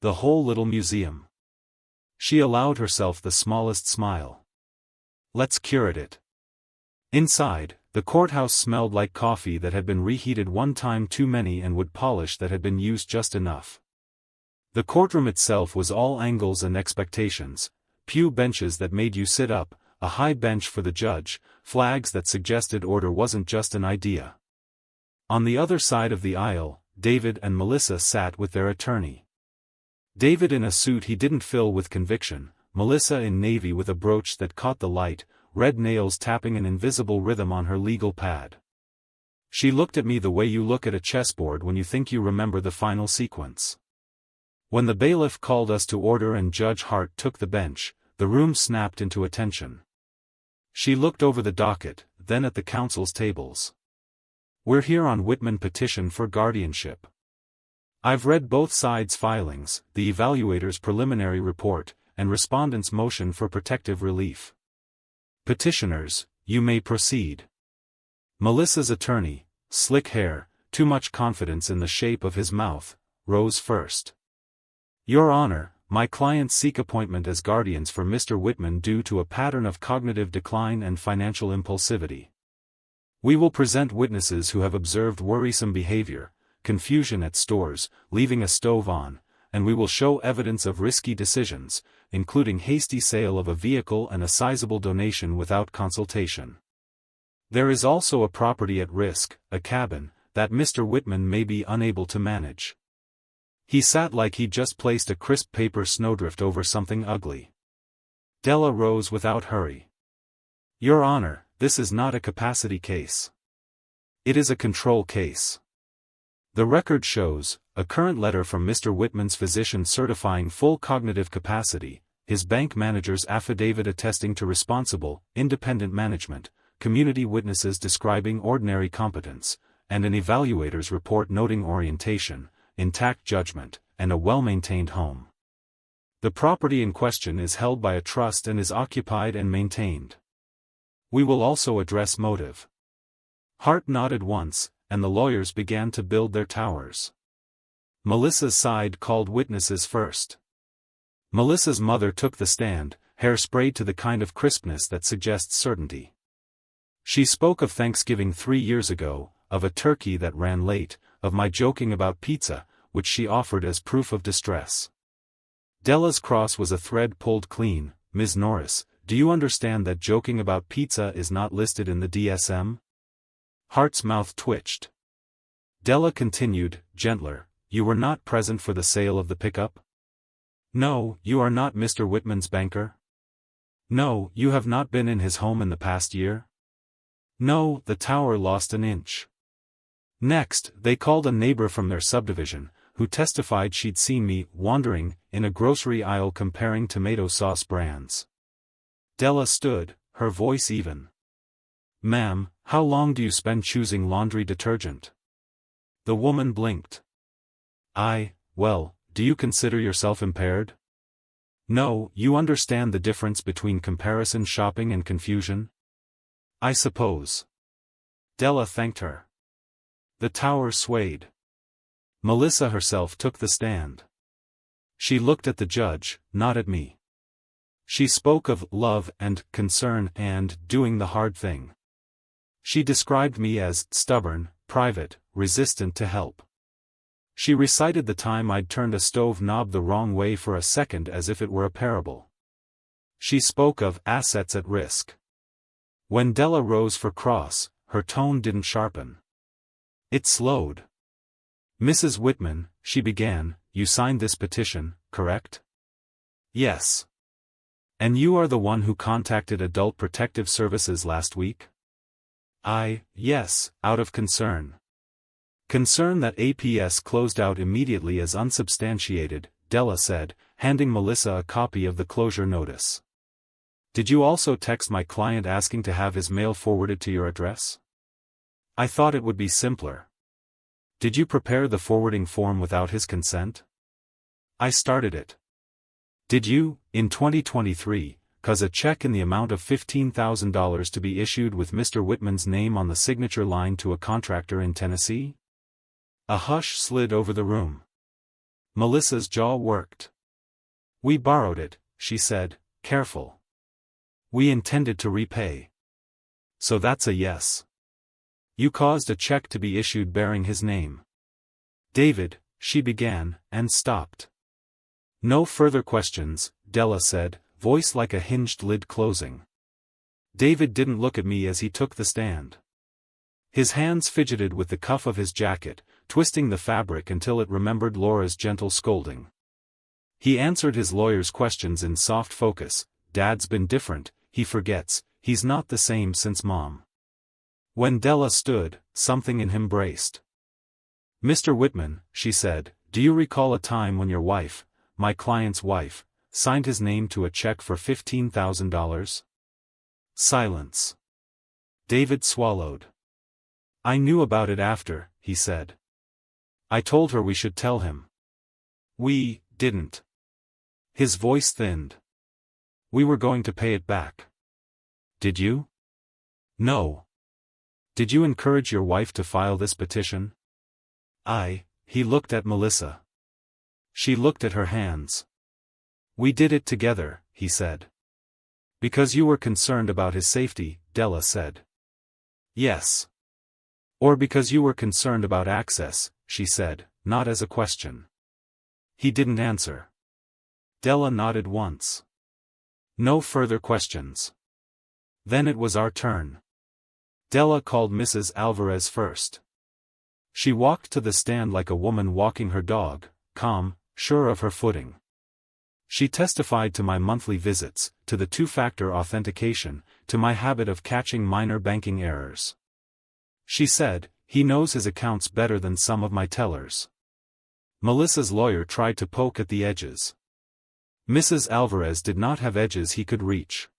The whole little museum." She allowed herself the smallest smile. "Let's curate it." Inside, the courthouse smelled like coffee that had been reheated one time too many and wood polish that had been used just enough. The courtroom itself was all angles and expectations, pew benches that made you sit up, a high bench for the judge, flags that suggested order wasn't just an idea. On the other side of the aisle, David and Melissa sat with their attorney. David in a suit he didn't fill with conviction, Melissa in navy with a brooch that caught the light, red nails tapping an invisible rhythm on her legal pad. She looked at me the way you look at a chessboard when you think you remember the final sequence. When the bailiff called us to order and Judge Hart took the bench, the room snapped into attention. She looked over the docket, then at the counsel's tables. "We're here on Whitman petition for guardianship. I've read both sides' filings, the evaluator's preliminary report, and respondent's motion for protective relief. Petitioners, you may proceed." Melissa's attorney, slick hair, too much confidence in the shape of his mouth, rose first. "Your Honor, my clients seek appointment as guardians for Mr. Whitman due to a pattern of cognitive decline and financial impulsivity. We will present witnesses who have observed worrisome behavior, confusion at stores, leaving a stove on, and we will show evidence of risky decisions, including hasty sale of a vehicle and a sizable donation without consultation. There is also a property at risk, a cabin, that Mr. Whitman may be unable to manage." He sat like he'd just placed a crisp paper snowdrift over something ugly. Della rose without hurry. Your Honor, this is not a capacity case. It is a control case. The record shows, a current letter from Mr. Whitman's physician certifying full cognitive capacity, his bank manager's affidavit attesting to responsible, independent management, community witnesses describing ordinary competence, and an evaluator's report noting orientation, intact judgment, and a well-maintained home. The property in question is held by a trust and is occupied and maintained. We will also address motive. Hart nodded once, and the lawyers began to build their towers. Melissa's side called witnesses first. Melissa's mother took the stand, hair sprayed to the kind of crispness that suggests certainty. She spoke of Thanksgiving 3 years ago, of a turkey that ran late, of my joking about pizza, which she offered as proof of distress. Della's cross was a thread pulled clean. Ms. Norris, do you understand that joking about pizza is not listed in the DSM? Hart's mouth twitched. Della continued, gentler, you were not present for the sale of the pickup? No, you are not Mr. Whitman's banker? No, you have not been in his home in the past year? No, the tower lost an inch. Next, they called a neighbor from their subdivision, who testified she'd seen me wandering in a grocery aisle comparing tomato sauce brands. Della stood, her voice even. Ma'am, how long do you spend choosing laundry detergent? The woman blinked. Well, do you consider yourself impaired? No, you understand the difference between comparison shopping and confusion? I suppose. Della thanked her. The tower swayed. Melissa herself took the stand. She looked at the judge, not at me. She spoke of love and concern and doing the hard thing. She described me as stubborn, private, resistant to help. She recited the time I'd turned a stove knob the wrong way for a second as if it were a parable. She spoke of assets at risk. When Della rose for cross, her tone didn't sharpen. It slowed. Mrs. Whitman, she began, you signed this petition, correct? Yes. And you are the one who contacted Adult Protective Services last week? Yes, out of concern. Concern that APS closed out immediately as unsubstantiated, Della said, handing Melissa a copy of the closure notice. Did you also text my client asking to have his mail forwarded to your address? I thought it would be simpler. Did you prepare the forwarding form without his consent? I started it. Did you, in 2023, cause a check in the amount of $15,000 to be issued with Mr. Whitman's name on the signature line to a contractor in Tennessee? A hush slid over the room. Melissa's jaw worked. We borrowed it, she said, careful. We intended to repay. So that's a yes. You caused a check to be issued bearing his name. David, she began, and stopped. No further questions, Della said, voice like a hinged lid closing. David didn't look at me as he took the stand. His hands fidgeted with the cuff of his jacket, twisting the fabric until it remembered Laura's gentle scolding. He answered his lawyer's questions in soft focus. Dad's been different, he forgets, he's not the same since Mom. When Della stood, something in him braced. Mr. Whitman, she said, do you recall a time when your wife, my client's wife, signed his name to a check for $15,000? Silence. David swallowed. I knew about it after, he said. I told her we should tell him. We didn't. His voice thinned. We were going to pay it back. Did you? No. Did you encourage your wife to file this petition? He looked at Melissa. She looked at her hands. We did it together, he said. Because you were concerned about his safety, Della said. Yes. Or because you were concerned about access, she said, not as a question. He didn't answer. Della nodded once. No further questions. Then it was our turn. Della called Mrs. Alvarez first. She walked to the stand like a woman walking her dog, calm, sure of her footing. She testified to my monthly visits, to the two-factor authentication, to my habit of catching minor banking errors. She said, "He knows his accounts better than some of my tellers." Melissa's lawyer tried to poke at the edges. Mrs. Alvarez did not have edges he could reach.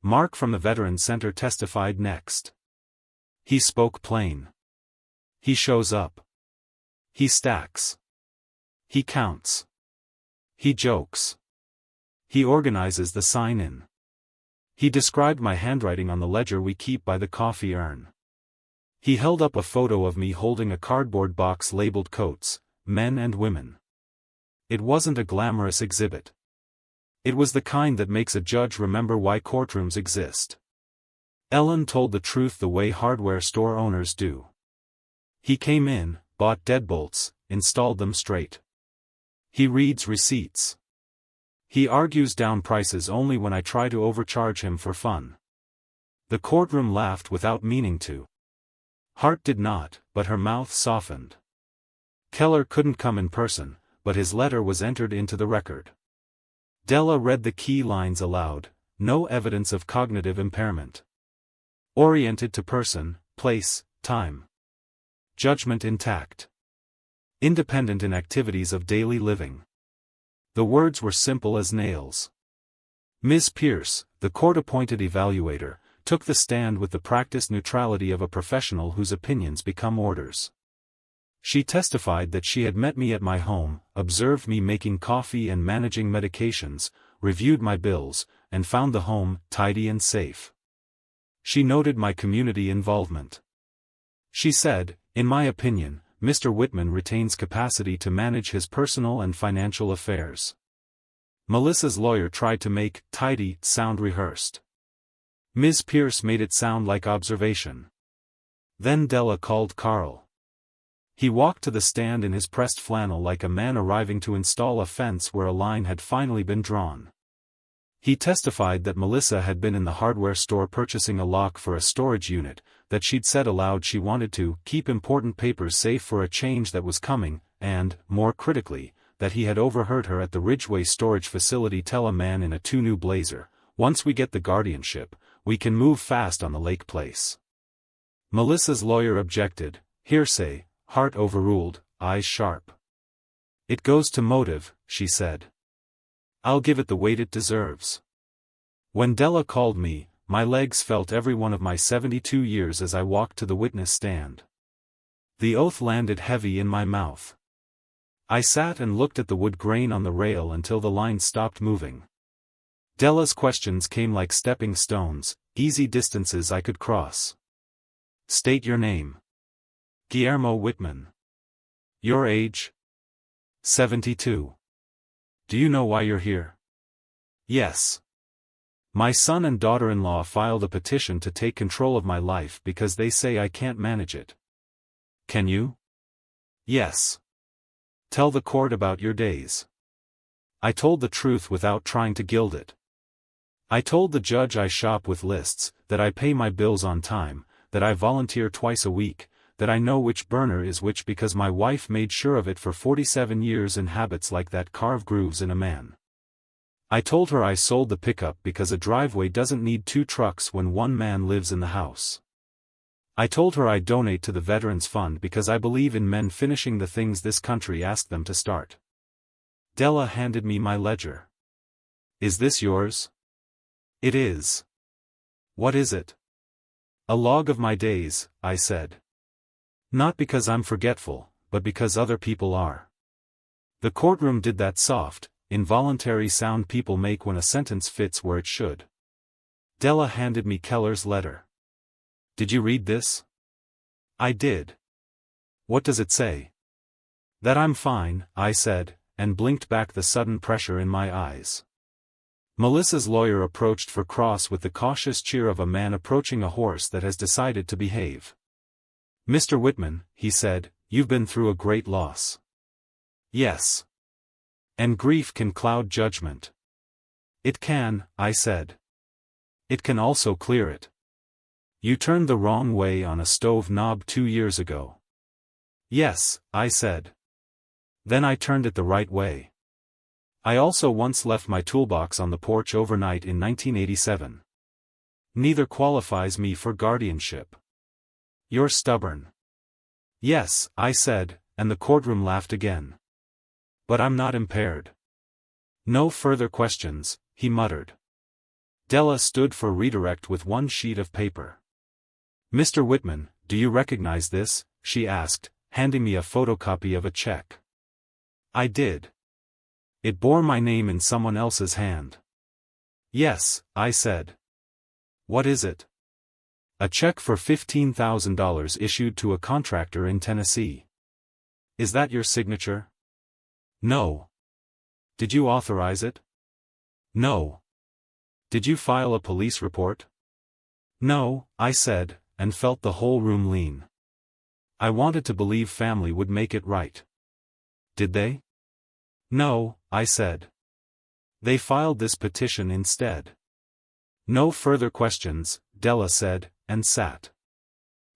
Mark from the Veteran Center testified next. He spoke plain. He shows up. He stacks. He counts. He jokes. He organizes the sign-in. He described my handwriting on the ledger we keep by the coffee urn. He held up a photo of me holding a cardboard box labeled coats, men and women. It wasn't a glamorous exhibit. It was the kind that makes a judge remember why courtrooms exist. Ellen told the truth the way hardware store owners do. He came in, bought deadbolts, installed them straight. He reads receipts. He argues down prices only when I try to overcharge him for fun. The courtroom laughed without meaning to. Hart did not, but her mouth softened. Keller couldn't come in person, but his letter was entered into the record. Della read the key lines aloud, no evidence of cognitive impairment. Oriented to person, place, time. Judgment intact. Independent in activities of daily living. The words were simple as nails. Ms. Pierce, the court-appointed evaluator, took the stand with the practiced neutrality of a professional whose opinions become orders. She testified that she had met me at my home, observed me making coffee and managing medications, reviewed my bills, and found the home tidy and safe. She noted my community involvement. She said, "In my opinion, Mr. Whitman retains capacity to manage his personal and financial affairs." Melissa's lawyer tried to make tidy sound rehearsed. Ms. Pierce made it sound like observation. Then Della called Carl. He walked to the stand in his pressed flannel like a man arriving to install a fence where a line had finally been drawn. He testified that Melissa had been in the hardware store purchasing a lock for a storage unit, that she'd said aloud she wanted to keep important papers safe for a change that was coming, and, more critically, that he had overheard her at the Ridgeway storage facility tell a man in a two-new blazer, "Once we get the guardianship, we can move fast on the lake place." Melissa's lawyer objected, "Hearsay." Hart overruled, eyes sharp. "It goes to motive," she said. "I'll give it the weight it deserves." When Della called me, my legs felt every one of my 72 years as I walked to the witness stand. The oath landed heavy in my mouth. I sat and looked at the wood grain on the rail until the line stopped moving. Della's questions came like stepping stones, easy distances I could cross. "State your name." "Guillermo Whitman." "Your age?" 72. "Do you know why you're here?" "Yes. My son and daughter-in-law filed a petition to take control of my life because they say I can't manage it." "Can you?" "Yes." "Tell the court about your days." I told the truth without trying to gild it. I told the judge I shop with lists, that I pay my bills on time, that I volunteer twice a week, that I know which burner is which because my wife made sure of it for 47 years and habits like that carve grooves in a man. I told her I sold the pickup because a driveway doesn't need two trucks when one man lives in the house. I told her I donate to the Veterans Fund because I believe in men finishing the things this country asked them to start. Della handed me my ledger. "Is this yours?" "It is." "What is it?" "A log of my days," I said. "Not because I'm forgetful, but because other people are." The courtroom did that soft, involuntary sound people make when a sentence fits where it should. Della handed me Keller's letter. "Did you read this?" "I did." "What does it say?" "That I'm fine," I said, and blinked back the sudden pressure in my eyes. Melissa's lawyer approached for cross with the cautious cheer of a man approaching a horse that has decided to behave. "Mr. Whitman," he said, "you've been through a great loss." "Yes. And grief can cloud judgment." "It can," I said. "It can also clear it." "You turned the wrong way on a stove knob 2 years ago." "Yes," I said. "Then I turned it the right way." I also once left my toolbox on the porch overnight in 1987. Neither qualifies me for guardianship. You're stubborn. Yes, I said, and the courtroom laughed again. But I'm not impaired. No further questions, he muttered. Della stood for redirect with one sheet of paper. Mr. Whitman, do you recognize this? She asked, handing me a photocopy of a check. I did. It bore my name in someone else's hand. Yes, I said. What is it? A check for $15,000 issued to a contractor in Tennessee. Is that your signature? No. Did you authorize it? No. Did you file a police report? No, I said, and felt the whole room lean. I wanted to believe family would make it right. Did they? No, I said. They filed this petition instead. No further questions, Della said, and sat.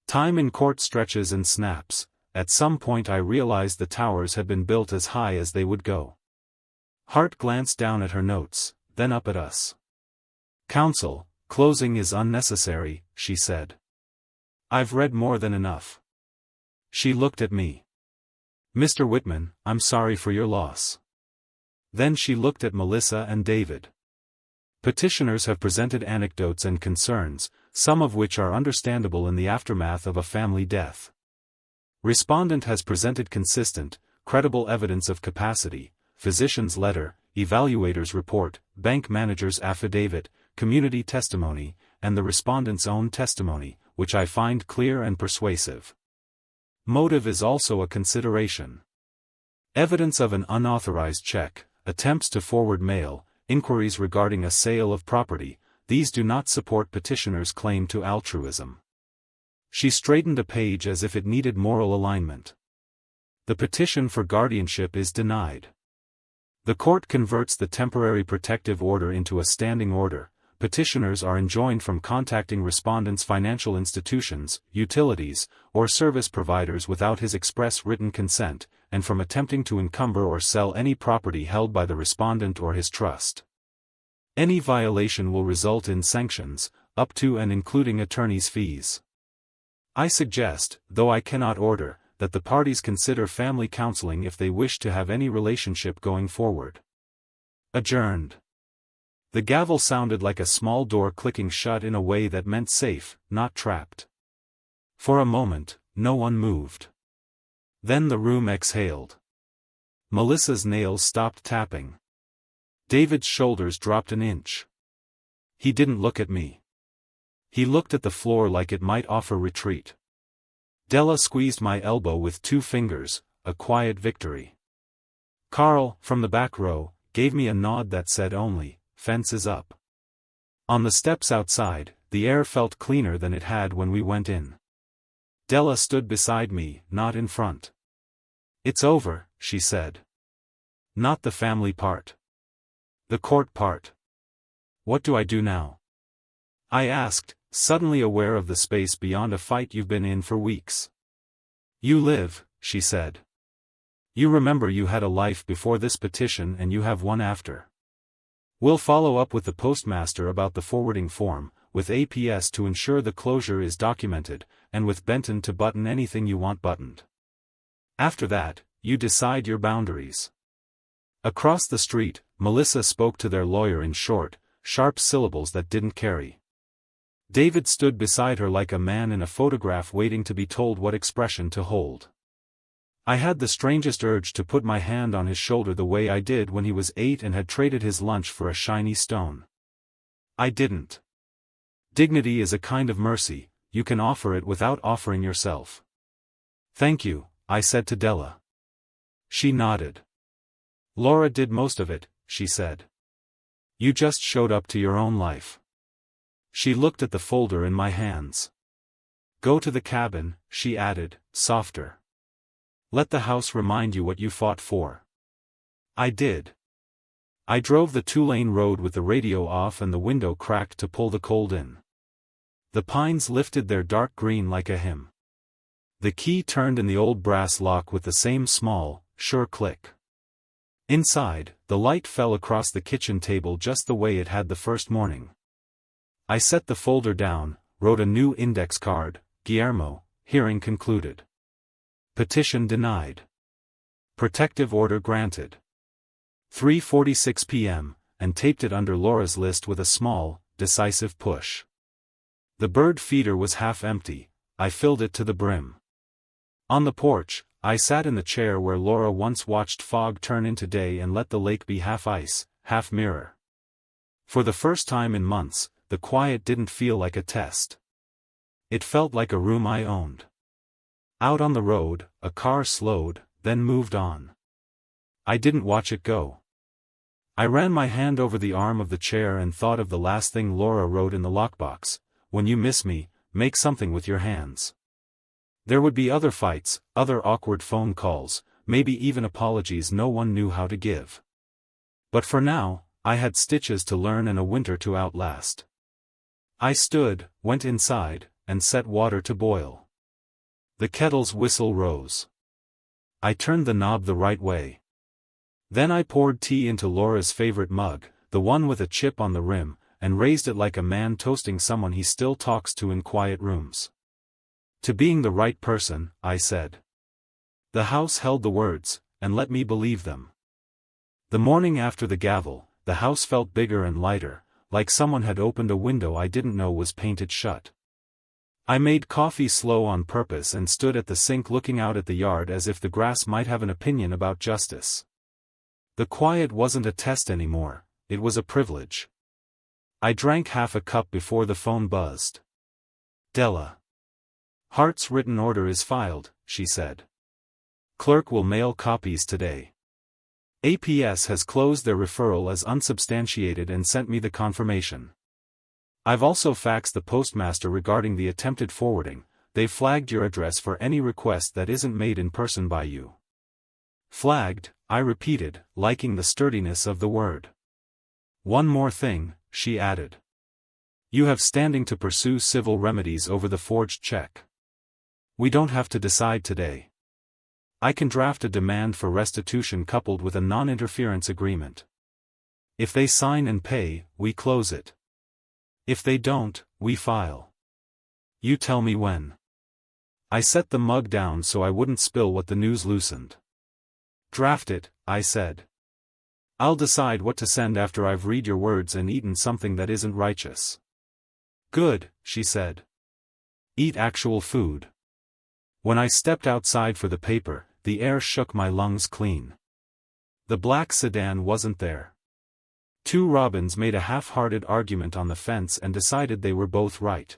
Time in court stretches and snaps. At some point I realized the towers had been built as high as they would go. Hart glanced down at her notes, then up at us. Counsel, closing is unnecessary, she said. I've read more than enough. She looked at me. Mr. Whitman, I'm sorry for your loss. Then she looked at Melissa and David. Petitioners have presented anecdotes and concerns, some of which are understandable in the aftermath of a family death. Respondent has presented consistent, credible evidence of capacity, physician's letter, evaluator's report, bank manager's affidavit, community testimony, and the respondent's own testimony, which I find clear and persuasive. Motive is also a consideration. Evidence of an unauthorized check, attempts to forward mail, inquiries regarding a sale of property, these do not support petitioner's claim to altruism. She straightened a page as if it needed moral alignment. The petition for guardianship is denied. The court converts the temporary protective order into a standing order. Petitioners are enjoined from contacting respondent's financial institutions, utilities, or service providers without his express written consent, and from attempting to encumber or sell any property held by the respondent or his trust. Any violation will result in sanctions, up to and including attorney's fees. I suggest, though I cannot order, that the parties consider family counseling if they wish to have any relationship going forward. Adjourned. The gavel sounded like a small door clicking shut in a way that meant safe, not trapped. For a moment, no one moved. Then the room exhaled. Melissa's nails stopped tapping. David's shoulders dropped an inch. He didn't look at me. He looked at the floor like it might offer retreat. Della squeezed my elbow with 2 fingers, a quiet victory. Carl, from the back row, gave me a nod that said only, "Fence is up." On the steps outside, the air felt cleaner than it had when we went in. Della stood beside me, not in front. "It's over," she said. "Not the family part. The court part. What do I do now?" I asked, suddenly aware of the space beyond a fight you've been in for weeks. "You live," she said. "You remember you had a life before this petition and you have one after. We'll follow up with the postmaster about the forwarding form, with APS to ensure the closure is documented, and with Benton to button anything you want buttoned. After that, you decide your boundaries." Across the street, Melissa spoke to their lawyer in short, sharp syllables that didn't carry. David stood beside her like a man in a photograph waiting to be told what expression to hold. I had the strangest urge to put my hand on his shoulder the way I did when he was 8 and had traded his lunch for a shiny stone. I didn't. Dignity is a kind of mercy, you can offer it without offering yourself. "Thank you," I said to Della. She nodded. "Laura did most of it," she said. "You just showed up to your own life." She looked at the folder in my hands. "Go to the cabin," she added, softer. "Let the house remind you what you fought for." I did. I drove the 2-lane road with the radio off and the window cracked to pull the cold in. The pines lifted their dark green like a hymn. The key turned in the old brass lock with the same small, sure click. Inside, the light fell across the kitchen table just the way it had the first morning. I set the folder down, wrote a new index card, Guillermo, hearing concluded. Petition denied. Protective order granted. 3:46 p.m., and taped it under Laura's list with a small, decisive push. The bird feeder was half empty. I filled it to the brim. On the porch, I sat in the chair where Laura once watched fog turn into day and let the lake be half ice, half mirror. For the first time in months, the quiet didn't feel like a test. It felt like a room I owned. Out on the road, a car slowed, then moved on. I didn't watch it go. I ran my hand over the arm of the chair and thought of the last thing Laura wrote in the lockbox: "When you miss me, make something with your hands." There would be other fights, other awkward phone calls, maybe even apologies no one knew how to give. But for now, I had stitches to learn and a winter to outlast. I stood, went inside, and set water to boil. The kettle's whistle rose. I turned the knob the right way. Then I poured tea into Laura's favorite mug, the one with a chip on the rim, and raised it like a man toasting someone he still talks to in quiet rooms. "To being the right person," I said. The house held the words, and let me believe them. The morning after the gavel, the house felt bigger and lighter, like someone had opened a window I didn't know was painted shut. I made coffee slow on purpose and stood at the sink looking out at the yard as if the grass might have an opinion about justice. The quiet wasn't a test anymore, it was a privilege. I drank half a cup before the phone buzzed. "Della. Hart's written order is filed," she said. "Clerk will mail copies today. APS has closed their referral as unsubstantiated and sent me the confirmation. I've also faxed the postmaster regarding the attempted forwarding. They've flagged your address for any request that isn't made in person by you." "Flagged," I repeated, liking the sturdiness of the word. "One more thing," she added. "You have standing to pursue civil remedies over the forged check. We don't have to decide today. I can draft a demand for restitution coupled with a non-interference agreement. If they sign and pay, we close it. If they don't, we file. You tell me when." I set the mug down so I wouldn't spill what the news loosened. "Draft it," I said. "I'll decide what to send after I've read your words and eaten something that isn't righteous." "Good," she said. "Eat actual food." When I stepped outside for the paper, the air shook my lungs clean. The black sedan wasn't there. Two robins made a half-hearted argument on the fence and decided they were both right.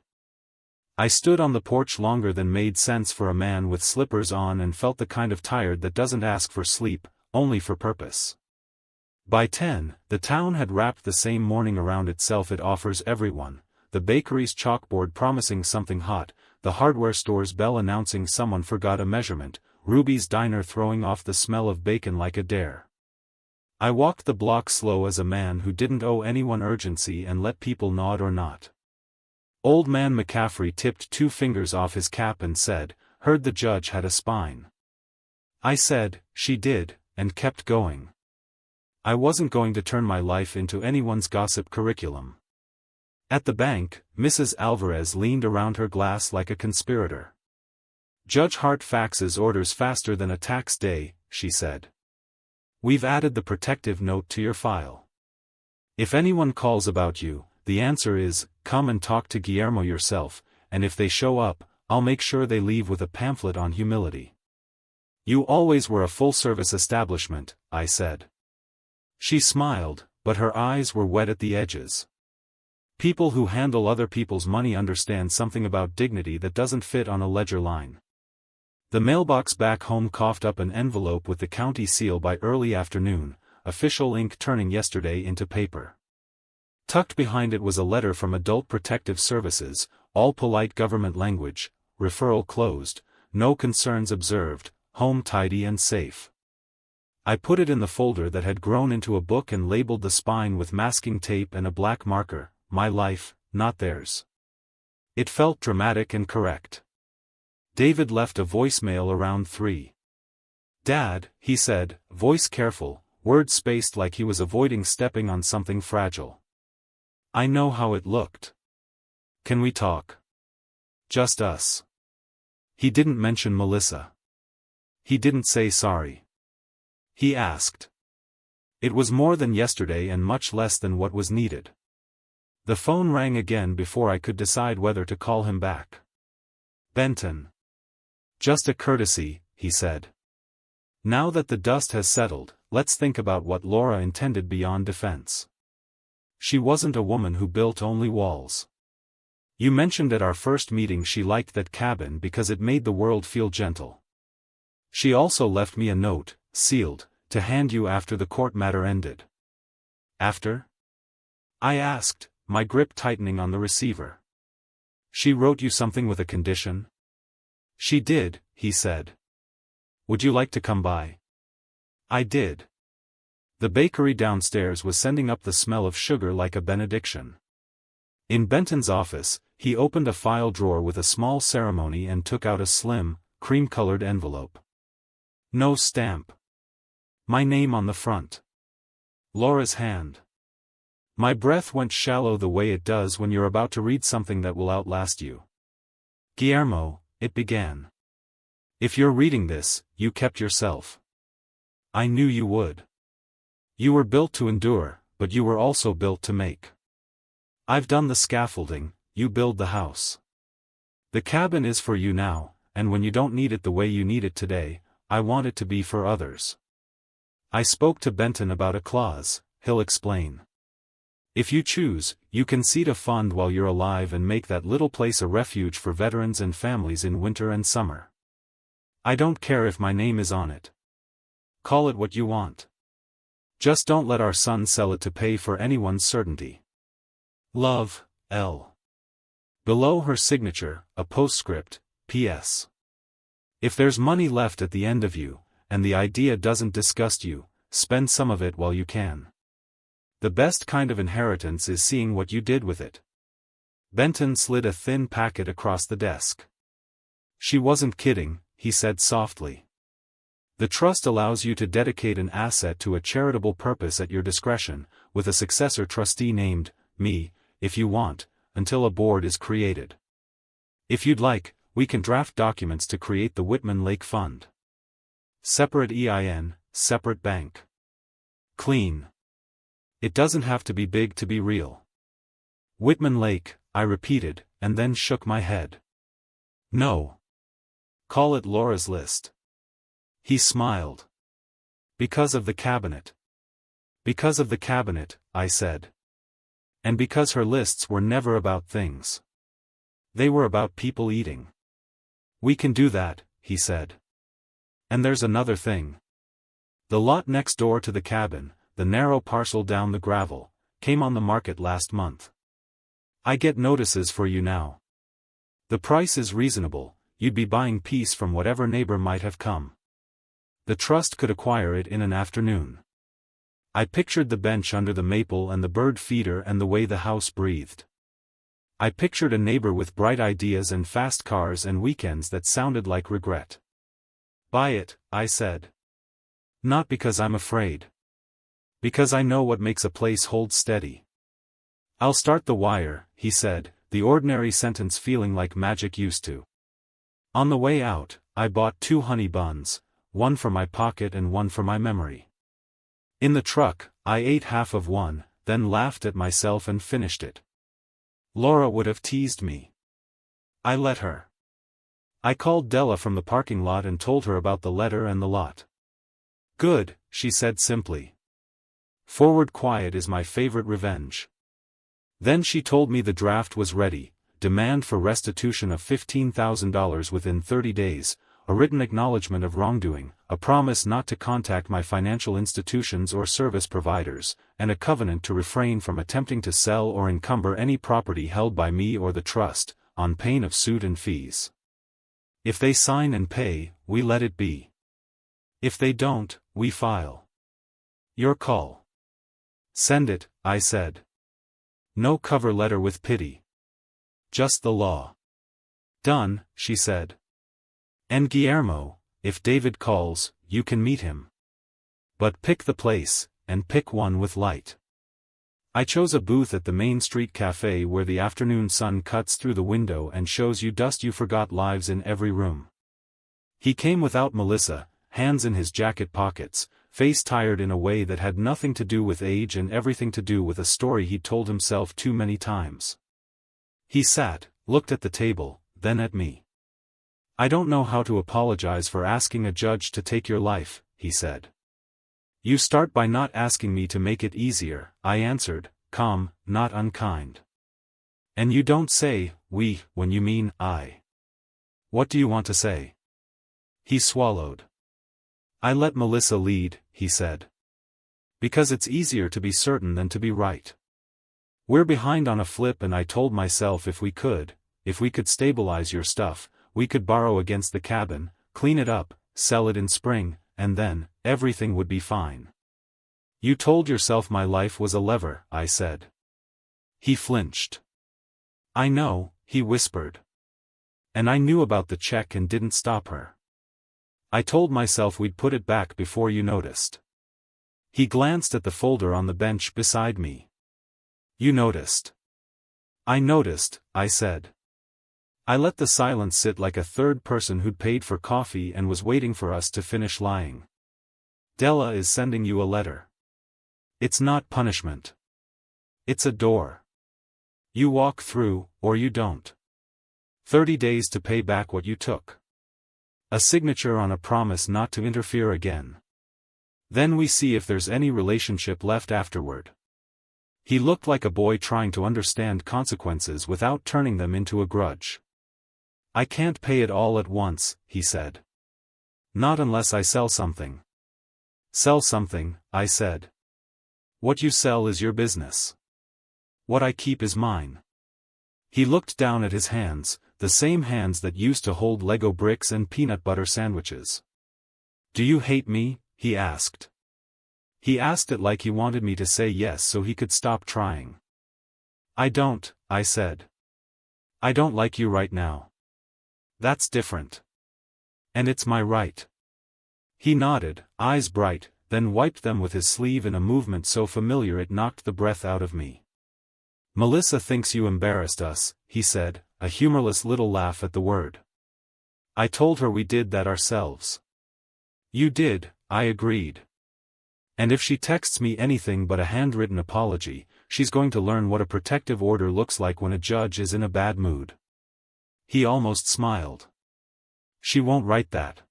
I stood on the porch longer than made sense for a man with slippers on and felt the kind of tired that doesn't ask for sleep, only for purpose. By 10, the town had wrapped the same morning around itself it offers everyone, the bakery's chalkboard promising something hot, the hardware store's bell announcing someone forgot a measurement, Ruby's diner throwing off the smell of bacon like a dare. I walked the block slow as a man who didn't owe anyone urgency and let people nod or not. Old man McCaffrey tipped 2 fingers off his cap and said, "Heard the judge had a spine." I said, "She did," and kept going. I wasn't going to turn my life into anyone's gossip curriculum. At the bank, Mrs. Alvarez leaned around her glass like a conspirator. "Judge Hart faxes orders faster than a tax day," she said. "We've added the protective note to your file. If anyone calls about you, the answer is, come and talk to Guillermo yourself, and if they show up, I'll make sure they leave with a pamphlet on humility." "You always were a full-service establishment," I said. She smiled, but her eyes were wet at the edges. People who handle other people's money understand something about dignity that doesn't fit on a ledger line. The mailbox back home coughed up an envelope with the county seal by early afternoon, official ink turning yesterday into paper. Tucked behind it was a letter from Adult Protective Services, all polite government language, referral closed, no concerns observed, home tidy and safe. I put it in the folder that had grown into a book and labeled the spine with masking tape and a black marker, "My life, not theirs." It felt dramatic and correct. David left a voicemail around 3. "Dad," he said, voice careful, words spaced like he was avoiding stepping on something fragile. I know how it looked. Can we talk? Just us. He didn't mention Melissa. He didn't say sorry. He asked. It was more than yesterday and much less than what was needed. The phone rang again before I could decide whether to call him back. Benton. Just a courtesy, he said. Now that the dust has settled, let's think about what Laura intended beyond defense. She wasn't a woman who built only walls. You mentioned at our first meeting she liked that cabin because it made the world feel gentle. She also left me a note, sealed, to hand you after the court matter ended. After? I asked, my grip tightening on the receiver. She wrote you something with a condition? She did, he said. Would you like to come by? I did. The bakery downstairs was sending up the smell of sugar like a benediction. In Benton's office, he opened a file drawer with a small ceremony and took out a slim, cream-colored envelope. No stamp. My name on the front. Laura's hand. My breath went shallow the way it does when you're about to read something that will outlast you. Guillermo, it began. If you're reading this, you kept yourself. I knew you would. You were built to endure, but you were also built to make. I've done the scaffolding, you build the house. The cabin is for you now, and when you don't need it the way you need it today, I want it to be for others. I spoke to Benton about a clause, he'll explain. If you choose, you can seed a fund while you're alive and make that little place a refuge for veterans and families in winter and summer. I don't care if my name is on it. Call it what you want. Just don't let our son sell it to pay for anyone's certainty. Love, L. Below her signature, a postscript, P.S. If there's money left at the end of you, and the idea doesn't disgust you, spend some of it while you can. The best kind of inheritance is seeing what you did with it. Benton slid a thin packet across the desk. She wasn't kidding, he said softly. The trust allows you to dedicate an asset to a charitable purpose at your discretion, with a successor trustee named, me, if you want, until a board is created. If you'd like, we can draft documents to create the Whitman Lake Fund. Separate EIN, separate bank. Clean. It doesn't have to be big to be real. Whitman Lake, I repeated, and then shook my head. No. Call it Laura's List. He smiled. Because of the cabinet. Because of the cabinet, I said. And because her lists were never about things. They were about people eating. We can do that, he said. And there's another thing. The lot next door to the cabin, the narrow parcel down the gravel, came on the market last month. I get notices for you now. The price is reasonable, you'd be buying peace from whatever neighbor might have come. The trust could acquire it in an afternoon. I pictured the bench under the maple and the bird feeder and the way the house breathed. I pictured a neighbor with bright ideas and fast cars and weekends that sounded like regret. Buy it, I said. Not because I'm afraid. Because I know what makes a place hold steady. I'll start the wire, he said, the ordinary sentence feeling like magic used to. On the way out, I bought 2 honey buns, one for my pocket and one for my memory. In the truck, I ate half of one, then laughed at myself and finished it. Laura would have teased me. I let her. I called Della from the parking lot and told her about the letter and the lot. Good, she said simply. Forward quiet is my favorite revenge. Then she told me the draft was ready, demand for restitution of $15,000 within 30 days, a written acknowledgement of wrongdoing, a promise not to contact my financial institutions or service providers, and a covenant to refrain from attempting to sell or encumber any property held by me or the trust, on pain of suit and fees. If they sign and pay, we let it be. If they don't, we file. Your call. Send it, I said. No cover letter with pity. Just the law. Done, she said. And Guillermo, if David calls, you can meet him. But pick the place, and pick one with light. I chose a booth at the Main Street Cafe where the afternoon sun cuts through the window and shows you dust you forgot lives in every room. He came without Melissa, hands in his jacket pockets, face tired in a way that had nothing to do with age and everything to do with a story he'd told himself too many times. He sat, looked at the table, then at me. "I don't know how to apologize for asking a judge to take your life," he said. "You start by not asking me to make it easier," I answered, calm, not unkind. "And you don't say, 'we,' when you mean, 'I.' What do you want to say?" He swallowed. "I let Melissa lead," he said. "Because it's easier to be certain than to be right. We're behind on a flip and I told myself if we could stabilize your stuff, we could borrow against the cabin, clean it up, sell it in spring, and then, everything would be fine. You told yourself my life was a lever," I said. He flinched. "I know," he whispered. "And I knew about the check and didn't stop her. I told myself we'd put it back before you noticed." He glanced at the folder on the bench beside me. "You noticed." "I noticed," I said. I let the silence sit like a third person who'd paid for coffee and was waiting for us to finish lying. "Della is sending you a letter. It's not punishment. It's a door. You walk through, or you don't. 30 days to pay back what you took. A signature on a promise not to interfere again. Then we see if there's any relationship left afterward." He looked like a boy trying to understand consequences without turning them into a grudge. "I can't pay it all at once," he said. "Not unless I sell something." "Sell something," I said. "What you sell is your business. What I keep is mine." He looked down at his hands, the same hands that used to hold Lego bricks and peanut butter sandwiches. "Do you hate me?" he asked. He asked it like he wanted me to say yes so he could stop trying. "I don't," I said. "I don't like you right now. That's different. And it's my right." He nodded, eyes bright, then wiped them with his sleeve in a movement so familiar it knocked the breath out of me. "Melissa thinks you embarrassed us," he said, a humorless little laugh at the word. "I told her we did that ourselves." "You did," I agreed. "And if she texts me anything but a handwritten apology, she's going to learn what a protective order looks like when a judge is in a bad mood." He almost smiled. "She won't write that."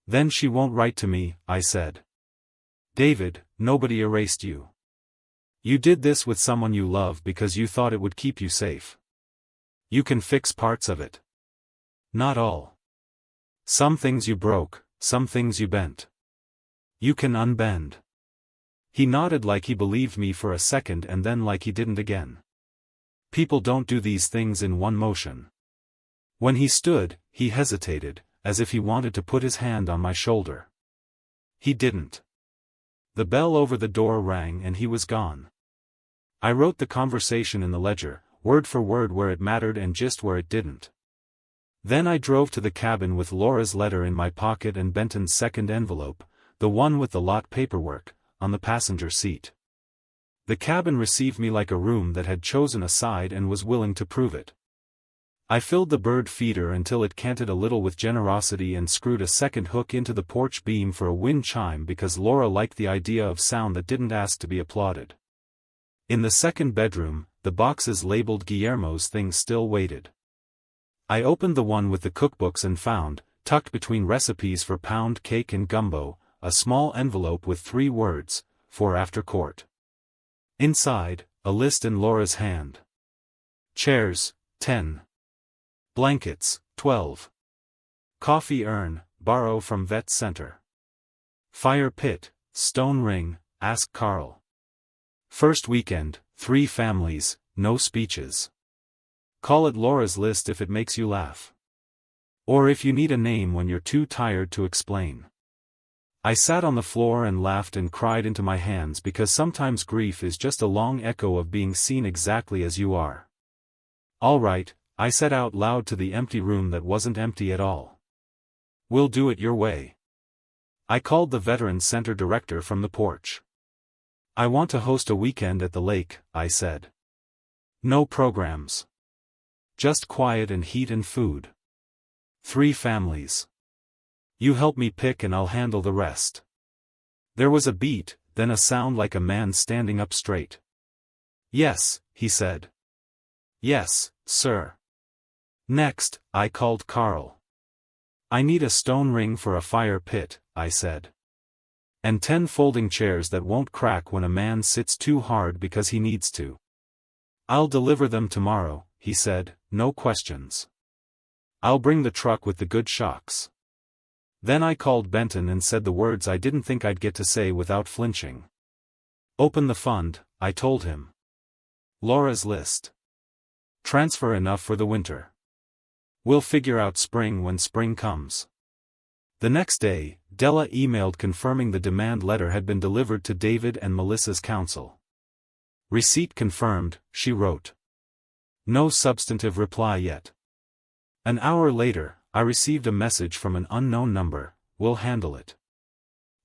"Then she won't write to me," I said. "David, nobody erased you. You did this with someone you love because you thought it would keep you safe. You can fix parts of it. Not all. Some things you broke, some things you bent. You can unbend." He nodded like he believed me for a second and then like he didn't again. People don't do these things in one motion. When he stood, he hesitated, as if he wanted to put his hand on my shoulder. He didn't. The bell over the door rang and he was gone. I wrote the conversation in the ledger, word for word where it mattered and just where it didn't. Then I drove to the cabin with Laura's letter in my pocket and Benton's second envelope, the one with the lot paperwork, on the passenger seat. The cabin received me like a room that had chosen a side and was willing to prove it. I filled the bird feeder until it canted a little with generosity and screwed a second hook into the porch beam for a wind chime because Laura liked the idea of sound that didn't ask to be applauded. In the second bedroom, the boxes labeled Guillermo's things still waited. I opened the one with the cookbooks and found, tucked between recipes for pound cake and gumbo, a small envelope with 3 words, "For after court." Inside, a list in Laura's hand. Chairs, 10. Blankets, 12. Coffee urn, borrow from vet center. Fire pit, stone ring, ask Carl. First weekend, 3 families, no speeches. Call it Laura's list if it makes you laugh. Or if you need a name when you're too tired to explain. I sat on the floor and laughed and cried into my hands because sometimes grief is just a long echo of being seen exactly as you are. "All right," I said out loud to the empty room that wasn't empty at all. "We'll do it your way." I called the Veterans Center director from the porch. I want to host a weekend at the lake, I said. No programs. Just quiet and heat and food. 3 families. You help me pick and I'll handle the rest. There was a beat, then a sound like a man standing up straight. Yes, he said. Yes, sir. Next, I called Carl. I need a stone ring for a fire pit, I said. And 10 folding chairs that won't crack when a man sits too hard because he needs to. I'll deliver them tomorrow, he said, no questions. I'll bring the truck with the good shocks. Then I called Benton and said the words I didn't think I'd get to say without flinching. Open the fund, I told him. Laura's list. Transfer enough for the winter. We'll figure out spring when spring comes. The next day, Della emailed confirming the demand letter had been delivered to David and Melissa's counsel. Receipt confirmed, she wrote. No substantive reply yet. An hour later, I received a message from an unknown number, we'll handle it.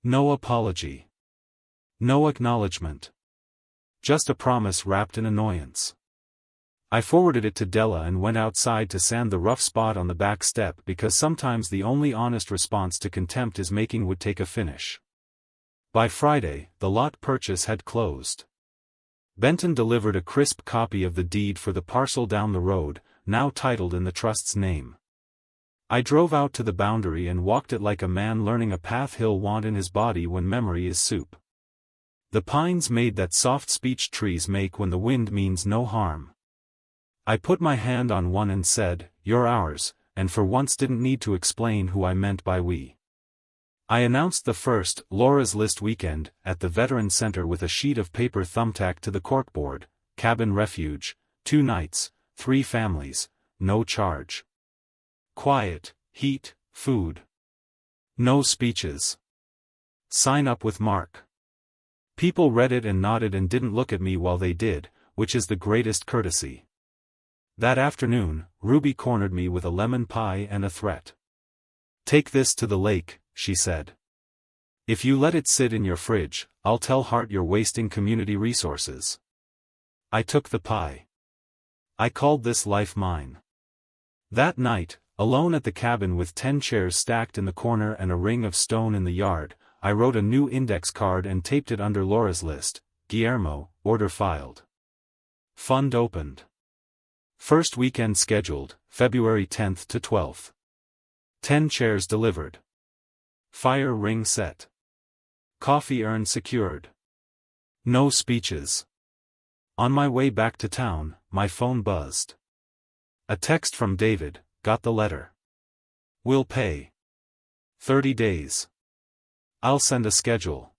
No apology. No acknowledgement. Just a promise wrapped in annoyance. I forwarded it to Della and went outside to sand the rough spot on the back step because sometimes the only honest response to contempt is making wood take a finish. By Friday, the lot purchase had closed. Benton delivered a crisp copy of the deed for the parcel down the road, now titled in the trust's name. I drove out to the boundary and walked it like a man learning a path he'll want in his body when memory is soup. The pines made that soft speech trees make when the wind means no harm. I put my hand on one and said, "You're ours," and for once didn't need to explain who I meant by we. I announced the first Laura's List weekend at the Veterans Center with a sheet of paper thumbtacked to the corkboard, cabin refuge, 2 nights, 3 families, no charge. Quiet, heat, food. No speeches. Sign up with Mark. People read it and nodded and didn't look at me while they did, which is the greatest courtesy. That afternoon, Ruby cornered me with a lemon pie and a threat. Take this to the lake, she said. If you let it sit in your fridge, I'll tell Hart you're wasting community resources. I took the pie. I called this life mine. That night, alone at the cabin with 10 chairs stacked in the corner and a ring of stone in the yard, I wrote a new index card and taped it under Laura's list, Guillermo, order filed. Fund opened. First weekend scheduled, February 10th to 12th. 10 chairs delivered. Fire ring set. Coffee urn secured. No speeches. On my way back to town, my phone buzzed. A text from David, got the letter. We'll pay. 30 days. I'll send a schedule.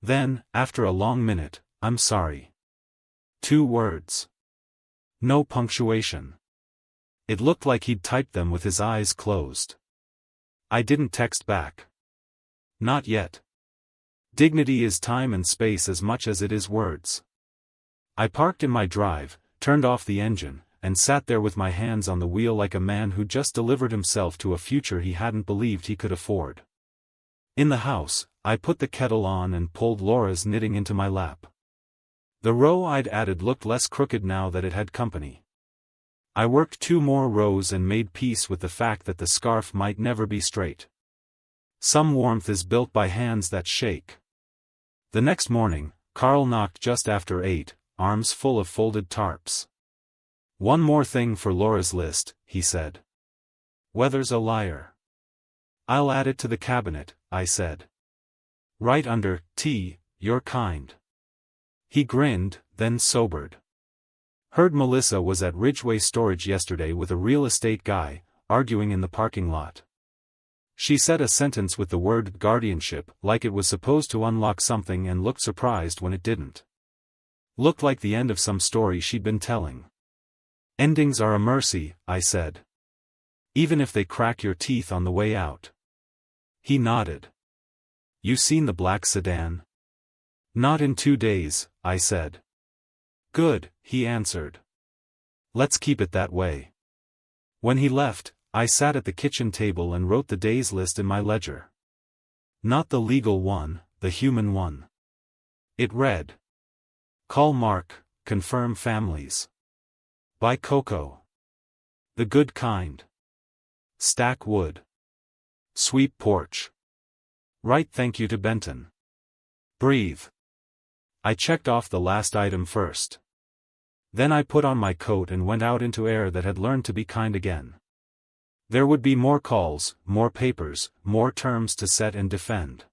Then, after a long minute, I'm sorry. 2 words. No punctuation. It looked like he'd typed them with his eyes closed. I didn't text back. Not yet. Dignity is time and space as much as it is words. I parked in my drive, turned off the engine, and sat there with my hands on the wheel like a man who just delivered himself to a future he hadn't believed he could afford. In the house, I put the kettle on and pulled Laura's knitting into my lap. The row I'd added looked less crooked now that it had company. I worked 2 more rows and made peace with the fact that the scarf might never be straight. Some warmth is built by hands that shake. The next morning, Carl knocked just after 8, arms full of folded tarps. One more thing for Laura's list, he said. Weather's a liar. I'll add it to the cabinet, I said. Right under, T, you're kind. He grinned, then sobered. Heard Melissa was at Ridgeway Storage yesterday with a real estate guy, arguing in the parking lot. She said a sentence with the word guardianship like it was supposed to unlock something and looked surprised when it didn't. Looked like the end of some story she'd been telling. Endings are a mercy, I said. Even if they crack your teeth on the way out. He nodded. You seen the black sedan? Not in 2 days, I said. Good, he answered. Let's keep it that way. When he left, I sat at the kitchen table and wrote the day's list in my ledger. Not the legal one, the human one. It read, "Call Mark, confirm families. Buy cocoa. The good kind. Stack wood. Sweep porch. Write thank you to Benton. Breathe." I checked off the last item first. Then I put on my coat and went out into air that had learned to be kind again. There would be more calls, more papers, more terms to set and defend.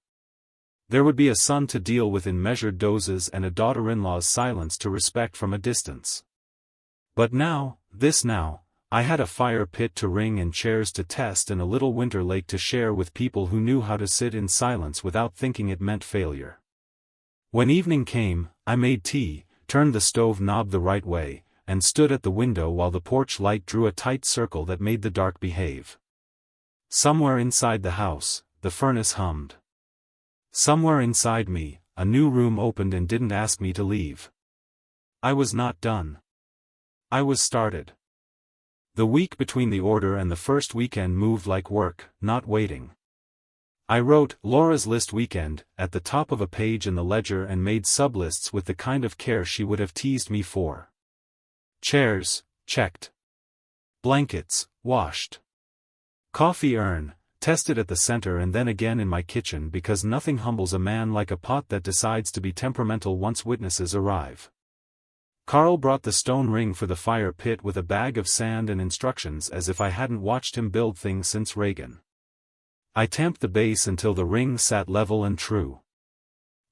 There would be a son to deal with in measured doses and a daughter-in-law's silence to respect from a distance. But now, I had a fire pit to ring and chairs to test and a little winter lake to share with people who knew how to sit in silence without thinking it meant failure. When evening came, I made tea, turned the stove knob the right way, and stood at the window while the porch light drew a tight circle that made the dark behave. Somewhere inside the house, the furnace hummed. Somewhere inside me, a new room opened and didn't ask me to leave. I was not done. I was started. The week between the order and the first weekend moved like work, not waiting. I wrote Laura's list weekend at the top of a page in the ledger and made sublists with the kind of care she would have teased me for. Chairs, checked. Blankets, washed. Coffee urn, tested at the center and then again in my kitchen because nothing humbles a man like a pot that decides to be temperamental once witnesses arrive. Carl brought the stone ring for the fire pit with a bag of sand and instructions as if I hadn't watched him build things since Reagan. I tamped the base until the ring sat level and true.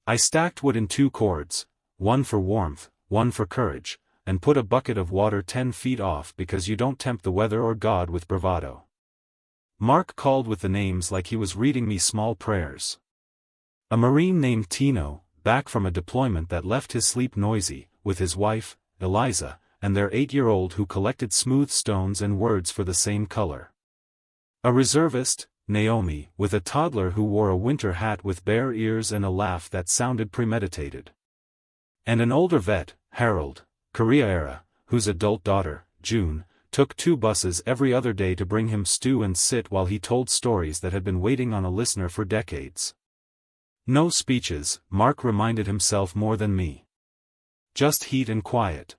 I stacked wood in 2 cords, one for warmth, one for courage, and put a bucket of water 10 feet off because you don't tempt the weather or God with bravado. Mark called with the names like he was reading me small prayers. A Marine named Tino, back from a deployment that left his sleep noisy, with his wife, Eliza, and their 8-year-old who collected smooth stones and words for the same color. A reservist, Naomi, with a toddler who wore a winter hat with bare ears and a laugh that sounded premeditated. And an older vet, Harold, Korea era, whose adult daughter, June, took 2 buses every other day to bring him stew and sit while he told stories that had been waiting on a listener for decades. No speeches, Mark reminded himself more than me. Just heat and quiet.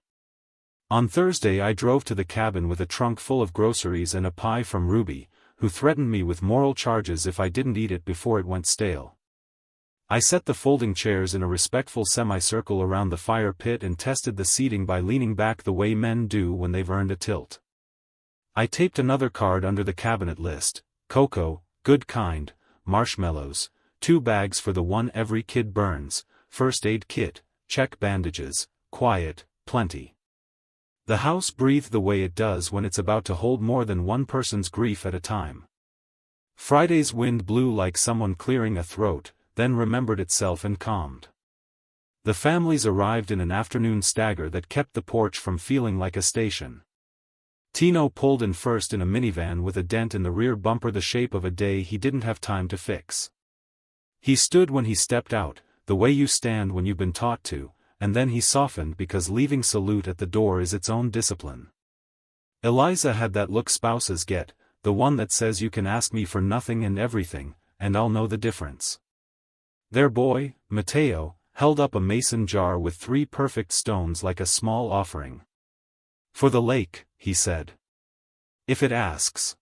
On Thursday I drove to the cabin with a trunk full of groceries and a pie from Ruby, who threatened me with moral charges if I didn't eat it before it went stale. I set the folding chairs in a respectful semicircle around the fire pit and tested the seating by leaning back the way men do when they've earned a tilt. I taped another card under the cabinet list: cocoa, good kind, marshmallows, 2 bags for the one every kid burns, first aid kit, check bandages, quiet, plenty. The house breathed the way it does when it's about to hold more than one person's grief at a time. Friday's wind blew like someone clearing a throat, then remembered itself and calmed. The families arrived in an afternoon stagger that kept the porch from feeling like a station. Tino pulled in first in a minivan with a dent in the rear bumper the shape of a day he didn't have time to fix. He stood when he stepped out, the way you stand when you've been taught to, and then he softened because leaving salute at the door is its own discipline. Eliza had that look spouses get, the one that says you can ask me for nothing and everything, and I'll know the difference. Their boy, Mateo, held up a mason jar with 3 perfect stones like a small offering. For the lake, he said. If it asks.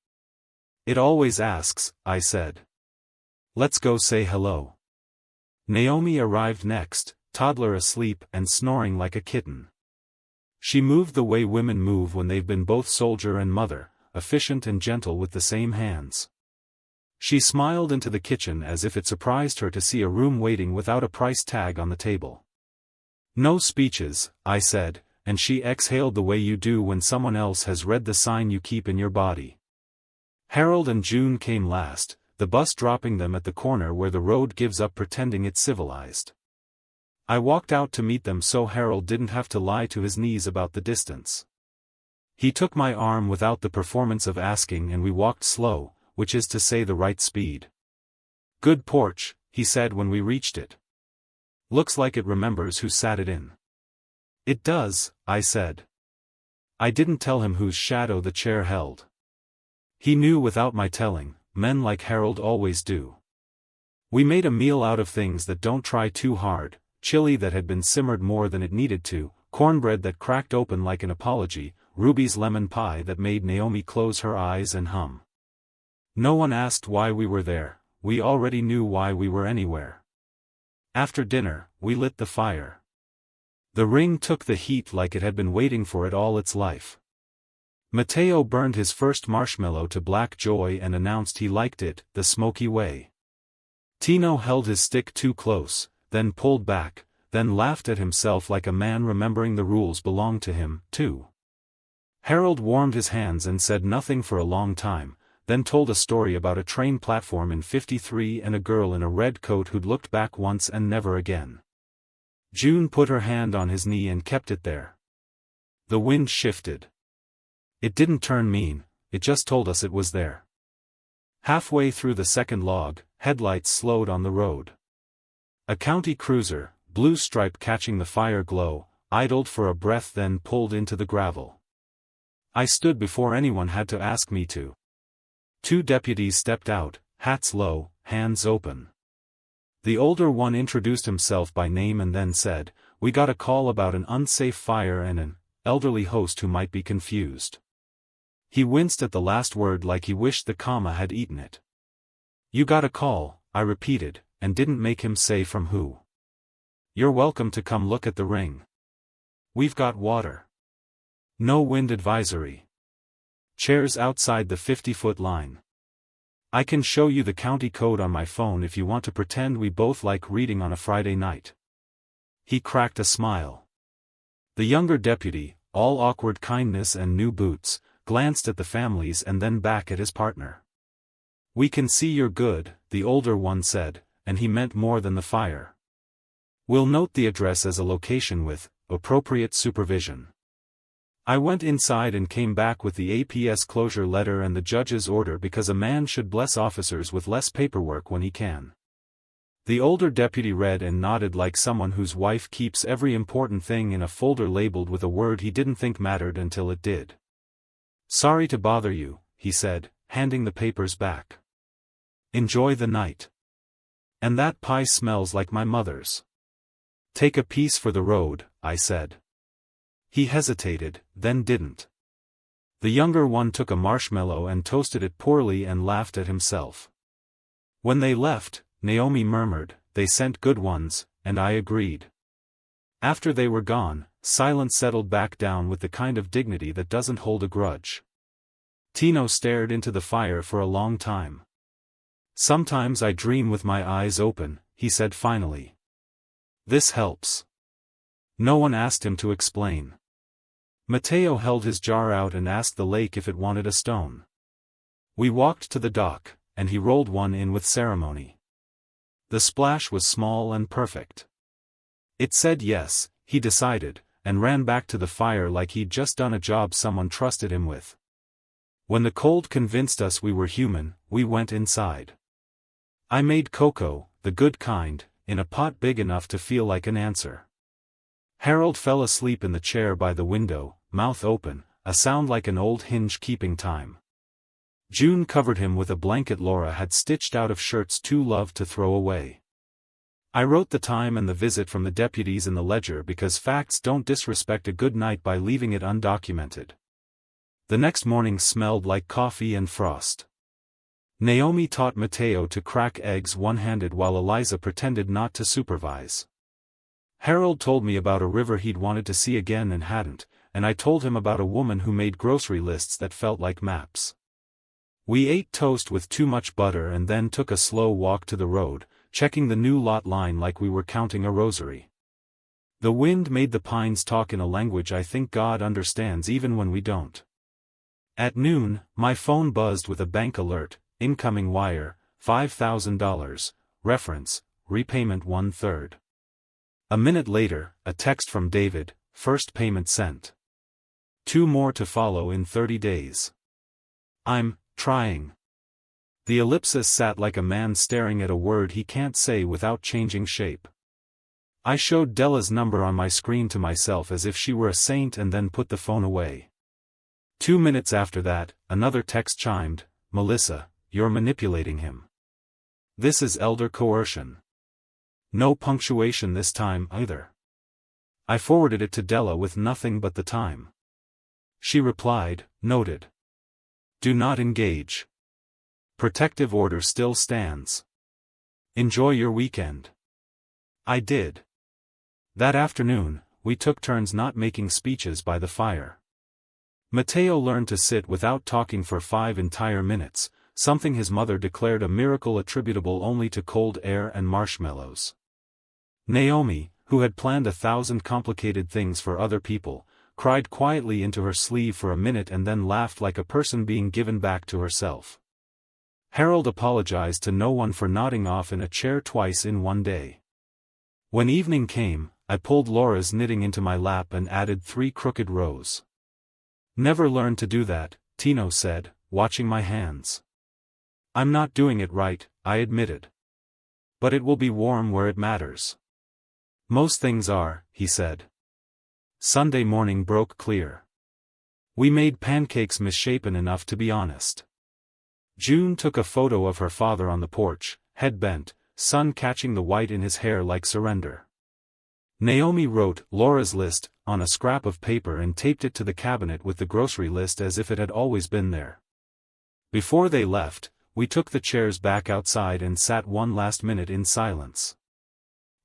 It always asks, I said. Let's go say hello. Naomi arrived next, toddler asleep and snoring like a kitten. She moved the way women move when they've been both soldier and mother, efficient and gentle with the same hands. She smiled into the kitchen as if it surprised her to see a room waiting without a price tag on the table. No speeches, I said, and she exhaled the way you do when someone else has read the sign you keep in your body. Harold and June came last, the bus dropping them at the corner where the road gives up pretending it's civilized. I walked out to meet them so Harold didn't have to lie to his knees about the distance. He took my arm without the performance of asking and we walked slow, which is to say the right speed. Good porch, he said when we reached it. Looks like it remembers who sat it in. It does, I said. I didn't tell him whose shadow the chair held. He knew without my telling, men like Harold always do. We made a meal out of things that don't try too hard: chili that had been simmered more than it needed to, cornbread that cracked open like an apology, Ruby's lemon pie that made Naomi close her eyes and hum. No one asked why we were there, we already knew why we were anywhere. After dinner, we lit the fire. The ring took the heat like it had been waiting for it all its life. Matteo burned his first marshmallow to black joy and announced he liked it the smoky way. Tino held his stick too close, then pulled back, then laughed at himself like a man remembering the rules belonged to him, too. Harold warmed his hands and said nothing for a long time, then told a story about a train platform in '53 and a girl in a red coat who'd looked back once and never again. June put her hand on his knee and kept it there. The wind shifted. It didn't turn mean, it just told us it was there. Halfway through the second log, headlights slowed on the road. A county cruiser, blue stripe catching the fire glow, idled for a breath then pulled into the gravel. I stood before anyone had to ask me to. 2 deputies stepped out, hats low, hands open. The older one introduced himself by name and then said, "We got a call about an unsafe fire and an elderly host who might be confused." He winced at the last word like he wished the comma had eaten it. "You got a call," I repeated, and didn't make him say from who. "You're welcome to come look at the ring. We've got water. No wind advisory. Chairs outside the 50-foot line. I can show you the county code on my phone if you want to pretend we both like reading on a Friday night." He cracked a smile. The younger deputy, all awkward kindness and new boots, glanced at the families and then back at his partner. "We can see you're good," the older one said, and he meant more than the fire. "We'll note the address as a location with appropriate supervision." I went inside and came back with the APS closure letter and the judge's order because a man should bless officers with less paperwork when he can. The older deputy read and nodded like someone whose wife keeps every important thing in a folder labeled with a word he didn't think mattered until it did. "Sorry to bother you," he said, handing the papers back. "Enjoy the night. And that pie smells like my mother's." "Take a piece for the road," I said. He hesitated, then didn't. The younger one took a marshmallow and toasted it poorly and laughed at himself. When they left, Naomi murmured, "They sent good ones," and I agreed. After they were gone, silence settled back down with the kind of dignity that doesn't hold a grudge. Tino stared into the fire for a long time. "Sometimes I dream with my eyes open," he said finally. "This helps." No one asked him to explain. Matteo held his jar out and asked the lake if it wanted a stone. We walked to the dock, and he rolled one in with ceremony. The splash was small and perfect. It said yes, he decided, and ran back to the fire like he'd just done a job someone trusted him with. When the cold convinced us we were human, we went inside. I made cocoa, the good kind, in a pot big enough to feel like an answer. Harold fell asleep in the chair by the window, mouth open, a sound like an old hinge keeping time. June covered him with a blanket Laura had stitched out of shirts too loved to throw away. I wrote the time and the visit from the deputies in the ledger because facts don't disrespect a good night by leaving it undocumented. The next morning smelled like coffee and frost. Naomi taught Matteo to crack eggs one-handed while Eliza pretended not to supervise. Harold told me about a river he'd wanted to see again and hadn't, and I told him about a woman who made grocery lists that felt like maps. We ate toast with too much butter and then took a slow walk to the road, checking the new lot line like we were counting a rosary. The wind made the pines talk in a language I think God understands even when we don't. At noon, my phone buzzed with a bank alert, incoming wire, $5,000, reference, repayment 1/3. A minute later, a text from David, first payment sent. 2 more to follow in 30 days. I'm trying. The ellipsis sat like a man staring at a word he can't say without changing shape. I showed Della's number on my screen to myself as if she were a saint and then put the phone away. 2 minutes after that, another text chimed, Melissa, you're manipulating him. This is elder coercion. No punctuation this time either. I forwarded it to Della with nothing but the time. She replied, noted. Do not engage. Protective order still stands. Enjoy your weekend. I did. That afternoon, we took turns not making speeches by the fire. Matteo learned to sit without talking for 5 entire minutes, something his mother declared a miracle attributable only to cold air and marshmallows. Naomi, who had planned 1,000 complicated things for other people, cried quietly into her sleeve for a minute and then laughed like a person being given back to herself. Harold apologized to no one for nodding off in a chair twice in one day. When evening came, I pulled Laura's knitting into my lap and added 3 crooked rows. Never learned to do that, Tino said, watching my hands. I'm not doing it right, I admitted. But it will be warm where it matters. Most things are, he said. Sunday morning broke clear. We made pancakes misshapen enough to be honest. June took a photo of her father on the porch, head bent, sun catching the white in his hair like surrender. Naomi wrote Laura's list on a scrap of paper and taped it to the cabinet with the grocery list as if it had always been there. Before they left, we took the chairs back outside and sat one last minute in silence.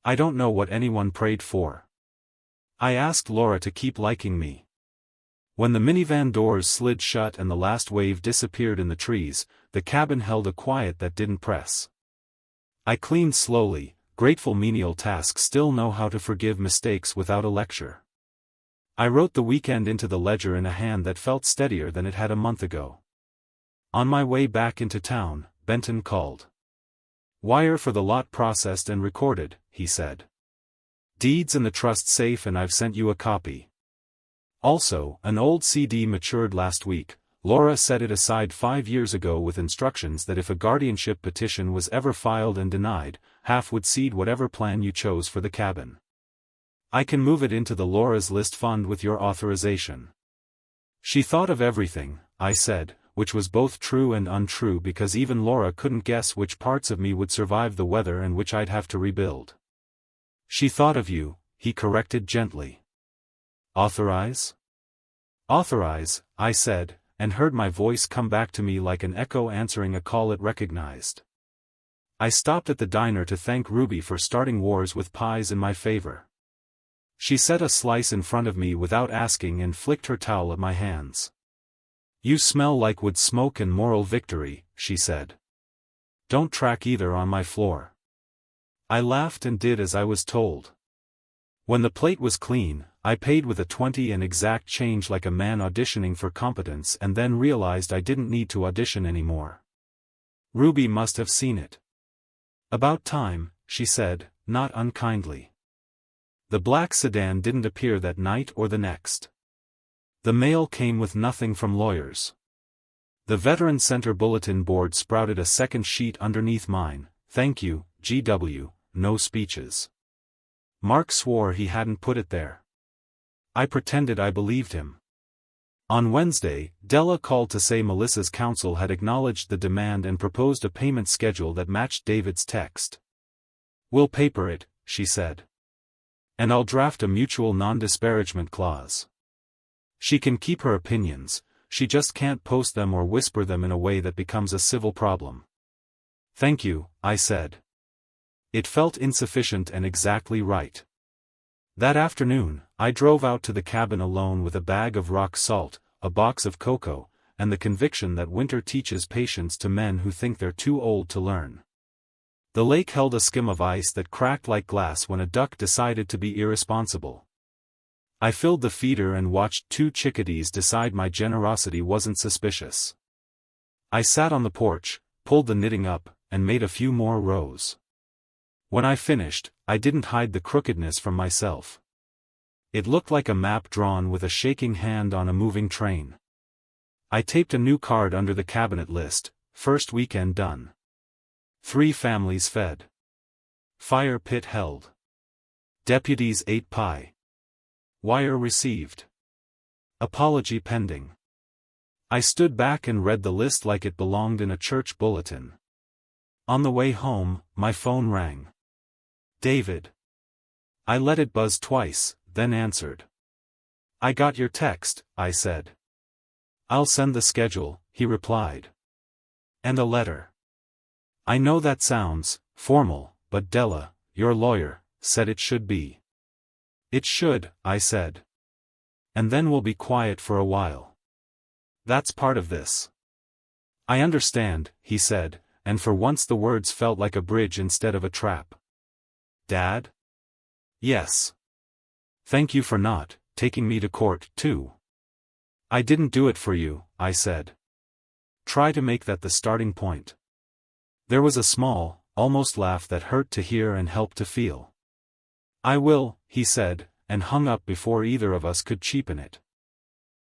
I don't know what anyone prayed for. I asked Laura to keep liking me. When the minivan doors slid shut and the last wave disappeared in the trees, the cabin held a quiet that didn't press. I cleaned slowly, grateful menial tasks still know how to forgive mistakes without a lecture. I wrote the weekend into the ledger in a hand that felt steadier than it had a month ago. On my way back into town, Benton called. Wire for the lot processed and recorded, he said. Deeds in the trust safe and I've sent you a copy. Also, an old CD matured last week. Laura set it aside 5 years ago with instructions that if a guardianship petition was ever filed and denied, half would cede whatever plan you chose for the cabin. I can move it into the Laura's List fund with your authorization. She thought of everything, I said, which was both true and untrue because even Laura couldn't guess which parts of me would survive the weather and which I'd have to rebuild. She thought of you, he corrected gently. Authorize? Authorize, I said, and heard my voice come back to me like an echo answering a call it recognized. I stopped at the diner to thank Ruby for starting wars with pies in my favor. She set a slice in front of me without asking and flicked her towel at my hands. You smell like wood smoke and moral victory, she said. Don't track either on my floor. I laughed and did as I was told. When the plate was clean, I paid with a 20 and exact change like a man auditioning for competence and then realized I didn't need to audition anymore. Ruby must have seen it. About time, she said, not unkindly. The black sedan didn't appear that night or the next. The mail came with nothing from lawyers. The Veteran Center bulletin board sprouted a second sheet underneath mine, thank you, GW, no speeches. Mark swore he hadn't put it there. I pretended I believed him. On Wednesday, Della called to say Melissa's counsel had acknowledged the demand and proposed a payment schedule that matched David's text. We'll paper it, she said. And I'll draft a mutual non-disparagement clause. She can keep her opinions, she just can't post them or whisper them in a way that becomes a civil problem. Thank you, I said. It felt insufficient and exactly right. That afternoon, I drove out to the cabin alone with a bag of rock salt, a box of cocoa, and the conviction that winter teaches patience to men who think they're too old to learn. The lake held a skim of ice that cracked like glass when a duck decided to be irresponsible. I filled the feeder and watched 2 chickadees decide my generosity wasn't suspicious. I sat on the porch, pulled the knitting up, and made a few more rows. When I finished, I didn't hide the crookedness from myself. It looked like a map drawn with a shaking hand on a moving train. I taped a new card under the cabinet list, first weekend done. 3 families fed. Fire pit held. Deputies ate pie. Wire received. Apology pending. I stood back and read the list like it belonged in a church bulletin. On the way home, my phone rang. David. I let it buzz twice, then answered. I got your text, I said. I'll send the schedule, he replied. And a letter. I know that sounds formal, but Della, your lawyer, said it should be. It should, I said. And then we'll be quiet for a while. That's part of this. I understand, he said, and for once the words felt like a bridge instead of a trap. Dad? Yes. Thank you for not taking me to court, too. I didn't do it for you, I said. Try to make that the starting point. There was a small, almost laugh that hurt to hear and helped to feel. I will, he said, and hung up before either of us could cheapen it.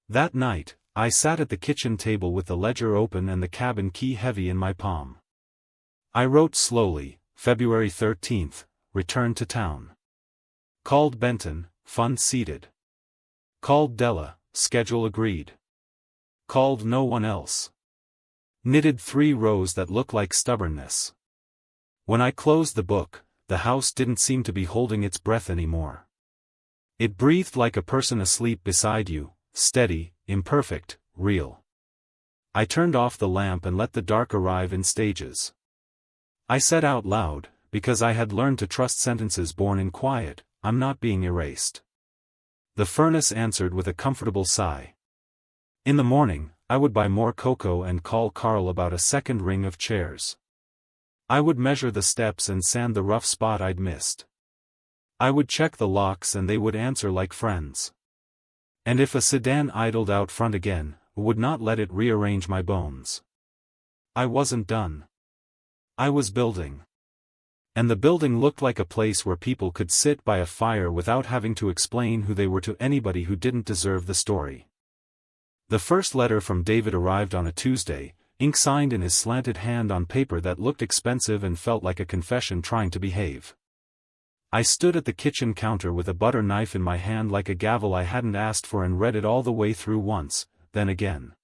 That night, I sat at the kitchen table with the ledger open and the cabin key heavy in my palm. I wrote slowly, February 13th, return to town. Called Benton, fund seated. Called Della, schedule agreed. Called no one else. Knitted 3 rows that looked like stubbornness. When I closed the book, the house didn't seem to be holding its breath anymore. It breathed like a person asleep beside you, steady, imperfect, real. I turned off the lamp and let the dark arrive in stages. I said out loud, because I had learned to trust sentences born in quiet, I'm not being erased. The furnace answered with a comfortable sigh. In the morning, I would buy more cocoa and call Carl about a second ring of chairs. I would measure the steps and sand the rough spot I'd missed. I would check the locks and they would answer like friends. And if a sedan idled out front again, would not let it rearrange my bones. I wasn't done. I was building. And the building looked like a place where people could sit by a fire without having to explain who they were to anybody who didn't deserve the story. The first letter from David arrived on a Tuesday, ink signed in his slanted hand on paper that looked expensive and felt like a confession trying to behave. I stood at the kitchen counter with a butter knife in my hand like a gavel I hadn't asked for and read it all the way through once, then again.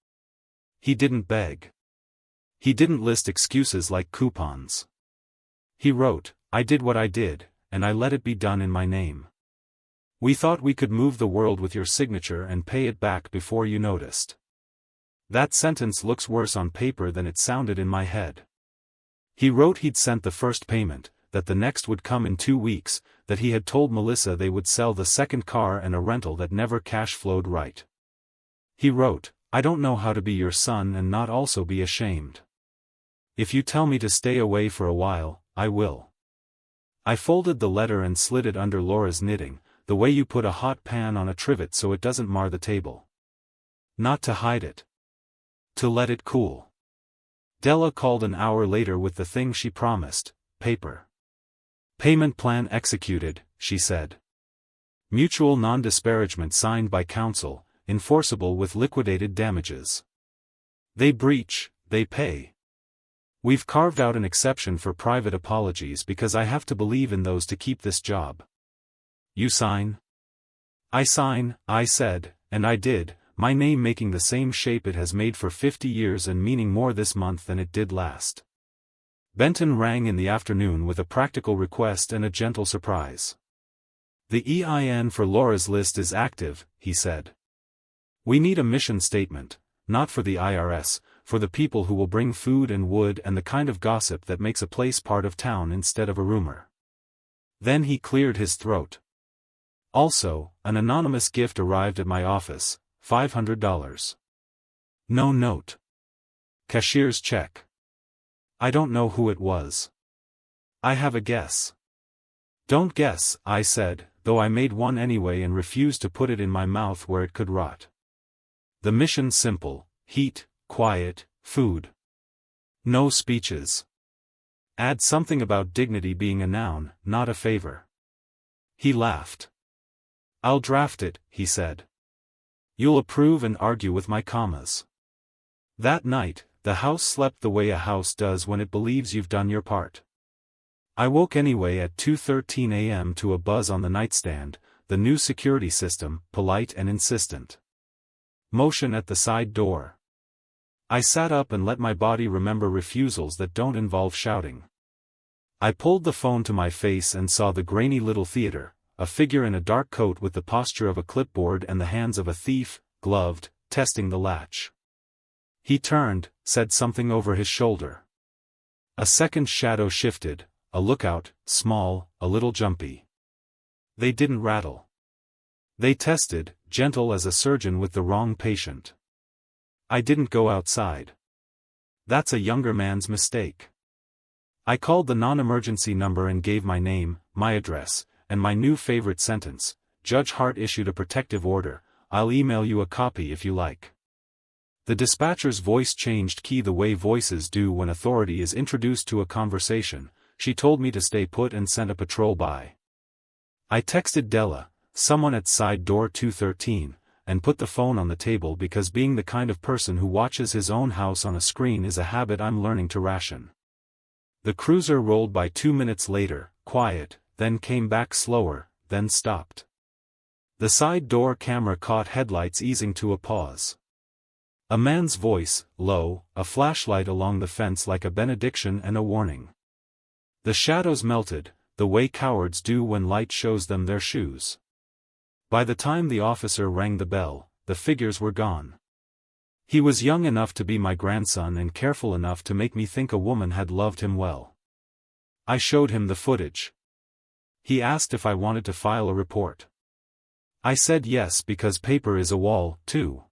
He didn't beg. He didn't list excuses like coupons. He wrote, I did what I did, and I let it be done in my name. We thought we could move the world with your signature and pay it back before you noticed. That sentence looks worse on paper than it sounded in my head. He wrote he'd sent the first payment, that the next would come in 2 weeks, that he had told Melissa they would sell the second car and a rental that never cash flowed right. He wrote, I don't know how to be your son and not also be ashamed. If you tell me to stay away for a while, I will. I folded the letter and slid it under Laura's knitting, the way you put a hot pan on a trivet so it doesn't mar the table. Not to hide it. To let it cool. Della called an hour later with the thing she promised, paper. Payment plan executed, she said. Mutual non-disparagement signed by counsel, enforceable with liquidated damages. They breach, they pay. We've carved out an exception for private apologies because I have to believe in those to keep this job. You sign? I sign, I said, and I did, my name making the same shape it has made for 50 years and meaning more this month than it did last. Benton rang in the afternoon with a practical request and a gentle surprise. The EIN for Laura's list is active, he said. We need a mission statement, not for the IRS, for the people who will bring food and wood and the kind of gossip that makes a place part of town instead of a rumor. Then he cleared his throat. Also, an anonymous gift arrived at my office, $500. No note. Cashier's check. I don't know who it was. I have a guess. Don't guess, I said, though I made one anyway and refused to put it in my mouth where it could rot. The mission's simple, heat, quiet, food. No speeches. Add something about dignity being a noun, not a favor. He laughed. I'll draft it, he said. You'll approve and argue with my commas. That night, the house slept the way a house does when it believes you've done your part. I woke anyway at 2:13 a.m. to a buzz on the nightstand, the new security system, polite and insistent. Motion at the side door. I sat up and let my body remember refusals that don't involve shouting. I pulled the phone to my face and saw the grainy little theater, a figure in a dark coat with the posture of a clipboard and the hands of a thief, gloved, testing the latch. He turned, said something over his shoulder. A second shadow shifted, a lookout, small, a little jumpy. They didn't rattle. They tested, gentle as a surgeon with the wrong patient. I didn't go outside. That's a younger man's mistake. I called the non-emergency number and gave my name, my address, and my new favorite sentence. Judge Hart issued a protective order. I'll email you a copy if you like. The dispatcher's voice changed key the way voices do when authority is introduced to a conversation. She told me to stay put and sent a patrol by. I texted Della, someone at side door 213, and put the phone on the table because being the kind of person who watches his own house on a screen is a habit I'm learning to ration. The cruiser rolled by 2 minutes later, quiet, then came back slower, then stopped. The side door camera caught headlights easing to a pause. A man's voice, low, a flashlight along the fence like a benediction and a warning. The shadows melted, the way cowards do when light shows them their shoes. By the time the officer rang the bell, the figures were gone. He was young enough to be my grandson and careful enough to make me think a woman had loved him well. I showed him the footage. He asked if I wanted to file a report. I said yes because paper is a wall, too.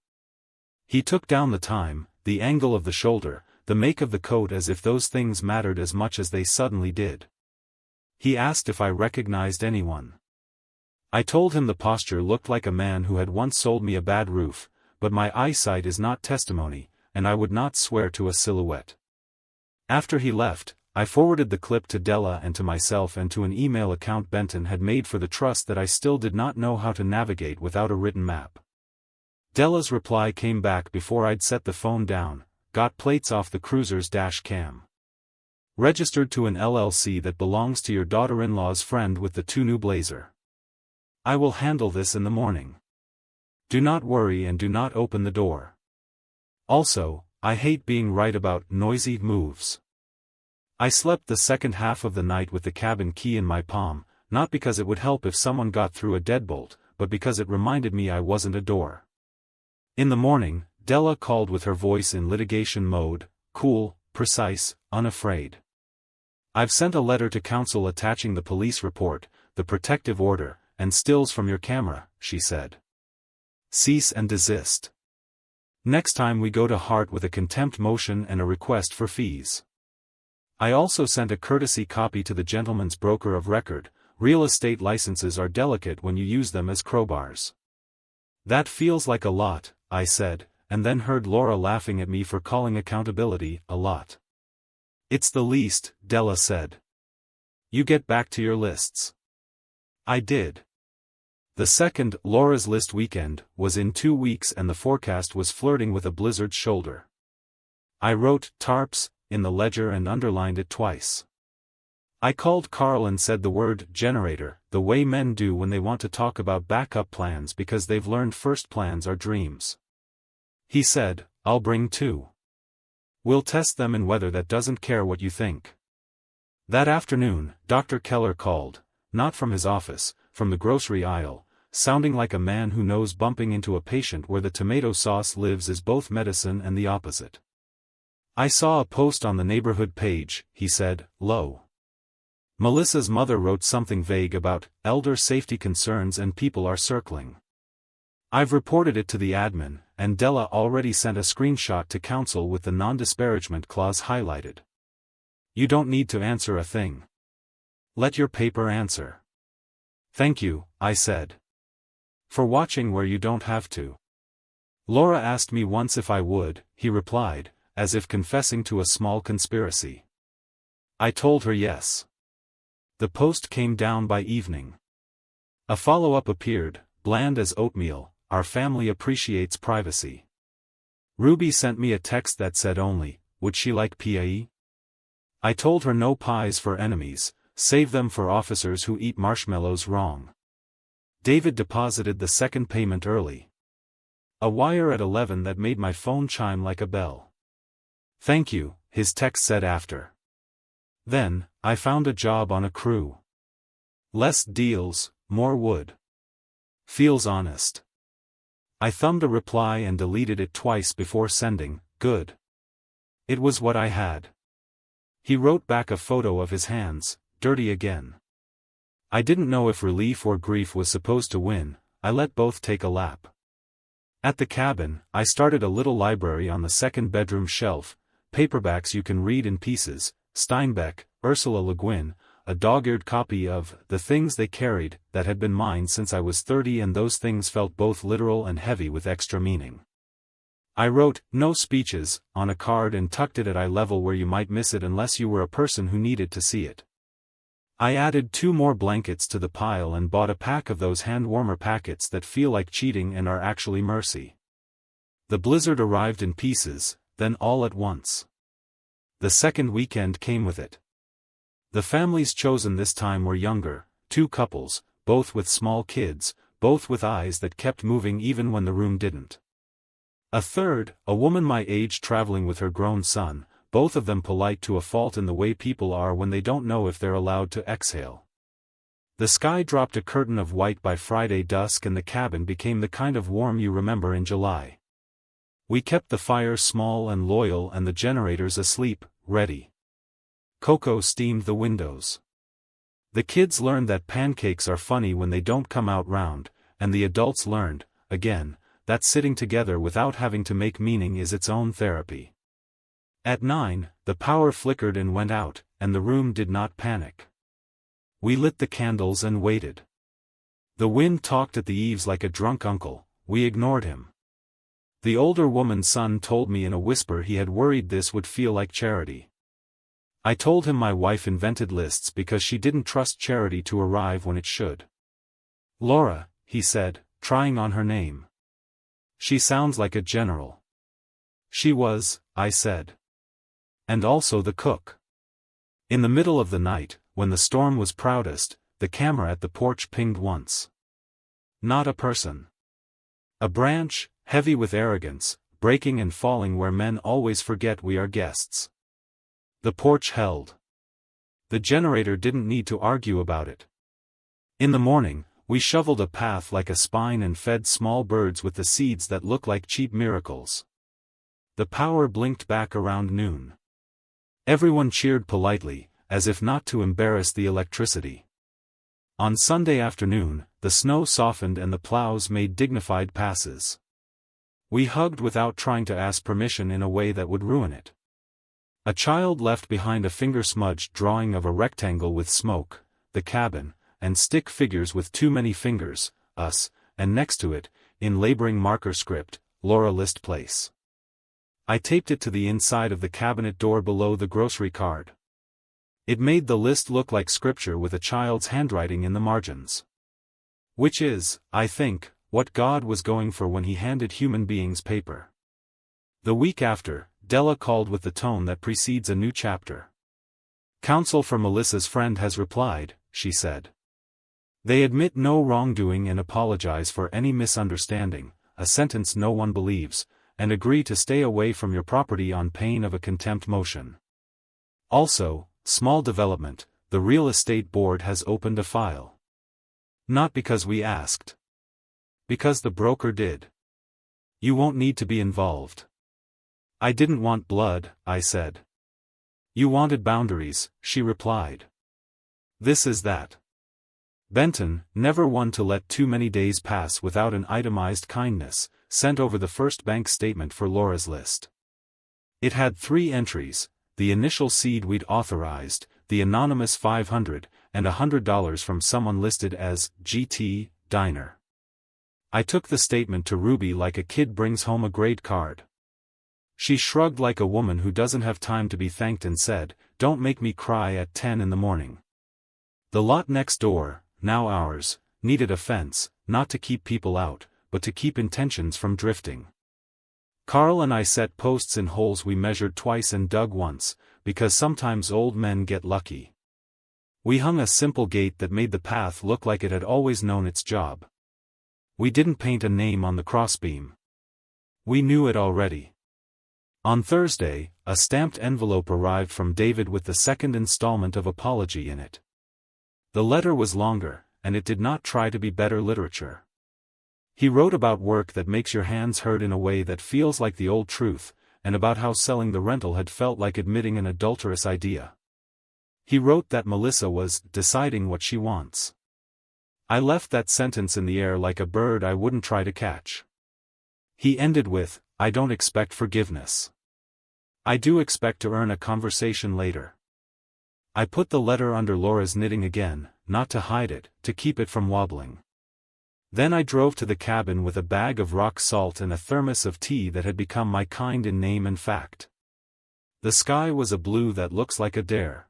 He took down the time, the angle of the shoulder, the make of the coat as if those things mattered as much as they suddenly did. He asked if I recognized anyone. I told him the posture looked like a man who had once sold me a bad roof, but my eyesight is not testimony, and I would not swear to a silhouette. After he left, I forwarded the clip to Della and to myself and to an email account Benton had made for the trust that I still did not know how to navigate without a written map. Della's reply came back before I'd set the phone down. Got plates off the cruiser's dash cam. Registered to an LLC that belongs to your daughter-in-law's friend with the 2 new Blazer. I will handle this in the morning. Do not worry and do not open the door. Also, I hate being right about noisy moves. I slept the second half of the night with the cabin key in my palm, not because it would help if someone got through a deadbolt, but because it reminded me I wasn't a door. In the morning, Della called with her voice in litigation mode, cool, precise, unafraid. I've sent a letter to counsel attaching the police report, the protective order, and stills from your camera, she said. Cease and desist. Next time we go to Hart with a contempt motion and a request for fees. I also sent a courtesy copy to the gentleman's broker of record. Real estate licenses are delicate when you use them as crowbars. That feels like a lot, I said, and then heard Laura laughing at me for calling accountability a lot. It's the least, Della said. You get back to your lists. I did. The second, Laura's list weekend, was in 2 weeks and the forecast was flirting with a blizzard's shoulder. I wrote tarps in the ledger and underlined it twice. I called Carl and said the word generator, the way men do when they want to talk about backup plans because they've learned first plans are dreams. He said, I'll bring 2. We'll test them in weather that doesn't care what you think. That afternoon, Dr. Keller called, not from his office, from the grocery aisle, sounding like a man who knows bumping into a patient where the tomato sauce lives is both medicine and the opposite. I saw a post on the neighborhood page, he said, low. Melissa's mother wrote something vague about elder safety concerns and people are circling. I've reported it to the admin, and Della already sent a screenshot to counsel with the non-disparagement clause highlighted. You don't need to answer a thing. Let your paper answer. Thank you, I said. For watching where you don't have to. Laura asked me once if I would, he replied, as if confessing to a small conspiracy. I told her yes. The post came down by evening. A follow-up appeared, bland as oatmeal. Our family appreciates privacy. Ruby sent me a text that said only, would she like pie? I told her no pies for enemies, save them for officers who eat marshmallows wrong. David deposited the second payment early. A wire at 11 that made my phone chime like a bell. Thank you, his text said after. Then, I found a job on a crew. Less deals, more wood. Feels honest. I thumbed a reply and deleted it twice before sending, good. It was what I had. He wrote back a photo of his hands, dirty again. I didn't know if relief or grief was supposed to win. I let both take a lap. At the cabin, I started a little library on the second bedroom shelf, paperbacks you can read in pieces, Steinbeck, Ursula Le Guin, a dog-eared copy of The Things They Carried that had been mine since I was 30, and those things felt both literal and heavy with extra meaning. I wrote, "No speeches," on a card and tucked it at eye level where you might miss it unless you were a person who needed to see it. I added 2 more blankets to the pile and bought a pack of those hand-warmer packets that feel like cheating and are actually mercy. The blizzard arrived in pieces, then all at once. The second weekend came with it. The families chosen this time were younger, 2 couples, both with small kids, both with eyes that kept moving even when the room didn't. A third, a woman my age traveling with her grown son, both of them polite to a fault in the way people are when they don't know if they're allowed to exhale. The sky dropped a curtain of white by Friday dusk and the cabin became the kind of warm you remember in July. We kept the fire small and loyal and the generators asleep, ready. Cocoa steamed the windows. The kids learned that pancakes are funny when they don't come out round, and the adults learned, again, that sitting together without having to make meaning is its own therapy. At 9, the power flickered and went out, and the room did not panic. We lit the candles and waited. The wind talked at the eaves like a drunk uncle. We ignored him. The older woman's son told me in a whisper he had worried this would feel like charity. I told him my wife invented lists because she didn't trust charity to arrive when it should. Laura, he said, trying on her name. She sounds like a general. She was, I said. And also the cook. In the middle of the night, when the storm was proudest, the camera at the porch pinged once. Not a person. A branch, heavy with arrogance, breaking and falling where men always forget we are guests. The porch held. The generator didn't need to argue about it. In the morning, we shoveled a path like a spine and fed small birds with the seeds that look like cheap miracles. The power blinked back around noon. Everyone cheered politely, as if not to embarrass the electricity. On Sunday afternoon, the snow softened and the plows made dignified passes. We hugged without trying to ask permission in a way that would ruin it. A child left behind a finger-smudged drawing of a rectangle with smoke, the cabin, and stick figures with too many fingers, us, and next to it, in laboring marker script, Laura List Place. I taped it to the inside of the cabinet door below the grocery card. It made the list look like scripture with a child's handwriting in the margins. Which is, I think, what God was going for when he handed human beings paper. The week after, Della called with the tone that precedes a new chapter. "Counsel for Melissa's friend has replied," she said. "They admit no wrongdoing and apologize for any misunderstanding, a sentence no one believes, and agree to stay away from your property on pain of a contempt motion. Also, small development, the real estate board has opened a file. Not because we asked. Because the broker did. You won't need to be involved." "I didn't want blood," I said. "You wanted boundaries," she replied. This is that. Benton, never one to let too many days pass without an itemized kindness, sent over the first bank statement for Laura's list. It had 3 entries, the initial seed we'd authorized, the anonymous $500, and $100 from someone listed as GT Diner. I took the statement to Ruby like a kid brings home a grade card. She shrugged like a woman who doesn't have time to be thanked and said, "Don't make me cry at 10 in the morning." The lot next door, now ours, needed a fence, not to keep people out, but to keep intentions from drifting. Carl and I set posts in holes we measured twice and dug once, because sometimes old men get lucky. We hung a simple gate that made the path look like it had always known its job. We didn't paint a name on the crossbeam. We knew it already. On Thursday, a stamped envelope arrived from David with the second installment of apology in it. The letter was longer, and it did not try to be better literature. He wrote about work that makes your hands hurt in a way that feels like the old truth, and about how selling the rental had felt like admitting an adulterous idea. He wrote that Melissa was deciding what she wants. I left that sentence in the air like a bird I wouldn't try to catch. He ended with, I don't expect forgiveness. I do expect to earn a conversation later. I put the letter under Laura's knitting again, not to hide it, to keep it from wobbling. Then I drove to the cabin with a bag of rock salt and a thermos of tea that had become my kind in name and fact. The sky was a blue that looks like a dare.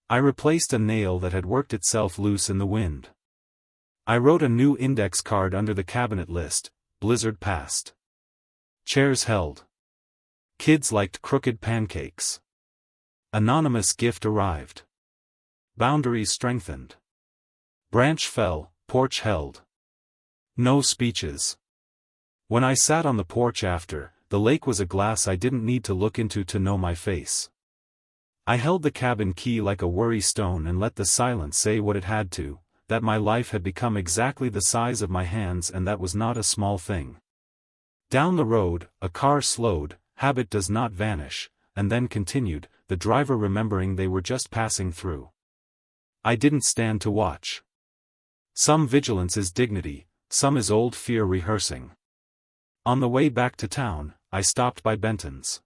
I replaced a nail that had worked itself loose in the wind. I wrote a new index card under the cabinet list, blizzard past. Chairs held. Kids liked crooked pancakes. Anonymous gift arrived. Boundaries strengthened. Branch fell, porch held. No speeches. When I sat on the porch after, the lake was a glass I didn't need to look into to know my face. I held the cabin key like a worry stone and let the silence say what it had to, that my life had become exactly the size of my hands, and that was not a small thing. Down the road, a car slowed, habit does not vanish, and then continued, the driver remembering they were just passing through. I didn't stand to watch. Some vigilance is dignity, some is old fear rehearsing. On the way back to town, I stopped by Benton's.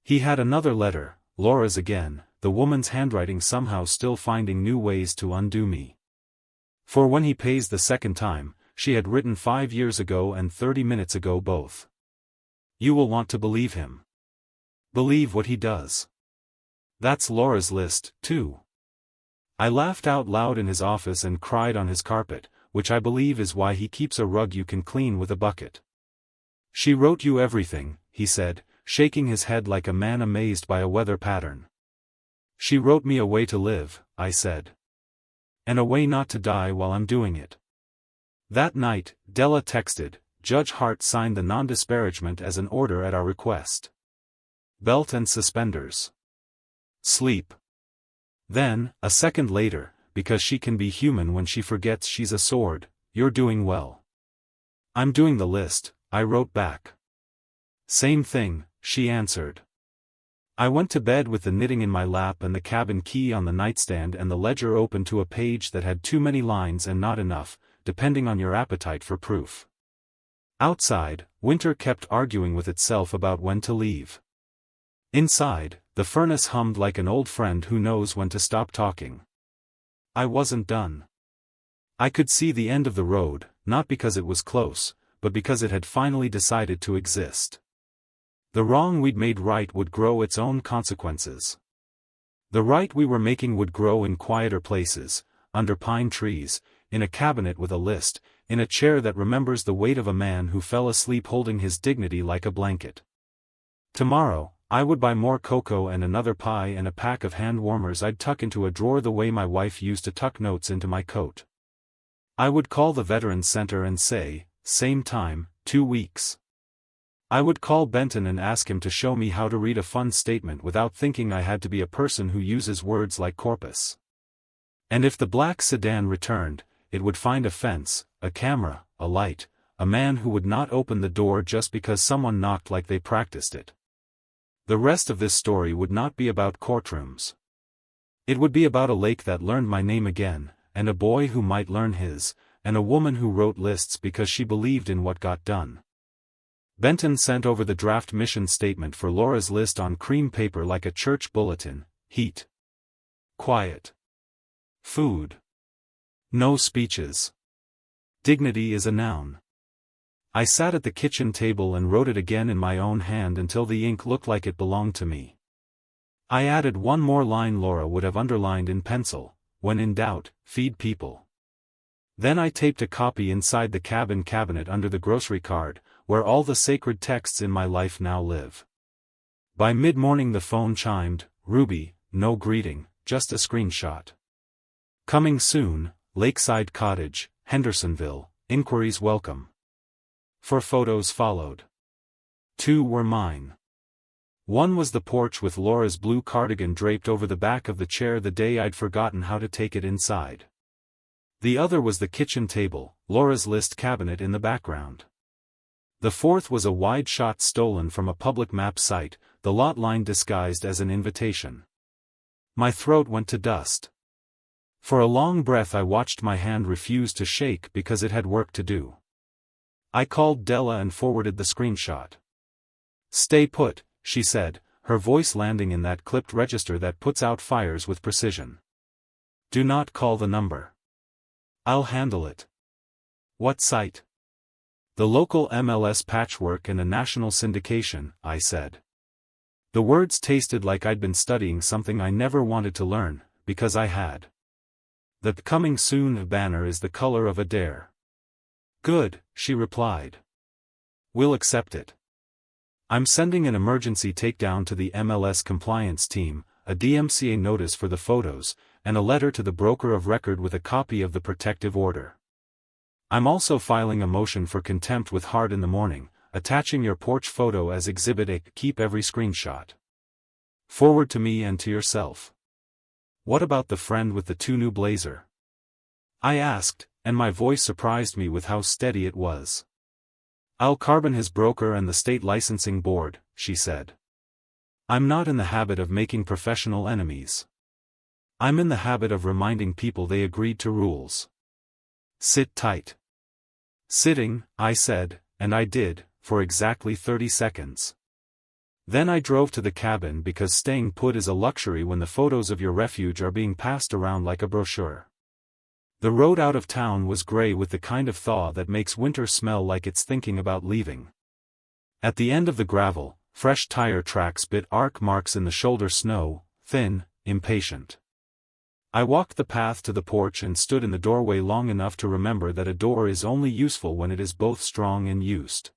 He had another letter, Laura's again, the woman's handwriting somehow still finding new ways to undo me. For when he pays the second time, she had written 5 years ago and 30 minutes ago both. You will want to believe him. Believe what he does. That's Laura's list, too. I laughed out loud in his office and cried on his carpet, which I believe is why he keeps a rug you can clean with a bucket. She wrote you everything, he said, shaking his head like a man amazed by a weather pattern. She wrote me a way to live, I said. And a way not to die while I'm doing it. That night, Della texted, Judge Hart signed the non-disparagement as an order at our request. Belt and suspenders. Sleep. Then, a second later, because she can be human when she forgets she's a sword, you're doing well. I'm doing the list, I wrote back. Same thing, she answered. I went to bed with the knitting in my lap and the cabin key on the nightstand and the ledger open to a page that had too many lines and not enough, depending on your appetite for proof. Outside, winter kept arguing with itself about when to leave. Inside, the furnace hummed like an old friend who knows when to stop talking. I wasn't done. I could see the end of the road, not because it was close, but because it had finally decided to exist. The wrong we'd made right would grow its own consequences. The right we were making would grow in quieter places, under pine trees, in a cabinet with a list, in a chair that remembers the weight of a man who fell asleep holding his dignity like a blanket. Tomorrow, I would buy more cocoa and another pie and a pack of hand warmers I'd tuck into a drawer the way my wife used to tuck notes into my coat. I would call the Veterans Center and say, same time, 2 weeks. I would call Benton and ask him to show me how to read a fund statement without thinking I had to be a person who uses words like corpus. And if the black sedan returned, it would find a fence, a camera, a light, a man who would not open the door just because someone knocked like they practiced it. The rest of this story would not be about courtrooms. It would be about a lake that learned my name again, and a boy who might learn his, and a woman who wrote lists because she believed in what got done. Benton sent over the draft mission statement for Laura's list on cream paper like a church bulletin: heat, quiet, food, no speeches. Dignity is a noun. I sat at the kitchen table and wrote it again in my own hand until the ink looked like it belonged to me. I added one more line Laura would have underlined in pencil: when in doubt, feed people. Then I taped a copy inside the cabin cabinet under the grocery card, where all the sacred texts in my life now live. By mid-morning the phone chimed, Ruby, no greeting, just a screenshot. Coming soon, Lakeside Cottage, Hendersonville, inquiries welcome. 4 photos followed. 2 were mine. One was the porch with Laura's blue cardigan draped over the back of the chair the day I'd forgotten how to take it inside. The other was the kitchen table, Laura's list cabinet in the background. The fourth was a wide shot stolen from a public map site, the lot line disguised as an invitation. My throat went to dust. For a long breath I watched my hand refuse to shake because it had work to do. I called Della and forwarded the screenshot. "Stay put," she said, her voice landing in that clipped register that puts out fires with precision. "Do not call the number. I'll handle it." "What site?" "The local MLS patchwork and a national syndication," I said. The words tasted like I'd been studying something I never wanted to learn, because I had. "The coming soon banner is the color of a dare." "Good," she replied. "We'll accept it. I'm sending an emergency takedown to the MLS compliance team, a DMCA notice for the photos, and a letter to the broker of record with a copy of the protective order. I'm also filing a motion for contempt with Hart in the morning, attaching your porch photo as Exhibit A. Keep every screenshot. Forward to me and to yourself." "What about the friend with the 2 new blazer?" I asked, and my voice surprised me with how steady it was. "I'll carbon his broker and the state licensing board," she said. "I'm not in the habit of making professional enemies. I'm in the habit of reminding people they agreed to rules." "Sit tight." "Sitting," I said, and I did, for exactly 30 seconds. Then I drove to the cabin because staying put is a luxury when the photos of your refuge are being passed around like a brochure. The road out of town was gray with the kind of thaw that makes winter smell like it's thinking about leaving. At the end of the gravel, fresh tire tracks bit arc marks in the shoulder snow, thin, impatient. I walked the path to the porch and stood in the doorway long enough to remember that a door is only useful when it is both strong and used.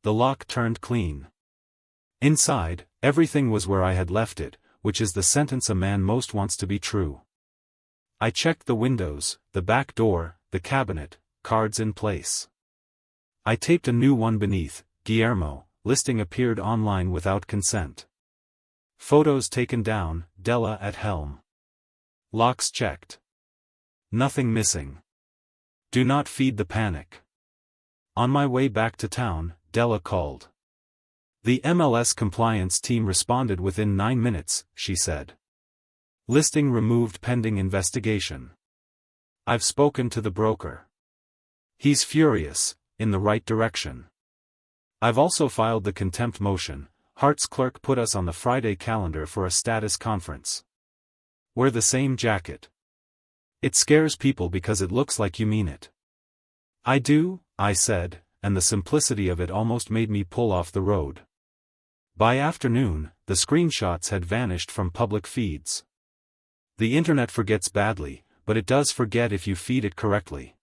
The lock turned clean. Inside, everything was where I had left it, which is the sentence a man most wants to be true. I checked the windows, the back door, the cabinet, cards in place. I taped a new one beneath. Guillermo, listing appeared online without consent. Photos taken down, Della at helm. Locks checked. Nothing missing. Do not feed the panic. On my way back to town, Della called. "The MLS compliance team responded within 9 minutes," she said. "Listing removed pending investigation. I've spoken to the broker. He's furious, in the right direction. I've also filed the contempt motion. Hart's clerk put us on the Friday calendar for a status conference. Wear the same jacket. It scares people because it looks like you mean it." "I do," I said, and the simplicity of it almost made me pull off the road. By afternoon, the screenshots had vanished from public feeds. The internet forgets badly, but it does forget if you feed it correctly.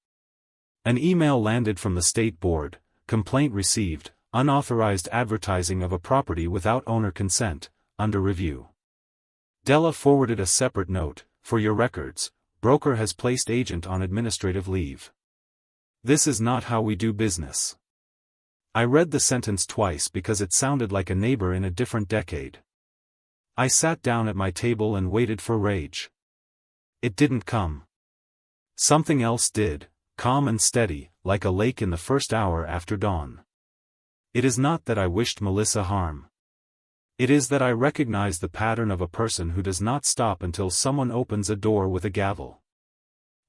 An email landed from the state board: complaint received, unauthorized advertising of a property without owner consent, under review. Della forwarded a separate note: "For your records, broker has placed agent on administrative leave. This is not how we do business." I read the sentence twice because it sounded like a neighbor in a different decade. I sat down at my table and waited for rage. It didn't come. Something else did, calm and steady, like a lake in the first hour after dawn. It is not that I wished Melissa harm. It is that I recognize the pattern of a person who does not stop until someone opens a door with a gavel.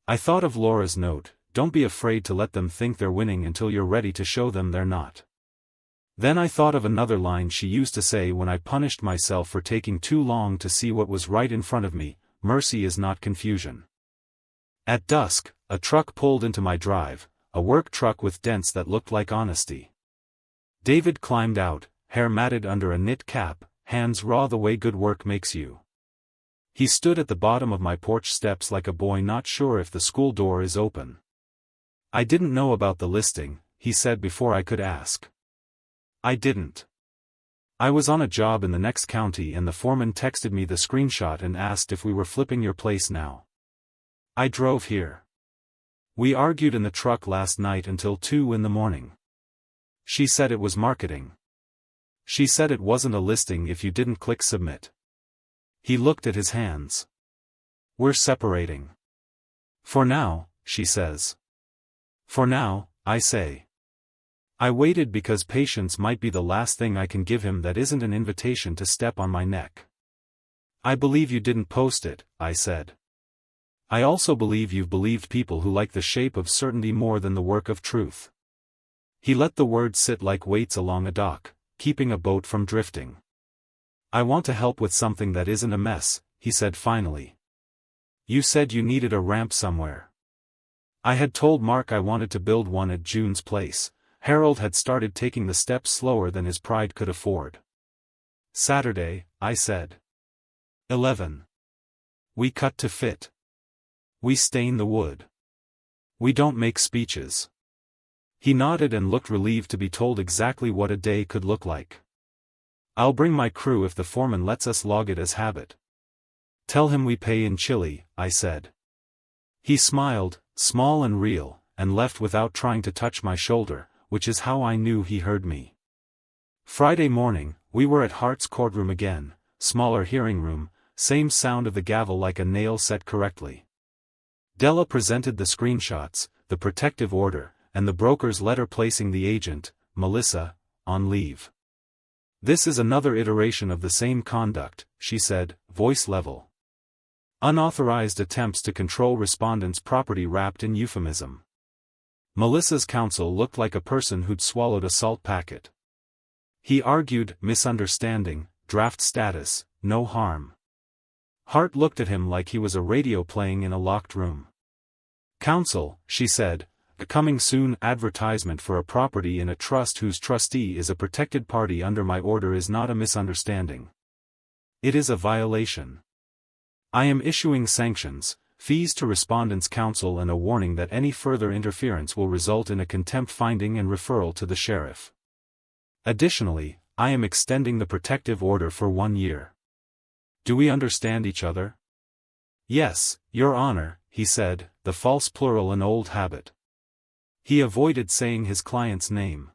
I thought of Laura's note: "Don't be afraid to let them think they're winning until you're ready to show them they're not." Then I thought of another line she used to say when I punished myself for taking too long to see what was right in front of me: "Mercy is not confusion." At dusk, a truck pulled into my drive, a work truck with dents that looked like honesty. David climbed out, hair matted under a knit cap, hands raw the way good work makes you. He stood at the bottom of my porch steps like a boy not sure if the school door is open. "I didn't know about the listing," he said before I could ask. I didn't. I was on a job in the next county and the foreman texted me the screenshot and asked if we were flipping your place now. I drove here. We argued in the truck last night until 2 in the morning. She said it was marketing. She said it wasn't a listing if you didn't click submit. He looked at his hands. We're separating. For now, she says. For now, I say. I waited because patience might be the last thing I can give him that isn't an invitation to step on my neck. I believe you didn't post it, I said. I also believe you've believed people who like the shape of certainty more than the work of truth. He let the words sit like weights along a dock, keeping a boat from drifting. I want to help with something that isn't a mess, he said finally. You said you needed a ramp somewhere. I had told Mark I wanted to build one at June's place. Harold had started taking the steps slower than his pride could afford. Saturday, I said. 11. We cut to fit. We stain the wood. We don't make speeches. He nodded and looked relieved to be told exactly what a day could look like. I'll bring my crew if the foreman lets us log it as habit. Tell him we pay in chili, I said. He smiled, small and real, and left without trying to touch my shoulder, which is how I knew he heard me. Friday morning, we were at Hart's courtroom again, smaller hearing room, same sound of the gavel like a nail set correctly. Della presented the screenshots, the protective order, and the broker's letter placing the agent, Melissa, on leave. This is another iteration of the same conduct, she said, voice level. Unauthorized attempts to control respondents' property wrapped in euphemism. Melissa's counsel looked like a person who'd swallowed a salt packet. He argued, misunderstanding, draft status, no harm. Hart looked at him like he was a radio playing in a locked room. Counsel, she said, a coming soon advertisement for a property in a trust whose trustee is a protected party under my order is not a misunderstanding. It is a violation. I am issuing sanctions, fees to respondents' counsel and a warning that any further interference will result in a contempt finding and referral to the sheriff. Additionally, I am extending the protective order for 1 year. Do we understand each other? Yes, Your Honor, he said, the false plural an old habit. He avoided saying his client's name.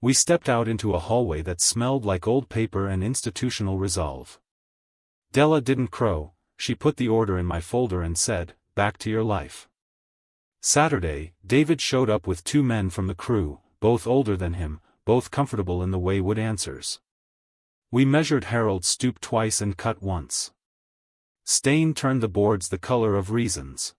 We stepped out into a hallway that smelled like old paper and institutional resolve. Della didn't crow, she put the order in my folder and said, back to your life. Saturday, David showed up with 2 men from the crew, both older than him, both comfortable in the way would answers. We measured Harold stoop twice and cut once. Stain turned the boards the color of reasons.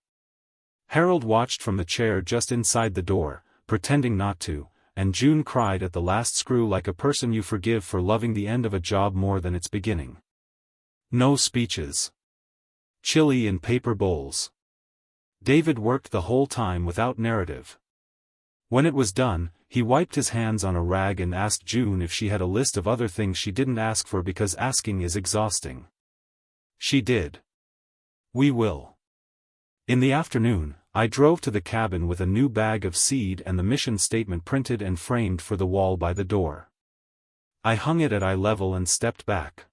Harold watched from the chair just inside the door, pretending not to, and June cried at the last screw like a person you forgive for loving the end of a job more than its beginning. No speeches. Chili in paper bowls. David worked the whole time without narrative. When it was done, he wiped his hands on a rag and asked June if she had a list of other things she didn't ask for because asking is exhausting. She did. We will. In the afternoon, I drove to the cabin with a new bag of seed and the mission statement printed and framed for the wall by the door. I hung it at eye level and stepped back.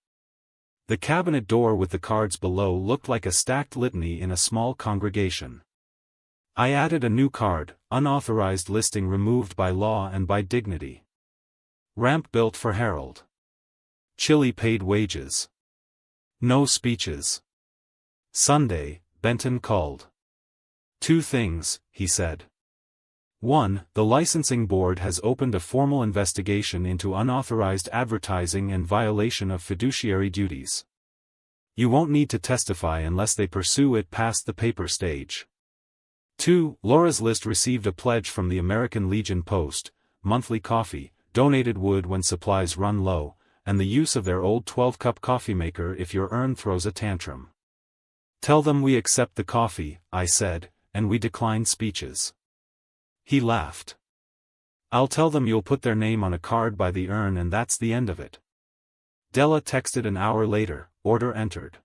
The cabinet door with the cards below looked like a stacked litany in a small congregation. I added a new card, unauthorized listing removed by law and by dignity. Ramp built for Harold. Chili paid wages. No speeches. Sunday, Benton called. 2 things, he said. 1. The licensing board has opened a formal investigation into unauthorized advertising and violation of fiduciary duties. You won't need to testify unless they pursue it past the paper stage. 2. Laura's List received a pledge from the American Legion Post, monthly coffee, donated wood when supplies run low, and the use of their old 12-cup coffee maker if your urn throws a tantrum. Tell them we accept the coffee, I said, and we decline speeches. He laughed. I'll tell them you'll put their name on a card by the urn and that's the end of it. Della texted an hour later, order entered.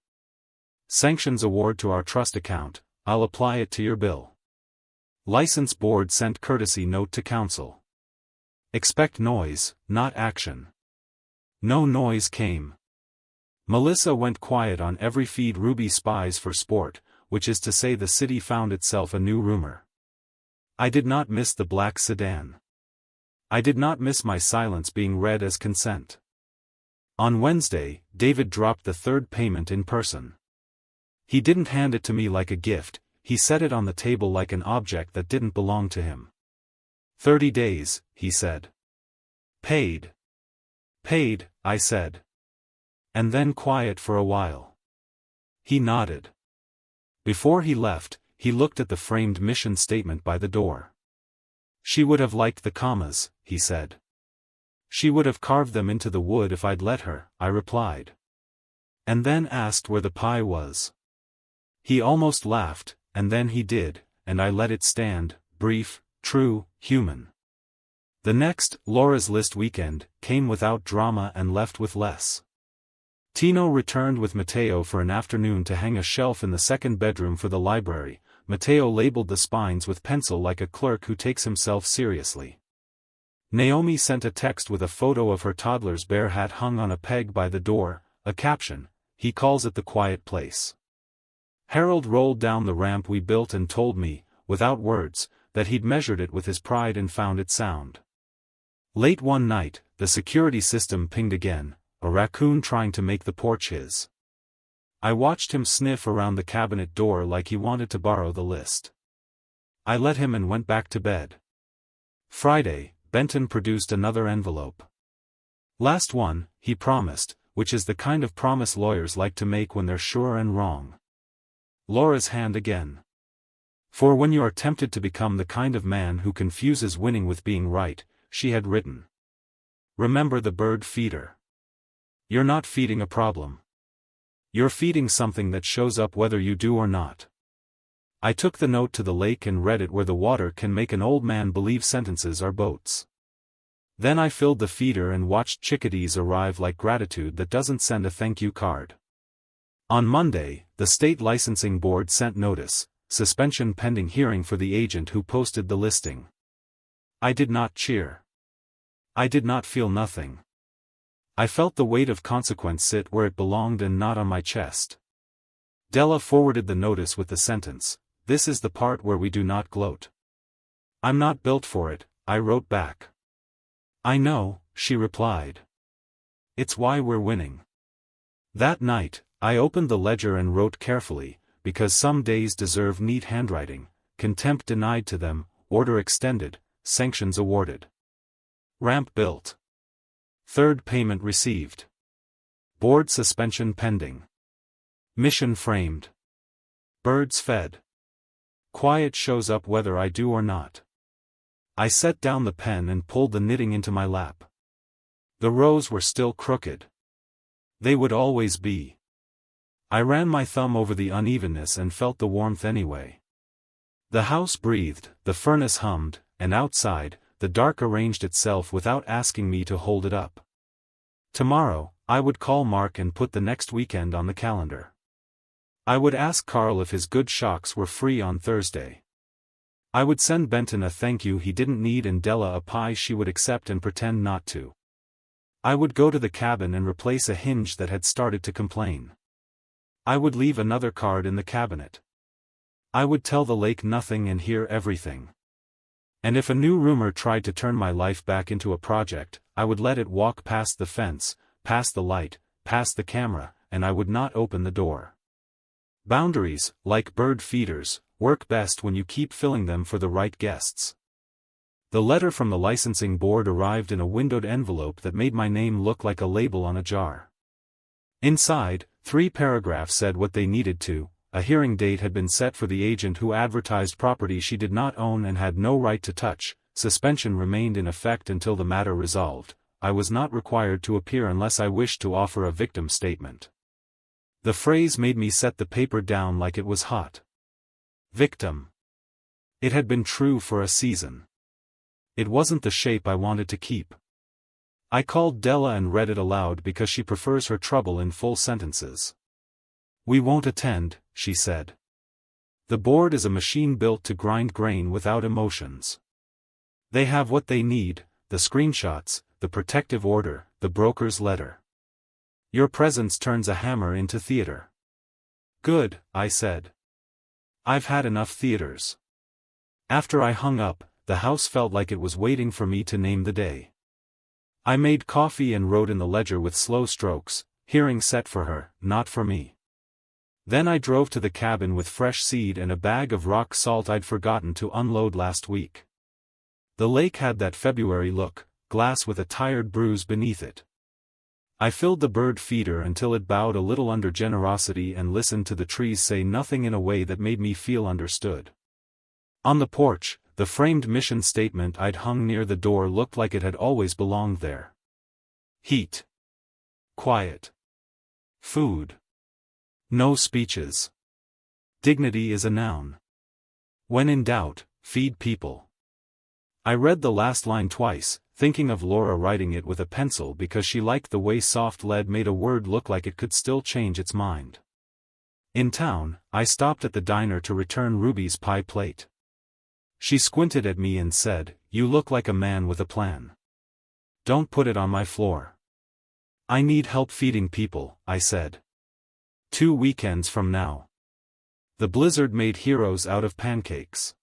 Sanctions award to our trust account, I'll apply it to your bill. License board sent courtesy note to counsel. Expect noise, not action. No noise came. Melissa went quiet on every feed Ruby spies for sport, which is to say the city found itself a new rumor. I did not miss the black sedan. I did not miss my silence being read as consent. On Wednesday, David dropped the third payment in person. He didn't hand it to me like a gift, he set it on the table like an object that didn't belong to him. 30 days, he said. Paid. Paid, I said. And then quiet for a while. He nodded. Before he left, he looked at the framed mission statement by the door. She would have liked the commas, he said. She would have carved them into the wood if I'd let her, I replied. And then asked where the pie was. He almost laughed, and then he did, and I let it stand, brief, true, human. The next, Laura's List weekend, came without drama and left with less. Tino returned with Matteo for an afternoon to hang a shelf in the second bedroom for the library. Matteo labeled the spines with pencil like a clerk who takes himself seriously. Naomi sent a text with a photo of her toddler's bear hat hung on a peg by the door, a caption, "He calls it the quiet place." Harold rolled down the ramp we built and told me, without words, that he'd measured it with his pride and found it sound. Late one night, the security system pinged again, a raccoon trying to make the porch his. I watched him sniff around the cabinet door like he wanted to borrow the list. I let him and went back to bed. Friday, Benton produced another envelope. Last one, he promised, which is the kind of promise lawyers like to make when they're sure and wrong. Laura's hand again. For when you are tempted to become the kind of man who confuses winning with being right, she had written. Remember the bird feeder. You're not feeding a problem. You're feeding something that shows up whether you do or not. I took the note to the lake and read it where the water can make an old man believe sentences are boats. Then I filled the feeder and watched chickadees arrive like gratitude that doesn't send a thank you card. On Monday, the state licensing board sent notice, suspension pending hearing for the agent who posted the listing. I did not cheer. I did not feel nothing. I felt the weight of consequence sit where it belonged and not on my chest. Della forwarded the notice with the sentence, "This is the part where we do not gloat." "I'm not built for it," I wrote back. "I know," she replied. "It's why we're winning." That night, I opened the ledger and wrote carefully, because some days deserve neat handwriting, contempt denied to them, order extended, sanctions awarded. Ramp built. Third payment received. Board suspension pending. Mission framed. Birds fed. Quiet shows up whether I do or not. I set down the pen and pulled the knitting into my lap. The rows were still crooked. They would always be. I ran my thumb over the unevenness and felt the warmth anyway. The house breathed, the furnace hummed, and outside, the dark arranged itself without asking me to hold it up. Tomorrow, I would call Mark and put the next weekend on the calendar. I would ask Carl if his good shocks were free on Thursday. I would send Benton a thank you he didn't need and Della a pie she would accept and pretend not to. I would go to the cabin and replace a hinge that had started to complain. I would leave another card in the cabinet. I would tell the lake nothing and hear everything. And if a new rumor tried to turn my life back into a project, I would let it walk past the fence, past the light, past the camera, and I would not open the door. Boundaries, like bird feeders, work best when you keep filling them for the right guests. The letter from the licensing board arrived in a windowed envelope that made my name look like a label on a jar. Inside, 3 paragraphs said what they needed to. A hearing date had been set for the agent who advertised property she did not own and had no right to touch. Suspension remained in effect until the matter resolved. I was not required to appear unless I wished to offer a victim statement. The phrase made me set the paper down like it was hot. Victim. It had been true for a season. It wasn't the shape I wanted to keep. I called Della and read it aloud because she prefers her trouble in full sentences. "We won't attend," she said. "The board is a machine built to grind grain without emotions. They have what they need, the screenshots, the protective order, the broker's letter. Your presence turns a hammer into theater." "Good," I said. "I've had enough theaters." After I hung up, the house felt like it was waiting for me to name the day. I made coffee and wrote in the ledger with slow strokes, hearing set for her, not for me. Then I drove to the cabin with fresh seed and a bag of rock salt I'd forgotten to unload last week. The lake had that February look, glass with a tired bruise beneath it. I filled the bird feeder until it bowed a little under generosity and listened to the trees say nothing in a way that made me feel understood. On the porch, the framed mission statement I'd hung near the door looked like it had always belonged there. Heat. Quiet. Food. No speeches. Dignity is a noun. When in doubt, feed people. I read the last line twice, thinking of Laura writing it with a pencil because she liked the way soft lead made a word look like it could still change its mind. In town, I stopped at the diner to return Ruby's pie plate. She squinted at me and said, "You look like a man with a plan. Don't put it on my floor." "I need help feeding people," I said. 2 weekends from now. The blizzard made heroes out of pancakes.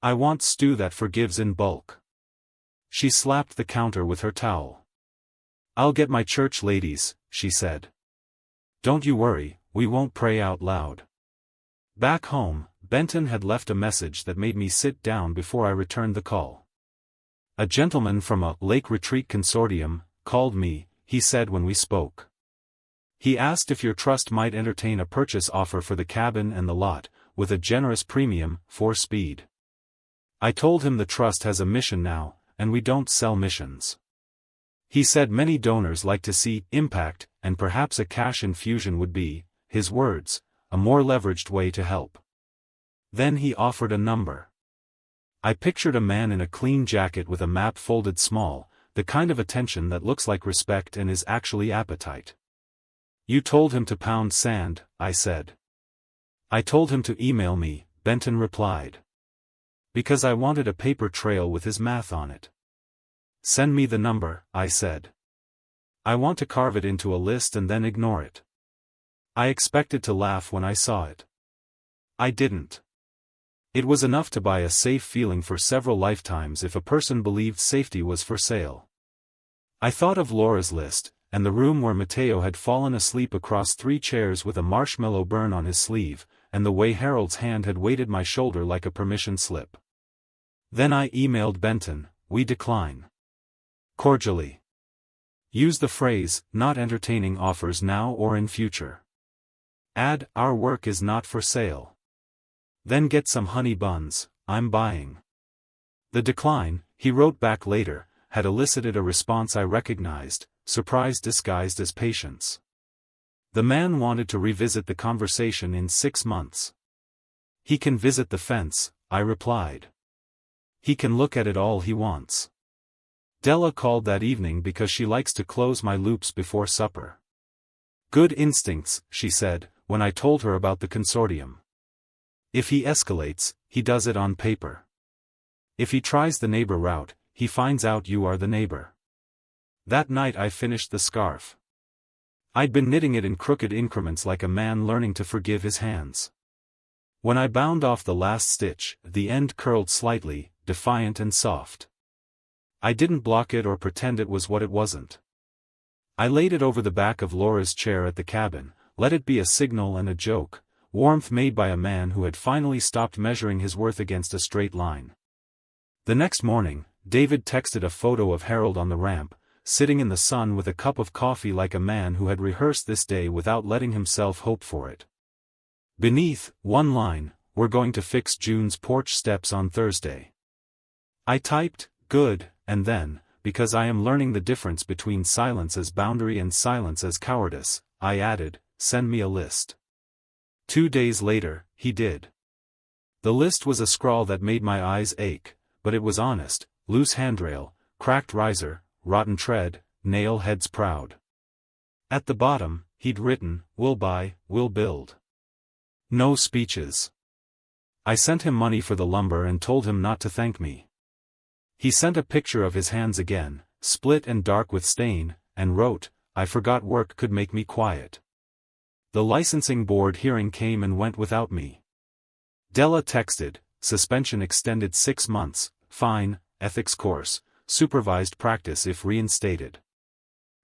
I want stew that forgives in bulk. She slapped the counter with her towel. "I'll get my church ladies," she said. "Don't you worry, we won't pray out loud." Back home, Benton had left a message that made me sit down before I returned the call. "A gentleman from a lake retreat consortium called me," he said when we spoke. "He asked if your trust might entertain a purchase offer for the cabin and the lot, with a generous premium for speed." I told him the trust has a mission now, and we don't sell missions. He said many donors like to see impact, and perhaps a cash infusion would be, his words, a more leveraged way to help. Then he offered a number. I pictured a man in a clean jacket with a map folded small, the kind of attention that looks like respect and is actually appetite. "You told him to pound sand," I said. "I told him to email me," Benton replied. "Because I wanted a paper trail with his math on it." "Send me the number," I said. "I want to carve it into a list and then ignore it." I expected to laugh when I saw it. I didn't. It was enough to buy a safe feeling for several lifetimes if a person believed safety was for sale. I thought of Laura's list, and the room where Mateo had fallen asleep across 3 chairs with a marshmallow burn on his sleeve, and the way Harold's hand had weighted my shoulder like a permission slip. Then I emailed Benton, "We decline. Cordially. Use the phrase, not entertaining offers now or in future. Add, our work is not for sale. Then get some honey buns, I'm buying." The decline, he wrote back later, had elicited a response I recognized, surprise disguised as patience. The man wanted to revisit the conversation in 6 months. "He can visit the fence," I replied. "He can look at it all he wants." Della called that evening because she likes to close my loops before supper. "Good instincts," she said, when I told her about the consortium. "If he escalates, he does it on paper. If he tries the neighbor route, he finds out you are the neighbor." That night I finished the scarf. I'd been knitting it in crooked increments like a man learning to forgive his hands. When I bound off the last stitch, the end curled slightly, defiant and soft. I didn't block it or pretend it was what it wasn't. I laid it over the back of Laura's chair at the cabin, let it be a signal and a joke, warmth made by a man who had finally stopped measuring his worth against a straight line. The next morning, David texted a photo of Harold on the ramp, sitting in the sun with a cup of coffee like a man who had rehearsed this day without letting himself hope for it. Beneath, one line, "We're going to fix June's porch steps on Thursday." I typed, "Good," and then, because I am learning the difference between silence as boundary and silence as cowardice, I added, "Send me a list." 2 days later, he did. The list was a scrawl that made my eyes ache, but it was honest: loose handrail, cracked riser, rotten tread, nail heads proud. At the bottom, he'd written, "We'll buy, we'll build." No speeches. I sent him money for the lumber and told him not to thank me. He sent a picture of his hands again, split and dark with stain, and wrote, "I forgot work could make me quiet." The licensing board hearing came and went without me. Della texted, "Suspension extended 6 months, fine, ethics course, supervised practice if reinstated.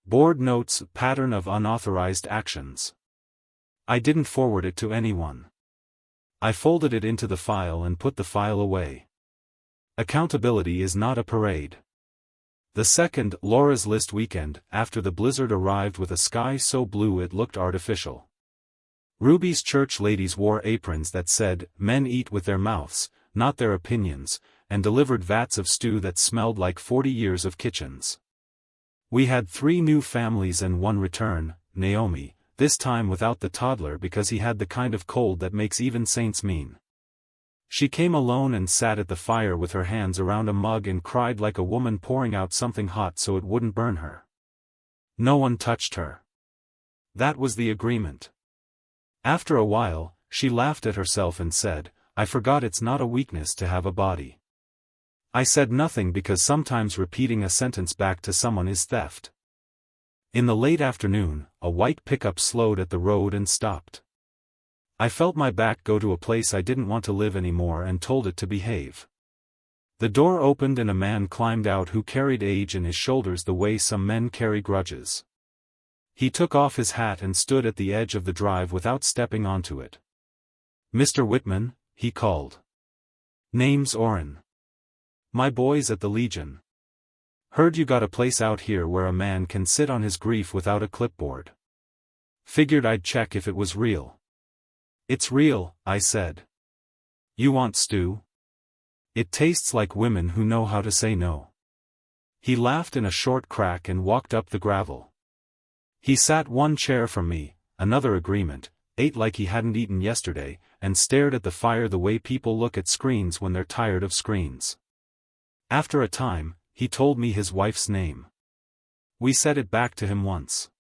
Board notes, pattern of unauthorized actions. I didn't forward it to anyone. I folded it into the file and put the file away. Accountability is not a parade. The second, Laura's List weekend, after the blizzard arrived with a sky so blue it looked artificial. Ruby's church ladies wore aprons that said, "Men eat with their mouths, not their opinions," and delivered vats of stew that smelled like 40 years of kitchens. We had 3 new families and 1 return, Naomi, this time without the toddler because he had the kind of cold that makes even saints mean. She came alone and sat at the fire with her hands around a mug and cried like a woman pouring out something hot so it wouldn't burn her. No one touched her. That was the agreement. After a while, she laughed at herself and said, "I forgot it's not a weakness to have a body." I said nothing because sometimes repeating a sentence back to someone is theft. In the late afternoon, a white pickup slowed at the road and stopped. I felt my back go to a place I didn't want to live anymore and told it to behave. The door opened and a man climbed out who carried age in his shoulders the way some men carry grudges. He took off his hat and stood at the edge of the drive without stepping onto it. "Mr. Whitman," he called. "Name's Orrin. My boy's at the Legion. Heard you got a place out here where a man can sit on his grief without a clipboard. Figured I'd check if it was real." "It's real," I said. "You want stew? It tastes like women who know how to say no." He laughed in a short crack and walked up the gravel. He sat 1 chair from me, another agreement, ate like he hadn't eaten yesterday, and stared at the fire the way people look at screens when they're tired of screens. After a time, he told me his wife's name. We said it back to him once.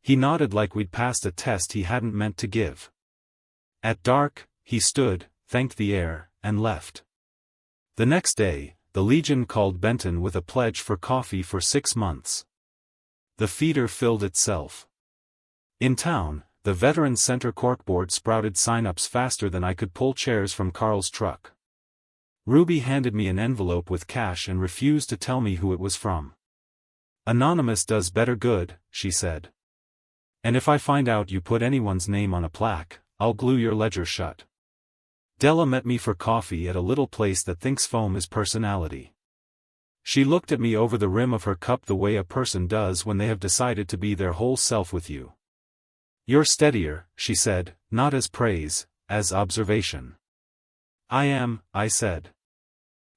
He nodded like we'd passed a test he hadn't meant to give. At dark, he stood, thanked the air, and left. The next day, the Legion called Benton with a pledge for coffee for 6 months. The feeder filled itself. In town, the Veterans Center corkboard sprouted sign-ups faster than I could pull chairs from Carl's truck. Ruby handed me an envelope with cash and refused to tell me who it was from. "Anonymous does better good," she said. "And if I find out you put anyone's name on a plaque, I'll glue your ledger shut." Della met me for coffee at a little place that thinks foam is personality. She looked at me over the rim of her cup the way a person does when they have decided to be their whole self with you. "You're steadier," she said, not as praise, as observation. "I am," I said.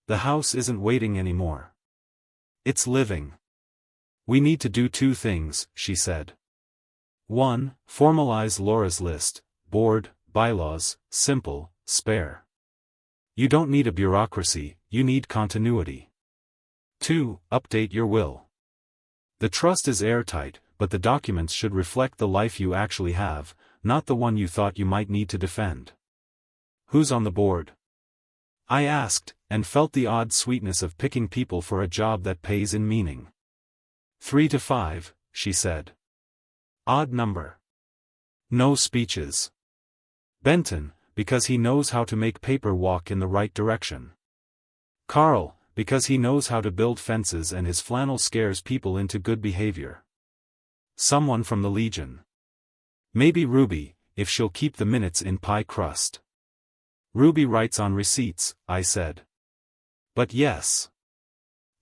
"The house isn't waiting anymore. It's living. We need to do 2 things," she said. 1. Formalize Laura's List, board, bylaws, simple, spare. You don't need a bureaucracy, you need continuity. 2. Update your will. The trust is airtight, but the documents should reflect the life you actually have, not the one you thought you might need to defend. "Who's on the board?" I asked, and felt the odd sweetness of picking people for a job that pays in meaning. 3 to 5, she said. Odd number. No speeches. Benton, because he knows how to make paper walk in the right direction. Carl, because he knows how to build fences and his flannel scares people into good behavior. Someone from the Legion. Maybe Ruby, if she'll keep the minutes in pie crust. Ruby writes on receipts, I said. But yes.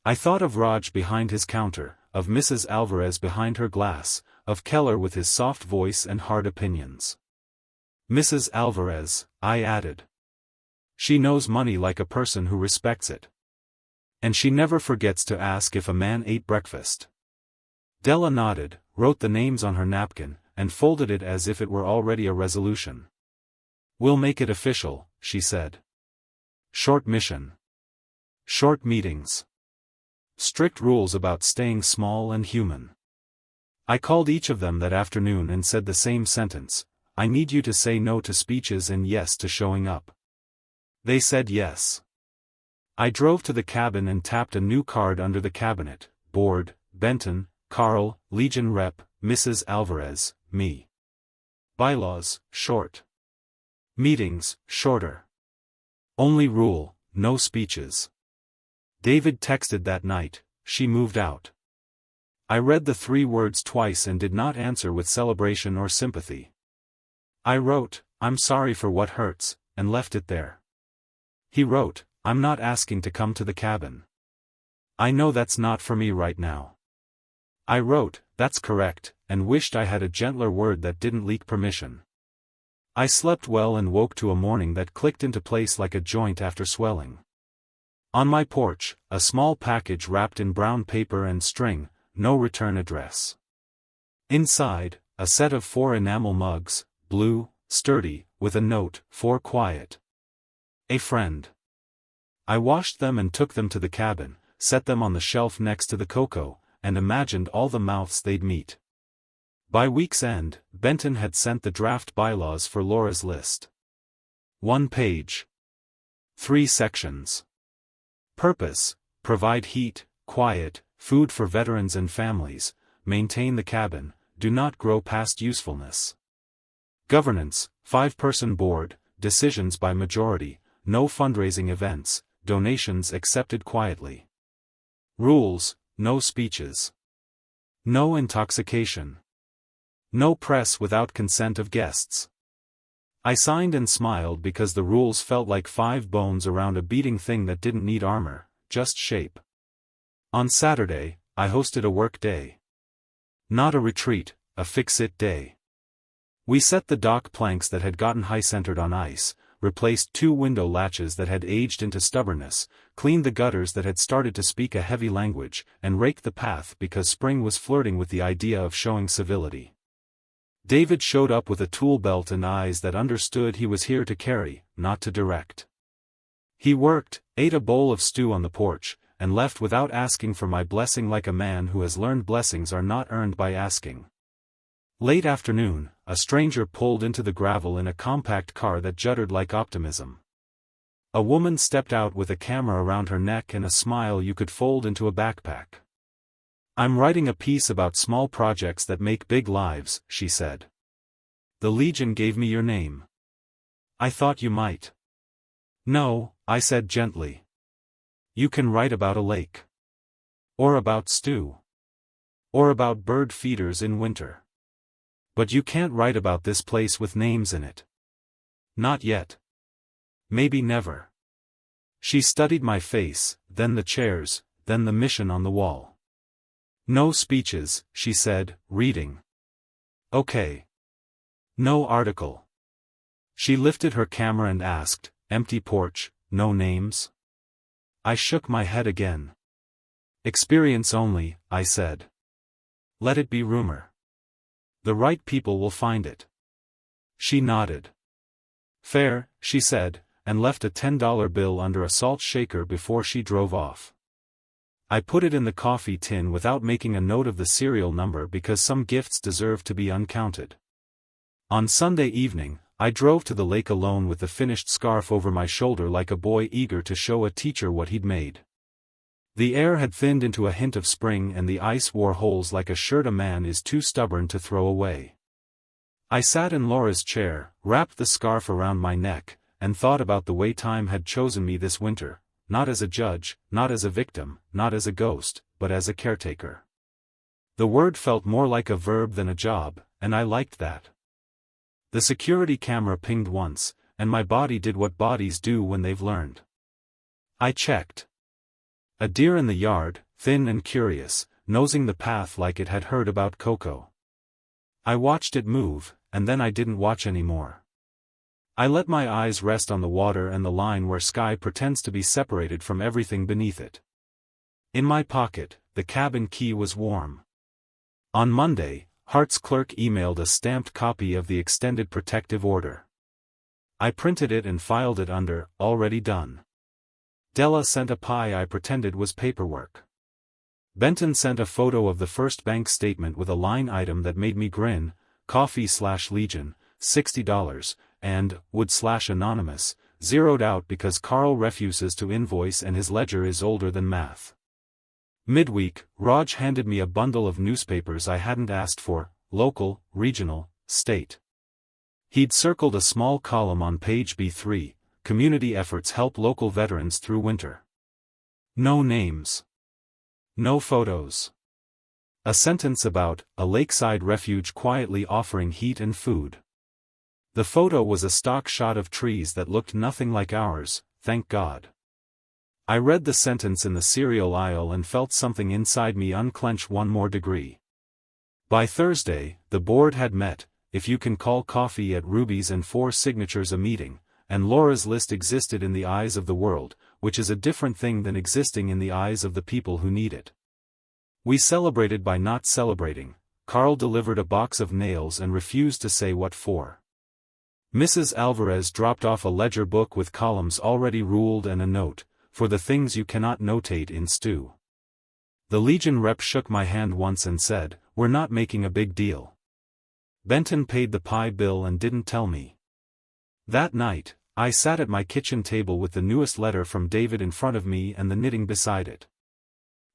I thought of Raj behind his counter, of Mrs. Alvarez behind her glass, of Keller with his soft voice and hard opinions. Mrs. Alvarez, I added. She knows money like a person who respects it. And she never forgets to ask if a man ate breakfast. Della nodded, wrote the names on her napkin, and folded it as if it were already a resolution. We'll make it official, she said. Short mission. Short meetings. Strict rules about staying small and human. I called each of them that afternoon and said the same sentence, I need you to say no to speeches and yes to showing up. They said yes. I drove to the cabin and tapped a new card under the cabinet, board, Benton, Carl, Legion Rep, Mrs. Alvarez, me. Bylaws, short. Meetings, shorter. Only rule, no speeches. David texted that night, "She moved out." I read the 3 words twice and did not answer with celebration or sympathy. I wrote, "I'm sorry for what hurts," and left it there. He wrote, "I'm not asking to come to the cabin. I know that's not for me right now." I wrote, "That's correct," and wished I had a gentler word that didn't leak permission. I slept well and woke to a morning that clicked into place like a joint after swelling. On my porch, a small package wrapped in brown paper and string, no return address. Inside, a set of 4 enamel mugs, blue, sturdy, with a note, "For quiet. A friend." I washed them and took them to the cabin, set them on the shelf next to the cocoa, and imagined all the mouths they'd meet. By week's end, Benton had sent the draft bylaws for Laura's list. 1 page. 3 sections. Purpose: provide heat, quiet, food for veterans and families, maintain the cabin, do not grow past usefulness. Governance: 5-person board, decisions by majority, no fundraising events, donations accepted quietly. Rules: no speeches. No intoxication. No press without consent of guests. I signed and smiled because the rules felt like 5 bones around a beating thing that didn't need armor, just shape. On Saturday, I hosted a work day. Not a retreat, a fix-it day. We set the dock planks that had gotten high-centered on ice, replaced 2 window latches that had aged into stubbornness, cleaned the gutters that had started to speak a heavy language, and raked the path because spring was flirting with the idea of showing civility. David showed up with a tool belt and eyes that understood he was here to carry, not to direct. He worked, ate a bowl of stew on the porch, and left without asking for my blessing like a man who has learned blessings are not earned by asking. Late afternoon, a stranger pulled into the gravel in a compact car that juddered like optimism. A woman stepped out with a camera around her neck and a smile you could fold into a backpack. "I'm writing a piece about small projects that make big lives," she said. "The Legion gave me your name. I thought you might." "No," I said gently. "You can write about a lake. Or about stew. Or about bird feeders in winter. But you can't write about this place with names in it. Not yet. Maybe never." She studied my face, then the chairs, then the mission on the wall. "No speeches," she said, reading. "Okay. No article." She lifted her camera and asked, "Empty porch, no names?" I shook my head again. "Experience only," I said. "Let it be rumor. The right people will find it." She nodded. "Fair," she said, and left a $10 bill under a salt shaker before she drove off. I put it in the coffee tin without making a note of the serial number because some gifts deserve to be uncounted. On Sunday evening, I drove to the lake alone with the finished scarf over my shoulder like a boy eager to show a teacher what he'd made. The air had thinned into a hint of spring and the ice wore holes like a shirt a man is too stubborn to throw away. I sat in Laura's chair, wrapped the scarf around my neck, and thought about the way time had chosen me this winter. Not as a judge, not as a victim, not as a ghost, but as a caretaker. The word felt more like a verb than a job, and I liked that. The security camera pinged once, and my body did what bodies do when they've learned. I checked. A deer in the yard, thin and curious, nosing the path like it had heard about Coco. I watched it move, and then I didn't watch anymore. I let my eyes rest on the water and the line where sky pretends to be separated from everything beneath it. In my pocket, the cabin key was warm. On Monday, Hart's clerk emailed a stamped copy of the extended protective order. I printed it and filed it under, "Already done." Della sent a pie I pretended was paperwork. Benton sent a photo of the first bank statement with a line item that made me grin, coffee/Legion, $60, and, wood/anonymous, zeroed out because Carl refuses to invoice and his ledger is older than math. Midweek, Raj handed me a bundle of newspapers I hadn't asked for, local, regional, state. He'd circled a small column on page B3, "Community efforts help local veterans through winter." No names. No photos. A sentence about a lakeside refuge quietly offering heat and food. The photo was a stock shot of trees that looked nothing like ours, thank God. I read the sentence in the cereal aisle and felt something inside me unclench one more degree. By Thursday, the board had met, if you can call coffee at Ruby's and 4 signatures a meeting, and Laura's list existed in the eyes of the world, which is a different thing than existing in the eyes of the people who need it. We celebrated by not celebrating. Carl delivered a box of nails and refused to say what for. Mrs. Alvarez dropped off a ledger book with columns already ruled and a note, for the things you cannot notate in stew. The Legion rep shook my hand once and said, "We're not making a big deal." Benton paid the pie bill and didn't tell me. That night, I sat at my kitchen table with the newest letter from David in front of me and the knitting beside it.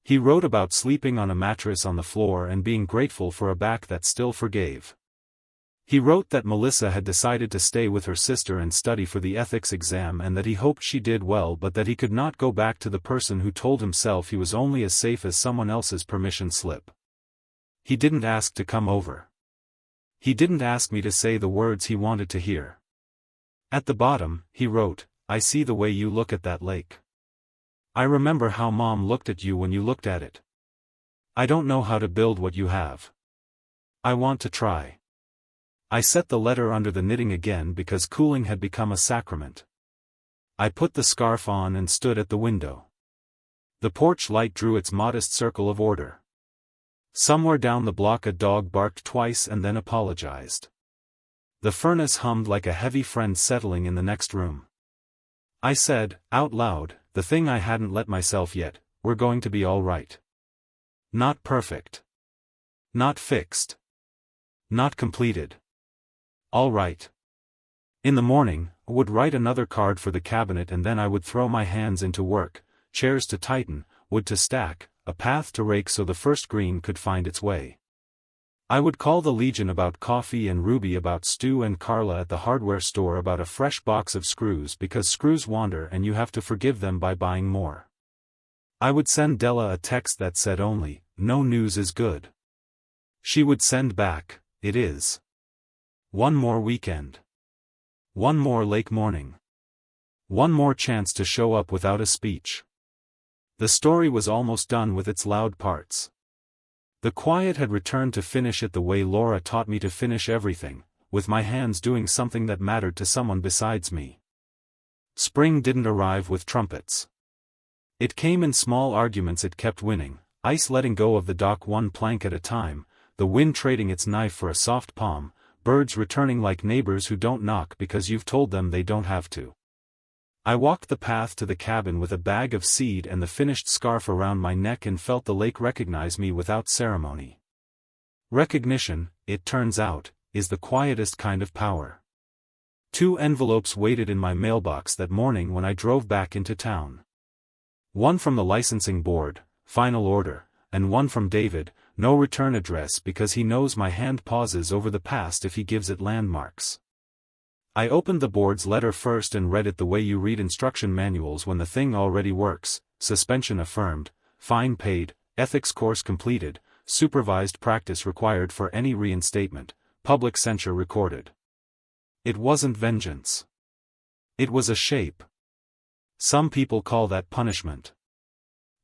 He wrote about sleeping on a mattress on the floor and being grateful for a back that still forgave. He wrote that Melissa had decided to stay with her sister and study for the ethics exam and that he hoped she did well but that he could not go back to the person who told himself he was only as safe as someone else's permission slip. He didn't ask to come over. He didn't ask me to say the words he wanted to hear. At the bottom, he wrote, "I see the way you look at that lake. I remember how Mom looked at you when you looked at it. I don't know how to build what you have. I want to try." I set the letter under the knitting again because cooling had become a sacrament. I put the scarf on and stood at the window. The porch light drew its modest circle of order. Somewhere down the block a dog barked twice and then apologized. The furnace hummed like a heavy friend settling in the next room. I said, out loud, the thing I hadn't let myself yet, "We're going to be all right. Not perfect. Not fixed. Not completed. All right." In the morning, I would write another card for the cabinet and then I would throw my hands into work, chairs to tighten, wood to stack, a path to rake so the first green could find its way. I would call the Legion about coffee and Ruby about stew and Carla at the hardware store about a fresh box of screws because screws wander and you have to forgive them by buying more. I would send Della a text that said only, "No news is good." She would send back, "It is. One more weekend. One more lake morning. One more chance to show up without a speech." The story was almost done with its loud parts. The quiet had returned to finish it the way Laura taught me to finish everything, with my hands doing something that mattered to someone besides me. Spring didn't arrive with trumpets. It came in small arguments. It kept winning, ice letting go of the dock one plank at a time, the wind trading its knife for a soft palm, birds returning like neighbors who don't knock because you've told them they don't have to. I walked the path to the cabin with a bag of seed and the finished scarf around my neck and felt the lake recognize me without ceremony. Recognition, it turns out, is the quietest kind of power. 2 envelopes waited in my mailbox that morning when I drove back into town. One from the licensing board, final order, and one from David, no return address because he knows my hand pauses over the past if he gives it landmarks. I opened the board's letter first and read it the way you read instruction manuals when the thing already works: suspension affirmed, fine paid, ethics course completed, supervised practice required for any reinstatement, public censure recorded. It wasn't vengeance. It was a shape. Some people call that punishment.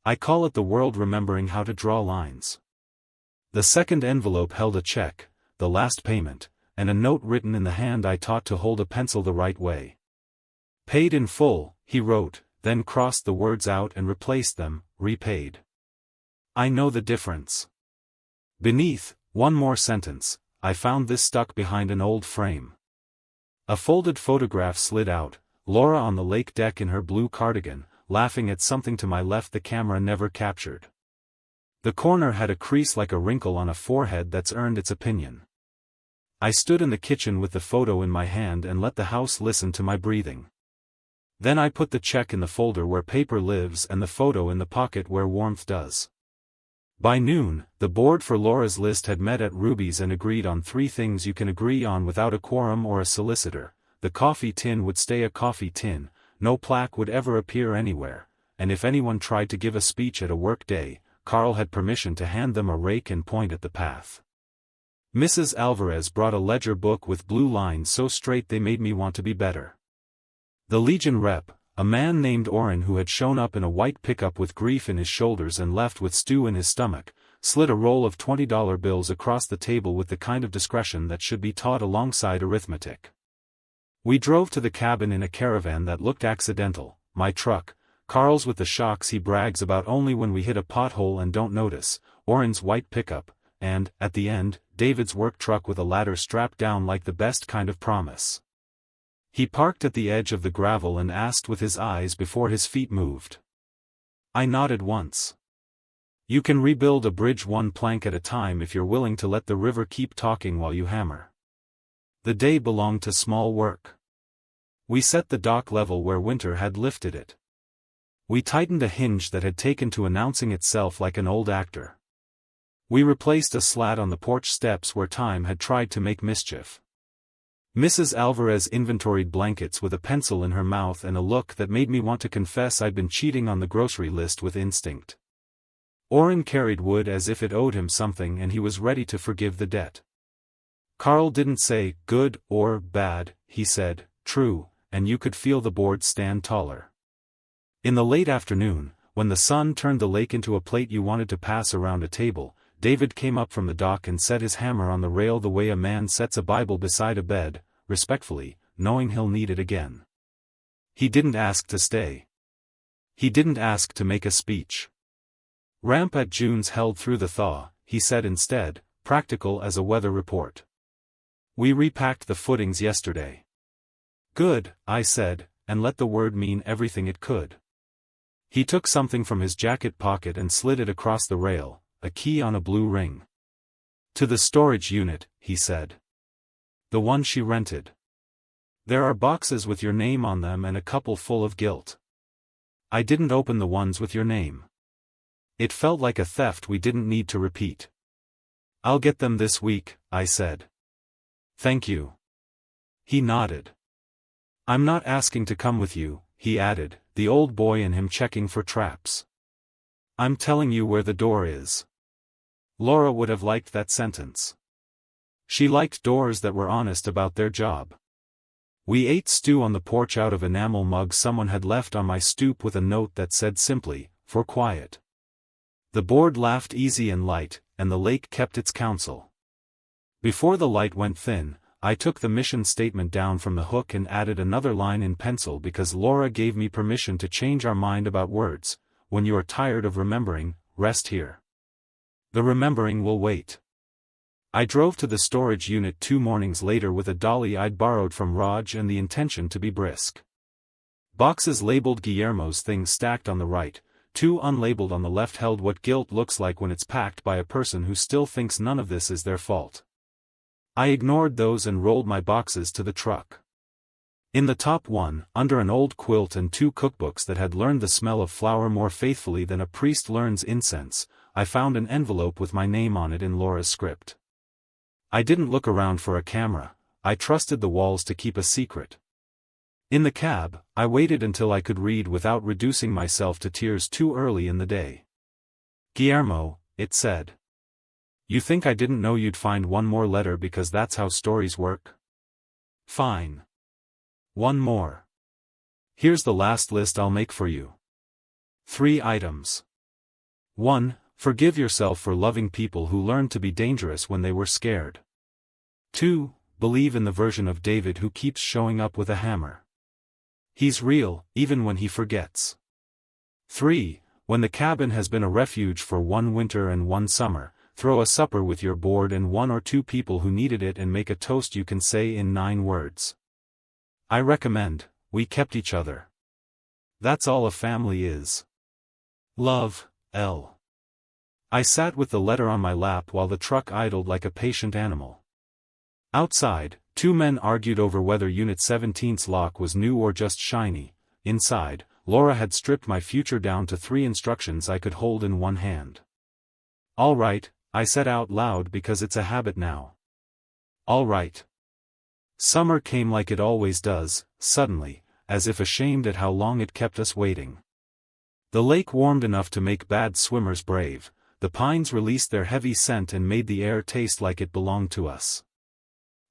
I call it the world remembering how to draw lines. The second envelope held a check, the last payment, and a note written in the hand I taught to hold a pencil the right way. "Paid in full," he wrote, then crossed the words out and replaced them, "repaid." I know the difference. Beneath, one more sentence, I found this stuck behind an old frame. A folded photograph slid out, Laura on the lake deck in her blue cardigan, laughing at something to my left the camera never captured. The corner had a crease like a wrinkle on a forehead that's earned its opinion. I stood in the kitchen with the photo in my hand and let the house listen to my breathing. Then I put the check in the folder where paper lives and the photo in the pocket where warmth does. By noon, the board for Laura's list had met at Ruby's and agreed on 3 things you can agree on without a quorum or a solicitor. The coffee tin would stay a coffee tin, no plaque would ever appear anywhere, and if anyone tried to give a speech at a work day, Carl had permission to hand them a rake and point at the path. Mrs. Alvarez brought a ledger book with blue lines so straight they made me want to be better. The Legion rep, a man named Orrin who had shown up in a white pickup with grief in his shoulders and left with stew in his stomach, slid a roll of $20 bills across the table with the kind of discretion that should be taught alongside arithmetic. We drove to the cabin in a caravan that looked accidental, my truck, Carl's with the shocks he brags about only when we hit a pothole and don't notice, Orrin's white pickup, and, at the end, David's work truck with a ladder strapped down like the best kind of promise. He parked at the edge of the gravel and asked with his eyes before his feet moved. I nodded once. You can rebuild a bridge one plank at a time if you're willing to let the river keep talking while you hammer. The day belonged to small work. We set the dock level where winter had lifted it. We tightened a hinge that had taken to announcing itself like an old actor. We replaced a slat on the porch steps where time had tried to make mischief. Mrs. Alvarez inventoried blankets with a pencil in her mouth and a look that made me want to confess I'd been cheating on the grocery list with instinct. Orrin carried wood as if it owed him something and he was ready to forgive the debt. Carl didn't say, good or bad, he said, true, and you could feel the board stand taller. In the late afternoon, when the sun turned the lake into a plate you wanted to pass around a table, David came up from the dock and set his hammer on the rail the way a man sets a Bible beside a bed, respectfully, knowing he'll need it again. He didn't ask to stay. He didn't ask to make a speech. Ramp at June's held through the thaw, he said instead, practical as a weather report. We repacked the footings yesterday. Good, I said, and let the word mean everything it could. He took something from his jacket pocket and slid it across the rail, a key on a blue ring. To the storage unit, he said. The one she rented. There are boxes with your name on them and a couple full of guilt. I didn't open the ones with your name. It felt like a theft we didn't need to repeat. I'll get them this week, I said. Thank you. He nodded. I'm not asking to come with you, he added, the old boy in him checking for traps. I'm telling you where the door is. Laura would have liked that sentence. She liked doors that were honest about their job. We ate stew on the porch out of enamel mugs someone had left on my stoop with a note that said simply, for quiet. The board laughed easy and light, and the lake kept its counsel. Before the light went thin, I took the mission statement down from the hook and added another line in pencil because Laura gave me permission to change our mind about words. When you are tired of remembering, rest here. The remembering will wait. I drove to the storage unit 2 mornings later with a dolly I'd borrowed from Raj and the intention to be brisk. Boxes labeled Guillermo's things stacked on the right, 2 unlabeled on the left held what guilt looks like when it's packed by a person who still thinks none of this is their fault. I ignored those and rolled my boxes to the truck. In the top one, under an old quilt and 2 cookbooks that had learned the smell of flour more faithfully than a priest learns incense, I found an envelope with my name on it in Laura's script. I didn't look around for a camera, I trusted the walls to keep a secret. In the cab, I waited until I could read without reducing myself to tears too early in the day. Guillermo, it said. You think I didn't know you'd find one more letter because that's how stories work? Fine. One more. Here's the last list I'll make for you. 3 items. 1. Forgive yourself for loving people who learned to be dangerous when they were scared. 2. Believe in the version of David who keeps showing up with a hammer. He's real, even when he forgets. 3. When the cabin has been a refuge for 1 winter and 1 summer, throw a supper with your board and 1 or 2 people who needed it and make a toast you can say in 9 words. I recommend, we kept each other. That's all a family is. Love, L. I sat with the letter on my lap while the truck idled like a patient animal. Outside, 2 men argued over whether Unit 17's lock was new or just shiny. Inside, Laura had stripped my future down to 3 instructions I could hold in one hand. All right, I said out loud because it's a habit now. All right. Summer came like it always does, suddenly, as if ashamed at how long it kept us waiting. The lake warmed enough to make bad swimmers brave, the pines released their heavy scent and made the air taste like it belonged to us.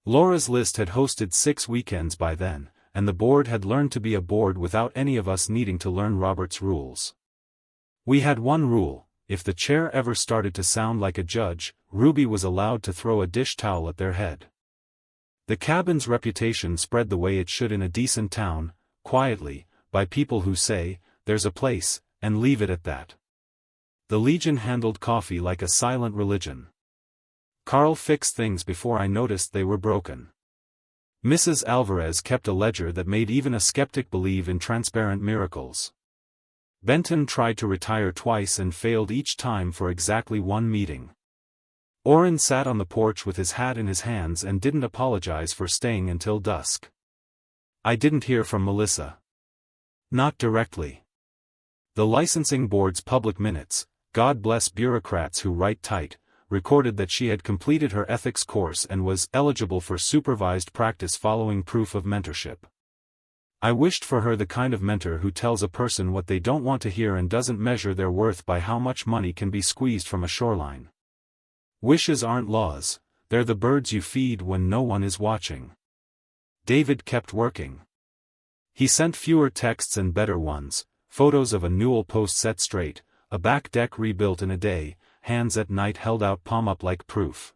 Laura's List had hosted 6 weekends by then, and the board had learned to be a board without any of us needing to learn Robert's rules. We had one rule: if the chair ever started to sound like a judge, Ruby was allowed to throw a dish towel at their head. The cabin's reputation spread the way it should in a decent town, quietly, by people who say, "There's a place," and leave it at that. The Legion handled coffee like a silent religion. Carl fixed things before I noticed they were broken. Mrs. Alvarez kept a ledger that made even a skeptic believe in transparent miracles. Benton tried to retire twice and failed each time for exactly 1 meeting. Orrin sat on the porch with his hat in his hands and didn't apologize for staying until dusk. I didn't hear from Melissa. Not directly. The licensing board's public minutes, God bless bureaucrats who write tight, recorded that she had completed her ethics course and was eligible for supervised practice following proof of mentorship. I wished for her the kind of mentor who tells a person what they don't want to hear and doesn't measure their worth by how much money can be squeezed from a shoreline. Wishes aren't laws, they're the birds you feed when no one is watching. David kept working. He sent fewer texts and better ones, photos of a newel post set straight, a back deck rebuilt in a day, hands at night held out palm up like proof.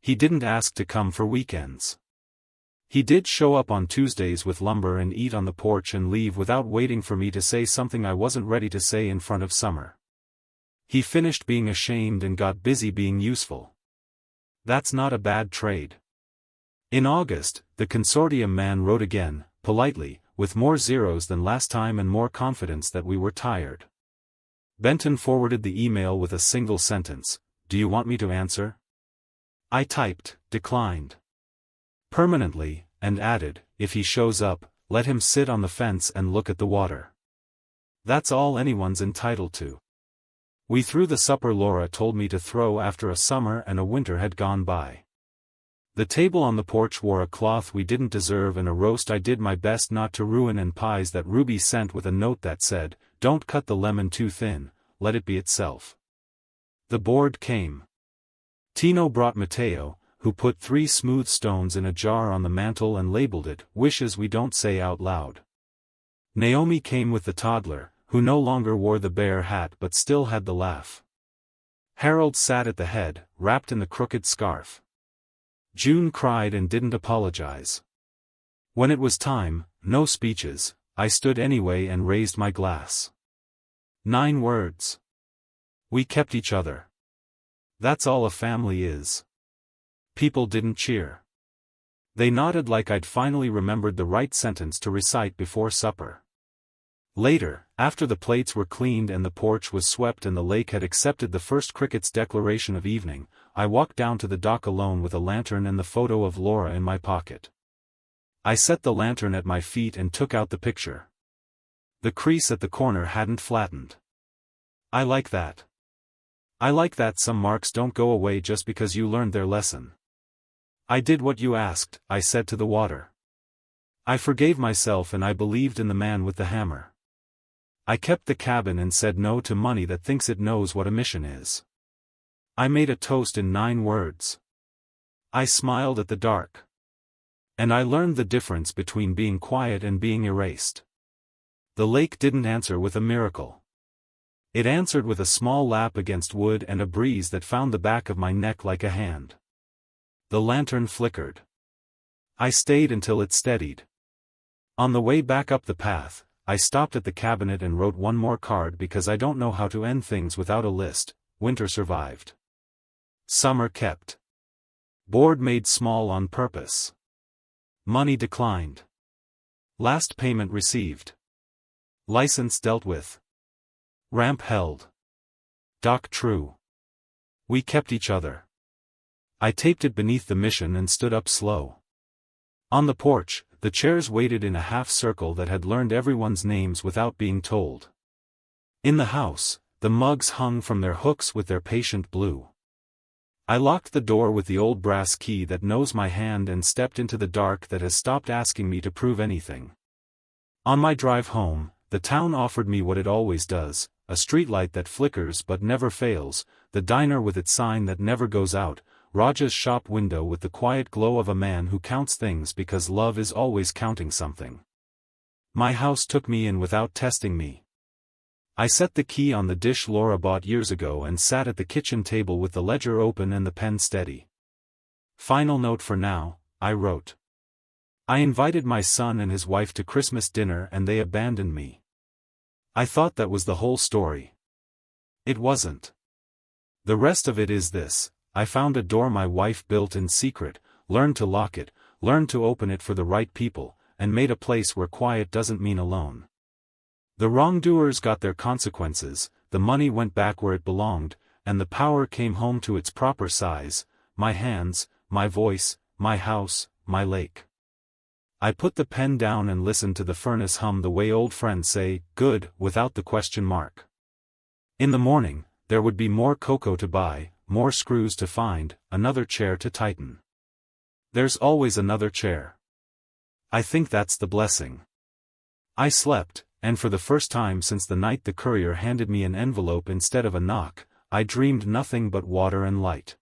He didn't ask to come for weekends. He did show up on Tuesdays with lumber and eat on the porch and leave without waiting for me to say something I wasn't ready to say in front of Summer. He finished being ashamed and got busy being useful. That's not a bad trade. In August, the consortium man wrote again, politely, with more zeros than last time and more confidence that we were tired. Benton forwarded the email with a single sentence, "Do you want me to answer?" I typed, "Declined." Permanently, and added, "If he shows up, let him sit on the fence and look at the water. That's all anyone's entitled to." We threw the supper Laura told me to throw after a summer and a winter had gone by. The table on the porch wore a cloth we didn't deserve and a roast I did my best not to ruin and pies that Ruby sent with a note that said, "Don't cut the lemon too thin, let it be itself." The board came. Tino brought Mateo, who put 3 smooth stones in a jar on the mantel and labeled it, "Wishes we don't say out loud." Naomi came with the toddler, who no longer wore the bear hat but still had the laugh. Harold sat at the head, wrapped in the crooked scarf. June cried and didn't apologize. When it was time, no speeches, I stood anyway and raised my glass. 9 words. We kept each other. That's all a family is. People didn't cheer. They nodded like I'd finally remembered the right sentence to recite before supper. Later, after the plates were cleaned and the porch was swept and the lake had accepted the first cricket's declaration of evening, I walked down to the dock alone with a lantern and the photo of Laura in my pocket. I set the lantern at my feet and took out the picture. The crease at the corner hadn't flattened. I like that. I like that some marks don't go away just because you learned their lesson. I did what you asked, I said to the water. I forgave myself and I believed in the man with the hammer. I kept the cabin and said no to money that thinks it knows what a mission is. I made a toast in 9 words. I smiled at the dark. And I learned the difference between being quiet and being erased. The lake didn't answer with a miracle. It answered with a small lap against wood and a breeze that found the back of my neck like a hand. The lantern flickered. I stayed until it steadied. On the way back up the path, I stopped at the cabinet and wrote one more card because I don't know how to end things without a list. Winter survived. Summer kept. Board made small on purpose. Money declined. Last payment received. License dealt with. Ramp held. Dock true. We kept each other. I taped it beneath the mission and stood up slow. On the porch, the chairs waited in a half-circle that had learned everyone's names without being told. In the house, the mugs hung from their hooks with their patient blue. I locked the door with the old brass key that knows my hand and stepped into the dark that has stopped asking me to prove anything. On my drive home, The town offered me what it always does, a streetlight that flickers but never fails, the diner with its sign that never goes out, Raja's shop window with the quiet glow of a man who counts things because love is always counting something. My house took me in without testing me. I set the key on the dish Laura bought years ago and sat at the kitchen table with the ledger open and the pen steady. Final note for now, I wrote. I invited my son and his wife to Christmas dinner and they abandoned me. I thought that was the whole story. It wasn't. The rest of it is this: I found a door my wife built in secret, learned to lock it, learned to open it for the right people, and made a place where quiet doesn't mean alone. The wrongdoers got their consequences, the money went back where it belonged, and the power came home to its proper size: my hands, my voice, my house, my lake. I put the pen down and listened to the furnace hum the way old friends say, good, without the question mark. In the morning, there would be more cocoa to buy, more screws to find, another chair to tighten. There's always another chair. I think that's the blessing. I slept, and for the first time since the night the courier handed me an envelope instead of a knock, I dreamed nothing but water and light.